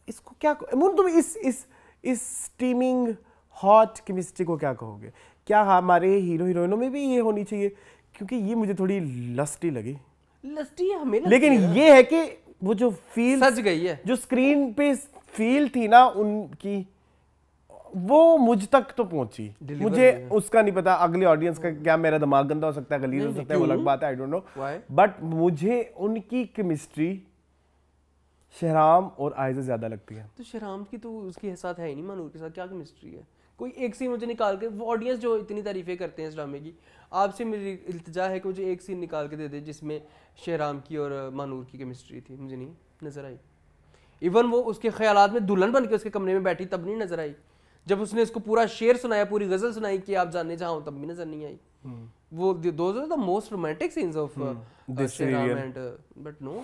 इसको क्या तुम इस स्टीमिंग हॉट केमिस्ट्री को क्या कहोगे? क्या हमारे हीरो हीरोइनों में भी ये होनी चाहिए? क्योंकि ये मुझे थोड़ी लस्टी लगी। लस्टी हमें लेकिन ये है कि वो जो फील सज गई है, जो स्क्रीन पे फील थी ना उनकी, वो मुझ तक तो पहुंची। मुझे उसका नहीं पता अगली ऑडियंस का क्या, मेरा दिमाग गंदा हो सकता है, गलीज हो सकता है, वो अलग बात है, आई डोंट नो। बट मुझे उनकी केमिस्ट्री शहराम और आयज़ा ज्यादा लगती है। तो शहराम की तो उसके साथ है ही नहीं, मानूर के साथ क्या केमिस्ट्री है? कोई एक सीन मुझे निकाल के, वो ऑडियंस जो इतनी तारीफें करते हैं इस ड्रामे की, आपसे मेरी इल्तिजा है कि मुझे एक सीन निकाल के दे दे जिसमें शहराम की और मानूर की केमिस्ट्री थी। मुझे नहीं नजर आई। इवन वो उसके ख्यालात में दुल्हन बन के उसके कमरे में बैठी तब नहीं नजर आई। जब उसने इसको पूरा शेर सुनाया, पूरी गजल सुनाई कि आप जानने चाहो, तब भी नजर नहीं आई। वो those are the most romantic scenes of Shahram and but no,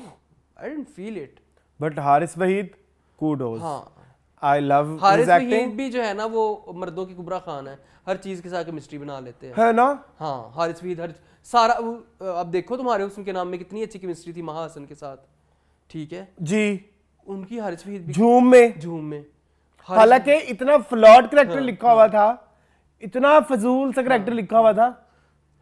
I didn't feel it. But Haris Waheed kudos. हाँ, आई लव हारिस वहीद भी जो है ना वो मर्दों की कुबरा खान है, हर चीज के साथ केमिस्ट्री बना लेते हैं, है ना? हाँ, हारिस वहीद हर सारा। अब देखो तुम्हारे हुस्न के नाम में कितनी अच्छी केमिस्ट्री थी महा हसन के साथ, ठीक है जी। उनकी हारिस वहीद भी झूम में हालांकि इतना फ्लॉड कैरेक्टर लिखा हुआ था, इतना फजूल सा कैरेक्टर लिखा हुआ था।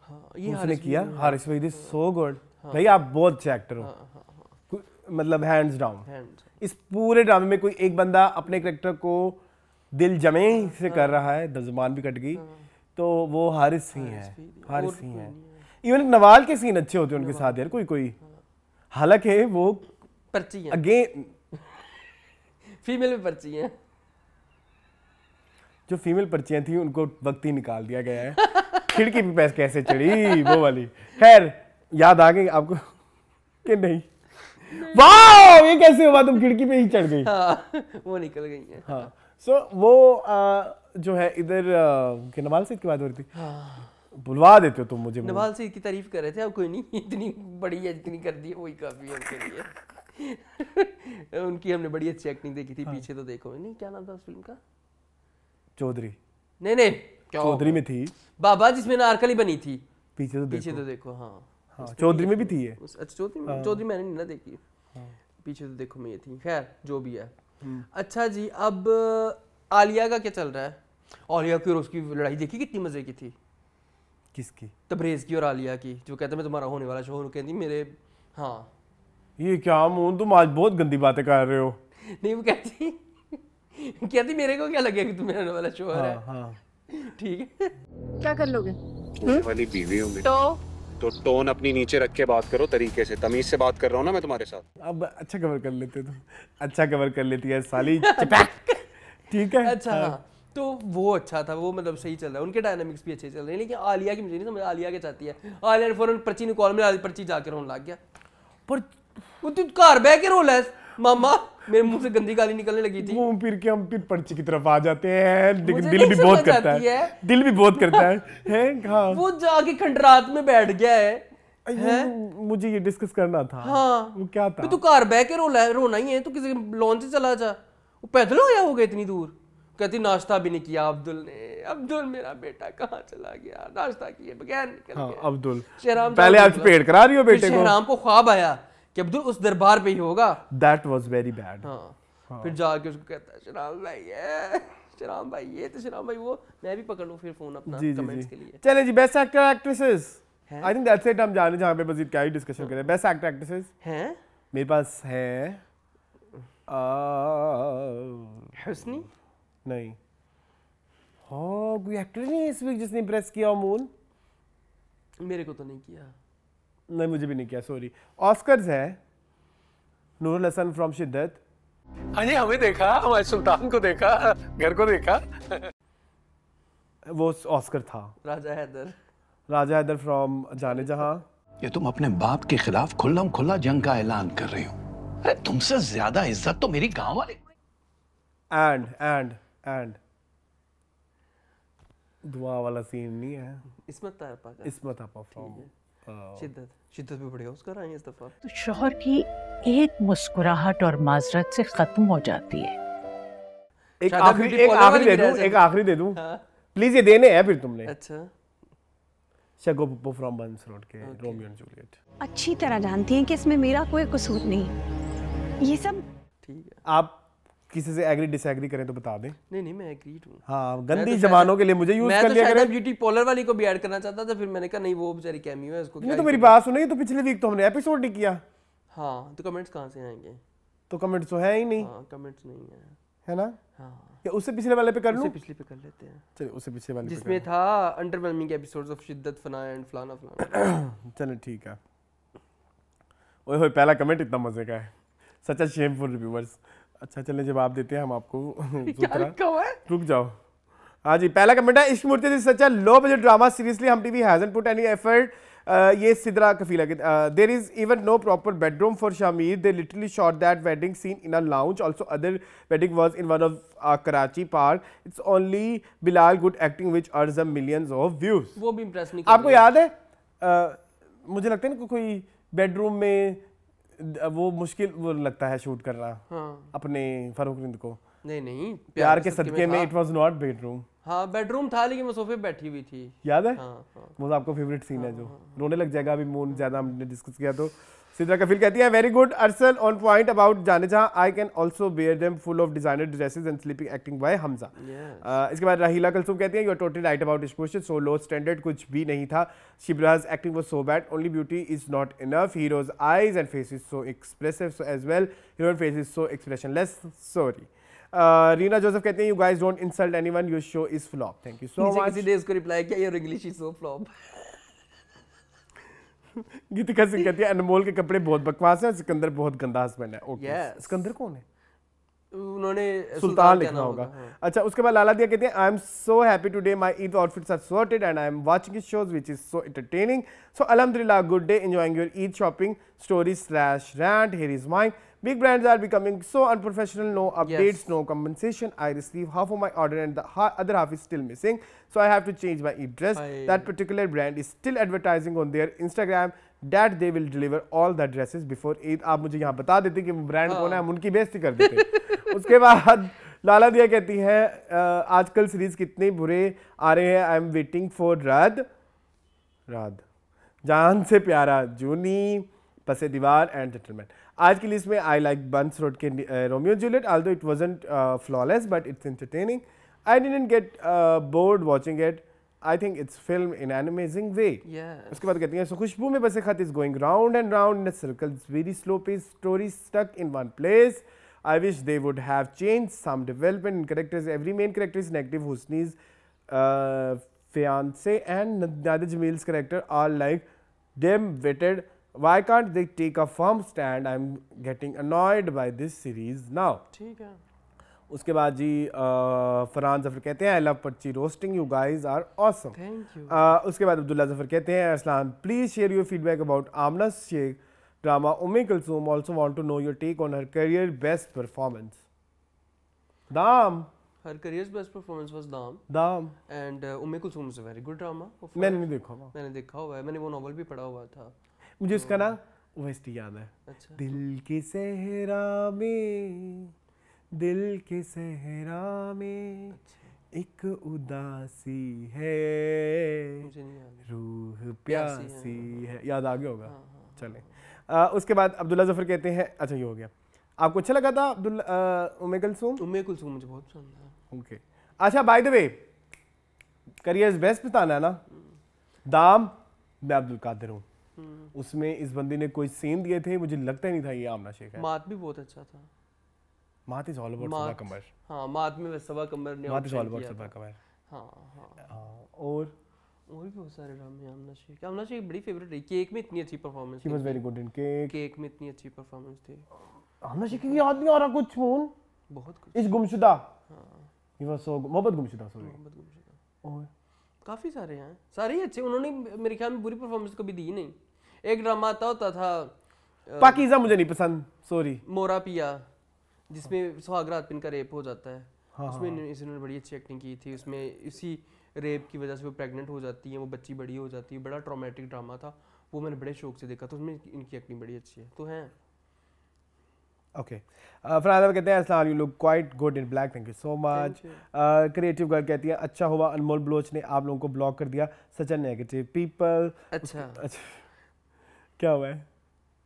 हाँ, ये उसने किया। Haris Waheed is so good. भाई आप बहुत अच्छे एक्टर हो, मतलब हैंड्स डाउन। इस पूरे ड्रामे में कोई एक बंदा अपने कैरेक्टर को दिल जमे से कर रहा है, ज़बान भी कट गई, तो वो हारिस ही है, हारिस ही है। इवन नवाल के सीन अच्छे होते हैं उनके साथ यार, कोई हालांकि वो पर्ची है, अगेन फीमेल में पर्ची है, जो फीमेल पर्चियां थी उनको वक्त ही निकाल दिया गया है। खिड़की पे पैसे कैसे चढ़ी वो वाली, खैर याद आ गई आपको कि नहीं? वाह ये कैसे हुआ, तुम खिड़की पे ही चढ़ गई। वो निकल गई है। हाँ सो वो जो है इधर के नवाल सेठ की बात हो रही थी, बुलवा देते हो तुम मुझे। नवाल सेठ की तारीफ कर रहे थे, अब कोई नहीं, इतनी बड़ी है जितनी कर दी है वही काफी है उनके लिए। उनकी हमने बड़ी अच्छी एक्टिंग देखी थी। पीछे तो देखो, नहीं क्या नाम था उस फिल्म का? चौधरी। नहीं चौधरी में थी बाबा, जिसमें नारकली बनी थी। पीछे तो देखो। हाँ चौधरी में भी थी है। अच्छा चौधरी मैंने नहीं ना देखी। पीछे तो देखो में ये थी। खैर जो भी है। अच्छा जी, अब आलिया का क्या चल रहा है? आलिया की और उसकी लड़ाई देखी, कितनी मजे की थी। किसकी? तबरेज की और आलिया की, जो कहते मैं तुम्हारा होने वाला शो, कहती मेरे। हाँ ये क्या मुंह, तुम आज बहुत गंदी बातें कर रहे हो। नहीं वो कहती मेरे को क्या लगे कि तुम्हें होने वाला शो है। ठीक है, क्या कर लोगे? वाली बीवी हूँ मैं। तो टोन अपनी नीचे रख के बात करो, तरीके से, तमीज से बात कर रहा हूँ ना मैं तुम्हारे साथ। अब अच्छा कवर कर लेते तुम, अच्छा कवर कर लेती है साली। ठीक है। अच्छा हाँ, तो वो अच्छा था, वो मतलब सही चल रहा है, उनके डायनामिक्स भी अच्छे चल रहे हैं। लेकिन आलिया की मुझे नहीं समझ, आलिया क्या चाहती है? आलिया ने फौरन पर्ची निकाल में पर्ची जाके रोने लग गया। पर वो तू घर बह के रोल है मामा, मेरे मुंह से गंदी गाली निकलने लगी थी। घूम फिर के हम फिर पर्ची की तरफ आ जाते हैं, लेकिन दिल भी बहुत करता है, दिल भी बहुत करता है। हाँ वो जाके खंडरात में बैठ गया है। मुझे ये डिस्कस करना था। हाँ वो क्या था? तू घर बह के रोना ही है, तू किसी लॉन से चला जा। वो पैदल आया होगा इतनी दूर। कहती नाश्ता भी नहीं किया अब्दुल ने। अब्दुल मेरा बेटा कहाँ चला गया, नाश्ता किए बगैर निकल गया। अब्दुल शहराम पहले आप पेट करा रही हो बेटे को। शहराम को ख्वाब आया कि अब्दुल उस दरबार पे ही होगा। That was very bad. हाँ। फिर जाके उसको कहता है शहराम भाई है, शहराम भाई ये, तो शहराम भाई वो। मैं भी पकड़ लूं फिर फोन अपना कमेंट्स के लिए। चले जी, best actor actresses, I think that's it. हम जाने जहाँ पे मजीद क्या ही डिस्कशन करें। बेस्ट एक्टर एक्ट्रेसेस हैं मेरे पास है हुस्नी नहीं। हाँ कोई एक्टर नहीं है इस वीक जिसने इम्प्रेस किया अमूल। मेरे को तो नहीं किया। नहीं मुझे भी नहीं किया, सॉरी। ऑस्कर्स है नूरुल हसन फ्रॉम शिद्दत। हाँ जी, हमें देखा, हमारे सुल्तान को देखा, घर को देखा। वो ऑस्कर था। राजा हैदर फ्रॉम जाने जहां। ये तुम अपने बाप के खिलाफ खुल्लम खुल्ला जंग का ऐलान कर रही हो। अरे तुमसे ज्यादा इज्जत तो मेरी गांव वाले। एंड दुआ वाला सीन नहीं है। इस्मत आपा फ्रॉम शिद्दत भी बढ़िया उसका आए इस दफा। तो शौहर की एक मुस्कुराहट और माजरत से खत्म हो जाती है। एक आखिरी दे दूं प्लीज, ये देने हैं फिर तुमने। अच्छा शगो पुप्पो फ्रॉम बंस रोड के रोमियो एंड जूलियट। अच्छी तरह जानती हैं कि इसमें मेरा कोई कसूर नहीं। ये सब ठीक है। आप किसी से एग्री डिसएग्री करें तो बता दें। नहीं मैं एग्रीड हूं। हाँ गंदी जबानों के लिए मुझे यूज कर लिया करें। मैं ब्यूटी पार्लर वाली को भी ऐड करना चाहता था, फिर मैंने कहा नहीं वो बेचारी कैमियो है, उसको नहीं तो मेरी बात सुनिए, तो पिछले वीक तो हमने एपिसोड नहीं किया। हाँ तो कमेंट्स कहां से आएंगे? तो कमेंट्स तो है ही नहीं। हाँ कमेंट्स नहीं है ना। हाँ या उससे पिछले वाले पे कर लूं? उससे पिछले पे कर लेते हैं। चलिए उससे पिछले वाले जिसमें था अंडरवेलमिंग एपिसोड्स ऑफ शिद्दत फना एंड फलाना। चलिए ठीक है। ओए होए पहला कमेंट इतना मजे का है, सच अ शेमफुल रिव्यूअर्स। अच्छा चलें जवाब देते हैं हम आपको। रुक जाओ। हाँ जी, पहला कमेंट है, इश्क मूर्ति such a low budget drama, seriously Hum TV hasn't put any effort. ये सिद्रा कफीला के there is even no proper bedroom for Shamir, they literally shot that wedding scene in a lounge, also other wedding was in one of Karachi park, it's only Bilal good acting which earns millions of views. वो भी इंप्रेस नहीं। आपको याद है मुझे लगता है ना कोई बेडरूम में वो मुश्किल वो लगता है शूट करना। हाँ। अपने फारूक रिंद को। नहीं प्यार के सदके में इट वाज नॉट बेडरूम। हाँ बेडरूम था लेकिन वो सोफे पे बैठी हुई थी। याद है? हाँ। वो आपका फेवरेट सीन है जो रोने लग जाएगा अभी मून ज्यादा हमने डिस्कस किया तो सिद्रा कफील कहती है very good Arsal on point about Jaane Jahan I can also wear them full of designer dresses and sleeping acting by Hamza. इसके बाद राहिला कलसुम कहती है you are totally right about this question, so low standard कुछ भी नहीं था, Shibraj acting was so bad, only beauty is not enough, hero's eyes and face is so expressive so as well, heroine face is so expressionless, sorry. Reena Joseph कहते हैं you guys don't insult anyone, your show is flop, thank you so much. किसी ने इसको रिप्लाई किया your English is so flop. Geetika Singh कहती है अनमोल के कपड़े बहुत बकवास हैं, सिकंदर बहुत गंदा हस्बैंड है। ओके, सिकंदर कौन है? उन्होंने सुल्तान लिखना होगा। अच्छा, उसके बाद लाला दिया कहते हैं I am so happy today, my Eid outfits are sorted and I am watching his shows which is so entertaining, so अल्हम्दुलिल्लाह, good day, enjoying your Eid shopping story/rant, here is mine. Big brands are becoming so unprofessional, no updates, no compensation, I receive half of my order and the other half is still missing, so I have to change my Eid dress. That particular brand is still advertising on their Instagram that they will deliver all the dresses before Eid. आप मुझे यहाँ बता देते कि ब्रांड कौन है, हम उनकी बेइज्जती कर देते। उसके बाद लाला दिया कहती है आजकल सीरीज कितने बुरे आ रहे हैं, आई एम वेटिंग फॉर राद, जान से प्यारा, जूनी, पसे दीवार एंड जेंटलमैन। आज की लिस्ट में आई लाइक बंस रोड के Romeo Juliet, although it wasn't flawless but it's entertaining. I didn't get bored watching it. I think it's filmed in an amazing way. उसके बाद कहती हैं so खुशबू में बसे खत is going round and round in a circle. It's very slow paced story stuck in one place. I wish they would have changed some development in characters. Every main character is negative. Husni's fiance and Nadia Jamil's character are like dim-witted. Why can't they take a firm stand? I'm getting annoyed by this series now. ठीक है। उसके बाद जी फरहान जफर कहते हैं I love Parchi roasting, you guys are awesome, thank you. उसके बाद अब्दुल्ला जफर कहते हैं Aslan please share your feedback about Amna Sheikh drama Umme Kulsoom, also want to know your take on her career best performance. Daam, her careers best performance was Daam and Umme Kulsoom is a very good drama. मैंने नहीं देखा हुआ, मैंने देखा हुआ है, मैंने वो नॉवल भी पढ़ा हुआ था। मुझे उसका ना ओएसटी याद है। अच्छा। दिल के सहरा में, दिल के सहरा में एक उदासी है, मुझे नहीं याद, रूह प्यासी है, याद आ गया होगा। चलें, उसके बाद अब्दुल्ला जफर कहते हैं अच्छा ये हो गया, आपको अच्छा लगा था अब्दुल्ला उम्मे कुलसूम? उम्मे कुलसूम मुझे बहुत पसंद है। ओके, अच्छा by the way careers best बताना है ना, दाम मैं अब्दुल कादिर हूँ, उसमें इस बंदे ने कोई सीन दिए थे, मुझे लगता ही नहीं था ये आमना शेख है। मात भी बहुत अच्छा था। मात इज ऑल अबाउट सबा कमर। हाँ, मात में सबा कमर ने मात इज ऑल अबाउट सबा कमर। हाँ, और भी बहुत सारे ड्रामे। आमना शेख बड़ी फेवरेट रही। केक में इतनी अच्छी परफॉर्मेंस थी, was very good in cake में इतनी अच्छी परफॉर्मेंस थी। आमना शेख की याद नहीं आ रहा कुछ, फोन बहुत कुछ, इस गुमशुदा, हाँ ये वाज सो मोहब्बत गुमशुदा, सॉरी मोहब्बत गुमशुदा, और काफी सारे हैं, सारे ही अच्छे। उन्होंने मेरे ख्याल में बुरी परफॉर्मेंस कभी दी नहीं। एक ड्रामा आता होता था पाकीज़ा, मुझे नहीं पसंद, सॉरी, मोरा पिया, जिसमें सुहाग रात पिन का रेप हो जाता है। हाँ, उसमें इन्होंने बड़ी अच्छी एक्टिंग की थी। उसमें इसी रेप की वजह से वो प्रेग्नेंट हो जाती है, वो बच्ची बड़ी हो जाती है। बड़ा ट्रॉमेटिक ड्रामा था वो, मैंने बड़े शौक से देखा, तो उसमें इनकी एक्टिंग बड़ी अच्छी है। तो हैं ओके। फरहान कहते हैं अस्सलाम, you look quite good in black, thank you so much. Creative girl कहती है अच्छा हुआ अनमोल बलोच ने आप लोगों को ब्लॉक कर दिया, सच अ नेगेटिव पीपल। अच्छा, क्या हुआ है,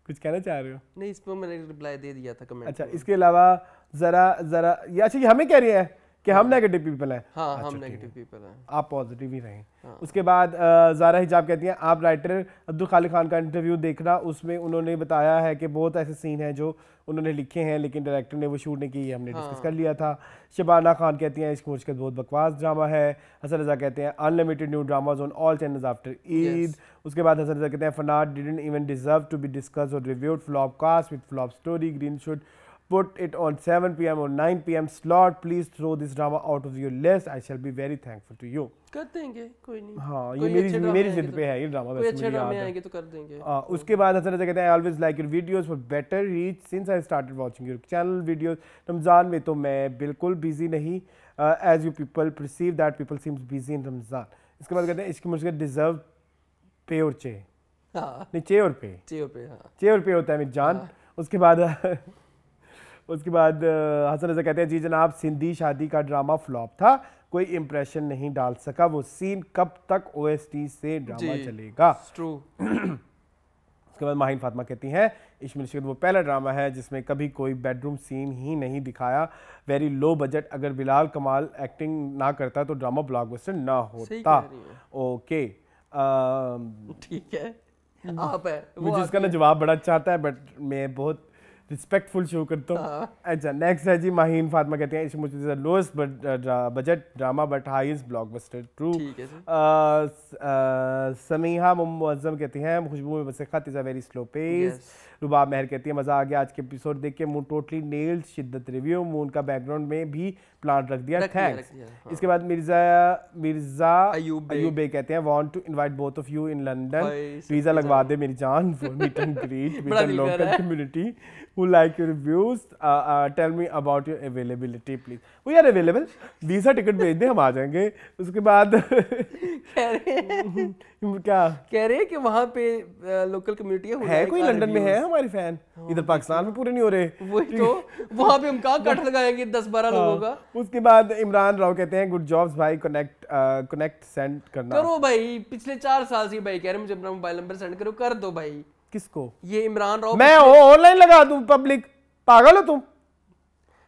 कुछ कहना चाह रहे हो? नहीं, इस पर मैंने रिप्लाई दे दिया था कमेंट। अच्छा, इसके अलावा जरा ये अच्छा, ये हमें कह रही है कि हम नेगेटिव पीपल हैं। हाँ, हम नेगेटिव पीपल हैं, आप पॉजिटिव ही रहें। उसके बाद ज़ारा हिजाब कहती हैं आप राइटर अब्दुल खालिक खान का इंटरव्यू देखना, उसमें उन्होंने बताया है कि बहुत ऐसे सीन हैं जो उन्होंने लिखे हैं लेकिन डायरेक्टर ने वो शूट नहीं की, हमने डिस्कस कर लिया था। शबाना खान कहती हैं इसकी मुझको बहुत बकवास ड्रामा है। हसन रजा कहते हैं unlimited new dramas on all channels after Eid. उसके बाद हसन रजा कहते हैं Fanaa didn't even deserve to be discussed और reviewed, flop cast with flop story, Green should put it on 7 PM or 9 PM slot. Please throw this drama out of your list. I shall be very thankful to you. कर देंगे, कोई नहीं। हाँ, ये मेरी जिद पे है ये ड्रामा। कोई अच्छे ड्रामे आएंगे तो कर देंगे। उसके बाद हसन रजा कहते हैं I always like your videos for better reach since I started watching your channel videos. Ramzan में तो मैं बिल्कुल बिजी नहीं, as you people perceive that people seems busy in Ramzan. इसके बाद कहते हैं इसकी मुझे डिजर्व पे और चे, नहीं चे और पे, चे और पे होता है मेरी जान। उसके बाद हसन रजा कहते हैं जी जनाब सिंधी शादी का ड्रामा फ्लॉप था, कोई इम्प्रेशन नहीं डाल सका, वो सीन कब तक OST से ड्रामा चलेगा। ट्रू। उसके बाद माहिन फातिमा कहती हैं इश्क में इश्क वो पहला ड्रामा है जिसमें कभी कोई बेडरूम सीन ही नहीं दिखाया, वेरी लो बजट, अगर बिलाल कमाल एक्टिंग ना करता तो ड्रामा ब्लॉकबस्टर ना होता। ओके ठीक है, आप है मुझे इसका ना जवाब बड़ा अच्छा आता है बट मैं बहुत रिस्पेक्टफुल शो करता हूँ। अच्छा नेक्स्ट है जी माहीन फातिमा कहते हैं मुझे lowest budget drama but highest blockbuster. True. Sameeha Muazzam कहती हैं Khushboo Mein Basay Khat is a very slow pace. Rubab Mehar कहती है मजा आ गया आज के एपिसोड देख के, मून टोटली नेल्ड, शिद्दत रिव्यू, मून का बैकग्राउंड में भी प्लांट रख दिया, थैंक्स। इसके बाद मिर्जा अयूब बे कहते हैं want to invite both of you in London, visa लगवा दे मेरी जान for meet and greet with the local community who like your reviews, tell me about your availability please। we are available, visa ticket भेज दे हम आ जाएंगे। उसके बाद क्या कह रहे हैं कि वहाँ पे लोकल कम्युनिटी है कोई लंदन में है हमारे फैन, इधर पाकिस्तान में पूरे नहीं हो रहे, वही तो वहाँ पे हम कहाँ कट लगाएंगे 10-12 लोगों का। उसके बाद इमरान राव कहते हैं गुड जॉब्स भाई, कनेक्ट सेंड करना करो भाई, पिछले 4 साल से भाई कह रहे मुझे अपना मोबाइल नंबर सेंड करो, कर दो भाई। किसको? ये इमरान राव। मैं ऑनलाइन लगा दूं पब्लिक, पागल हो तुम?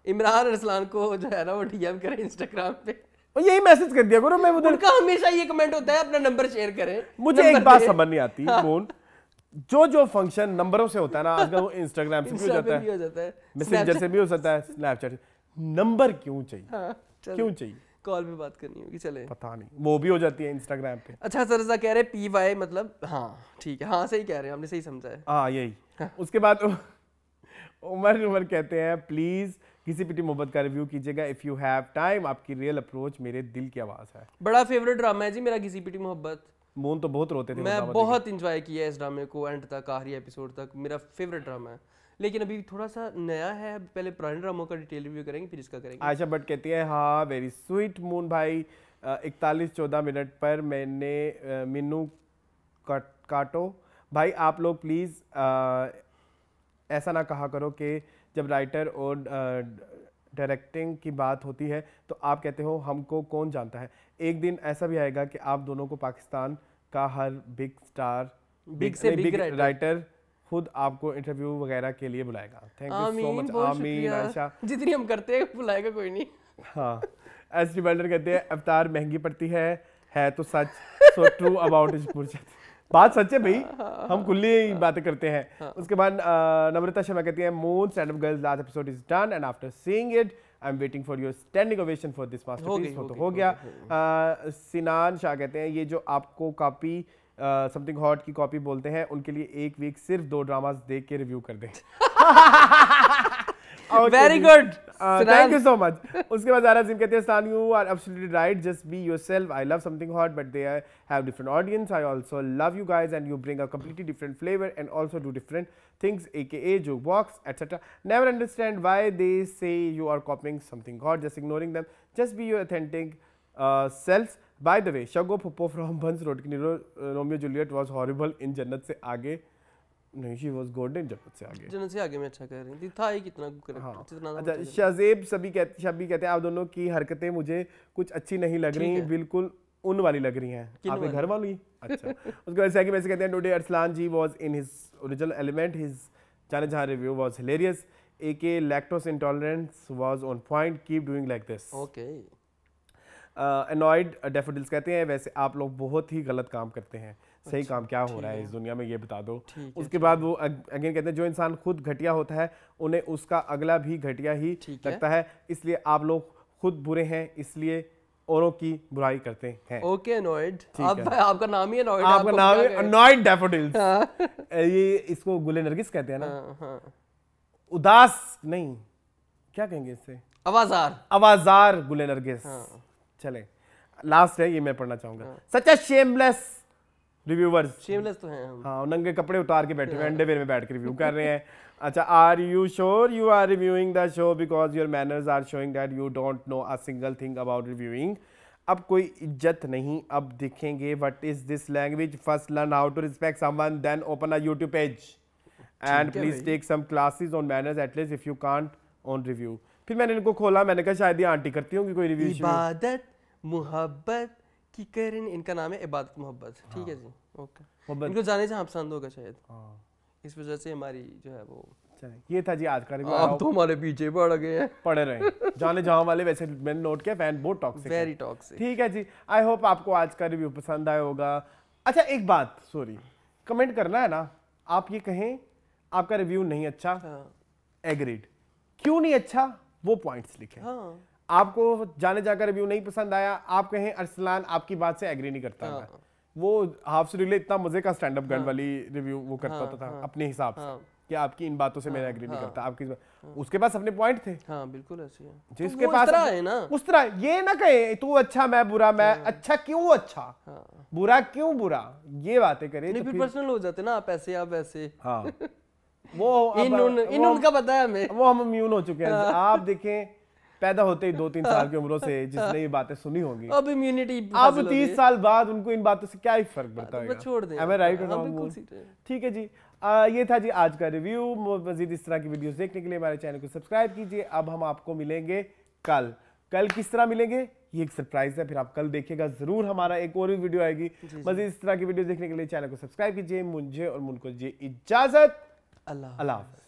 इमरान अरसलान को जो है ना वो डीएम करें इंस्टाग्राम पे और यही मैसेज कर दिया करो। मैं उधर उनका हमेशा ये कमेंट होता है अपना नंबर शेयर करें। मुझे एक बात समझ नहीं आती मोन, जो फंक्शन नंबरों से होता है ना आजकल वो इंस्टाग्राम से भी हो जाता है, मैसेंजर से भी हो सकता है, स्नैपचैट, नंबर क्यों चाहिए? क्यों चाहिए? कॉल पे बात करनी होगी, चले पता नहीं वो भी हो जाती है इंस्टाग्राम पे। अच्छा सरजा कह रहे PY मतलब हाँ ठीक है, हाँ सही कह रहे हैं, आपने सही समझा है। हाँ यही। उसके बाद उमर कहते हैं प्लीज किसी पिटी मोहब्बत का रिव्यू कीजिएगा इफ यू हैव टाइम, आपकी रियल अप्रोच मेरे दिल की आवाज है। बड़ा फेवरेट ड्रामा है जी मेरा किसी पिटी मोहब्बत। मोन तो बहुत रोते थे, मैं बहुत इंजॉय किया इस ड्रामे को एंड तक, आखिरी एपिसोड तक मेरा फेवरेट ड्रामा है। लेकिन अभी थोड़ा सा नया है, पहले पुराने ड्रामों का डिटेल रिव्यू करेंगे फिर इसका करेंगे। आयशा भट्ट कहती है हाँ वेरी स्वीट मून भाई, 41-14 मिनट पर मैंने मीनू काटो भाई, आप लोग प्लीज़ ऐसा ना कहा करो कि जब राइटर और डायरेक्टिंग की बात होती है तो आप कहते हो हमको कौन जानता है। एक दिन ऐसा भी आएगा कि आप दोनों को पाकिस्तान का हर बिग स्टार बिग राइटर खुद आपको इंटरव्यू वगैरह के लिए बुलाएगा। Thank you so much. आमीन आयशा, जितनी हम करते हैं बुलाएगा कोई नहीं। हाँ एस टी बिल्डर कहते हैं अवतार महंगी पड़ती है तो सच, सो ट्रू अबाउट इस बात सच है भाई, हम खुली बातें करते हैं। उसके बाद नम्रता शर्मा कहती है moon stand up girls last episode is done and after seeing it I am waiting for your standing ovation for this masterpiece. हो गया। सिनान शाह कहते हैं ये जो आपको कॉपी समथिंग हॉट की कॉपी बोलते हैं उनके लिए एक वीक सिर्फ 2 ड्रामास देख के रिव्यू कर दें। Very good, thank you so much. उसके बाद ज़ारा जिम कहते हैं stan you are absolutely right, just be yourself, I love something hot but they have different audience, I also love you guys and you bring a completely different flavour and also do different things aka joke box etc. never understand why they say you are copying something hot, just ignoring them, just be your authentic selves. By the way, Shago Popo from Bans Road Romeo Juliet was horrible in जन्नत से आगे नहीं, she was good in जन्नत से आगे। जन्नत से आगे में अच्छा कर रही थी, था ही कितना कितना। अच्छा शाजेब शबी कहते हैं आप दोनों की हरकतें मुझे कुछ अच्छी नहीं लग रही, बिल्कुल उन वाली लग रही हैं, आपके घर वाली। अच्छा उसके बाद सेकंड मैसेज कहते हैं today Arsalan ji was in his original element, his Jaane Jahan review was hilarious, aka lactose intolerance was on point, keep doing like this. Okay. Annoyed daffodils कहते हैं वैसे आप लोग बहुत ही गलत काम करते हैं, सही काम क्या हो रहा है इस दुनिया में ये बता दो। उसके बाद वो अगेन कहते हैं जो इंसान खुद घटिया होता है उन्हें उसका अगला भी घटिया ही लगता है, इसलिए आप लोग खुद बुरे हैं इसलिए औरों की बुराई करते हैं। ओके अनॉयड, आपका नाम ही अनॉयड, आपका नाम है अनॉयड डैफोडिल्स। ये इसको गुले नरगिस कहते हैं ना, उदास नहीं क्या कहेंगे इससे, आवाजार गुले नरगिस। चले लास्ट है ये मैं पढ़ना चाहूंगा। सच्चा शेमलेस रिव्यूअर्स, शेमलेस तो हैं हम। हाँ नंगे कपड़े उतार के बैठे हुए अंडरवेयर में बैठ के रिव्यू कर रहे हैं। अच्छा are you sure you are reviewing the show because your manners are showing that you don't know a single thing about reviewing. अब कोई इज्जत नहीं, अब दिखेंगे what is this language, first learn how to respect someone then open a YouTube page and please take some classes on manners at least if you can't on review. फिर मैंने इनको खोला, मैंने कहा शायद ये आंटी करती होंगी कोई रिव्यू। इबादत मोहब्बत की करें, इनका नाम है इबादत मोहब्बत। ठीक है जी, ओके। इनको जाने से पसंद होगा शायद। इस वजह से हमारी जो है वो ये था जी आज का रिव्यू। आप तो हमारे पीछे पड़ गए हैं। पड़े रहे जाने जहां वाले, वैसे मैंने नोट किया फैन बहुत टॉक्सिक, वेरी टॉक्सिक। ठीक है जी, आई होप आपको आज का रिव्यू पसंद आया होगा। अच्छा एक बात, सॉरी, कमेंट करना है ना, आप ये कहें आपका रिव्यू नहीं अच्छा, एग्रीड, क्यों नहीं अच्छा वो पॉइंट्स लिखें। आपको जाने जाकर रिव्यू नहीं पसंद आया, आप कहें अरसलान आपकी बात से एग्री नहीं करता मैं। वो हाफ सुरीले इतना मजे का स्टैंड अप गन वाली रिव्यू वो करता था अपने हिसाब से कि आपकी इन बातों से मेरा एग्री नहीं करता, आपकी उसके पास अपने पॉइंट थे। हाँ बिल्कुल ऐसे है, जिसके पास है ना उस तरह, ये ना कहे तू अच्छा मैं बुरा, मैं अच्छा क्यों अच्छा, बुरा क्यों बुरा, ये बातें करे तो फिर पर्सनल हो जाते ना, आप ऐसे आप वैसे। हाँ वो इन उनका पता है हमें, वो हम इम्यून हो चुके हैं। आप देखें पैदा होते ही 2-3 साल की उम्रों से जिसने ये बातें सुनी होंगी, अब इम्यूनिटी, अब 30 साल बाद उनको इन बातों से क्या ही फर्क पड़ता है, छोड़ दें। Am I right or wrong? ठीक है जी, ये था जी आज का रिव्यू। मजीद इस तरह की वीडियोस देखने के लिए हमारे चैनल को सब्सक्राइब कीजिए। अब हम आपको मिलेंगे कल किस तरह मिलेंगे ये एक सरप्राइज है, फिर आप कल देखिएगा जरूर, हमारा एक और भी वीडियो आएगी। मजीद इस तरह की वीडियो देखने के लिए चैनल को सब्सक्राइब कीजिए। मुझे और मुनको दीजिए इजाजत, अल्लाह हाफ़िज़।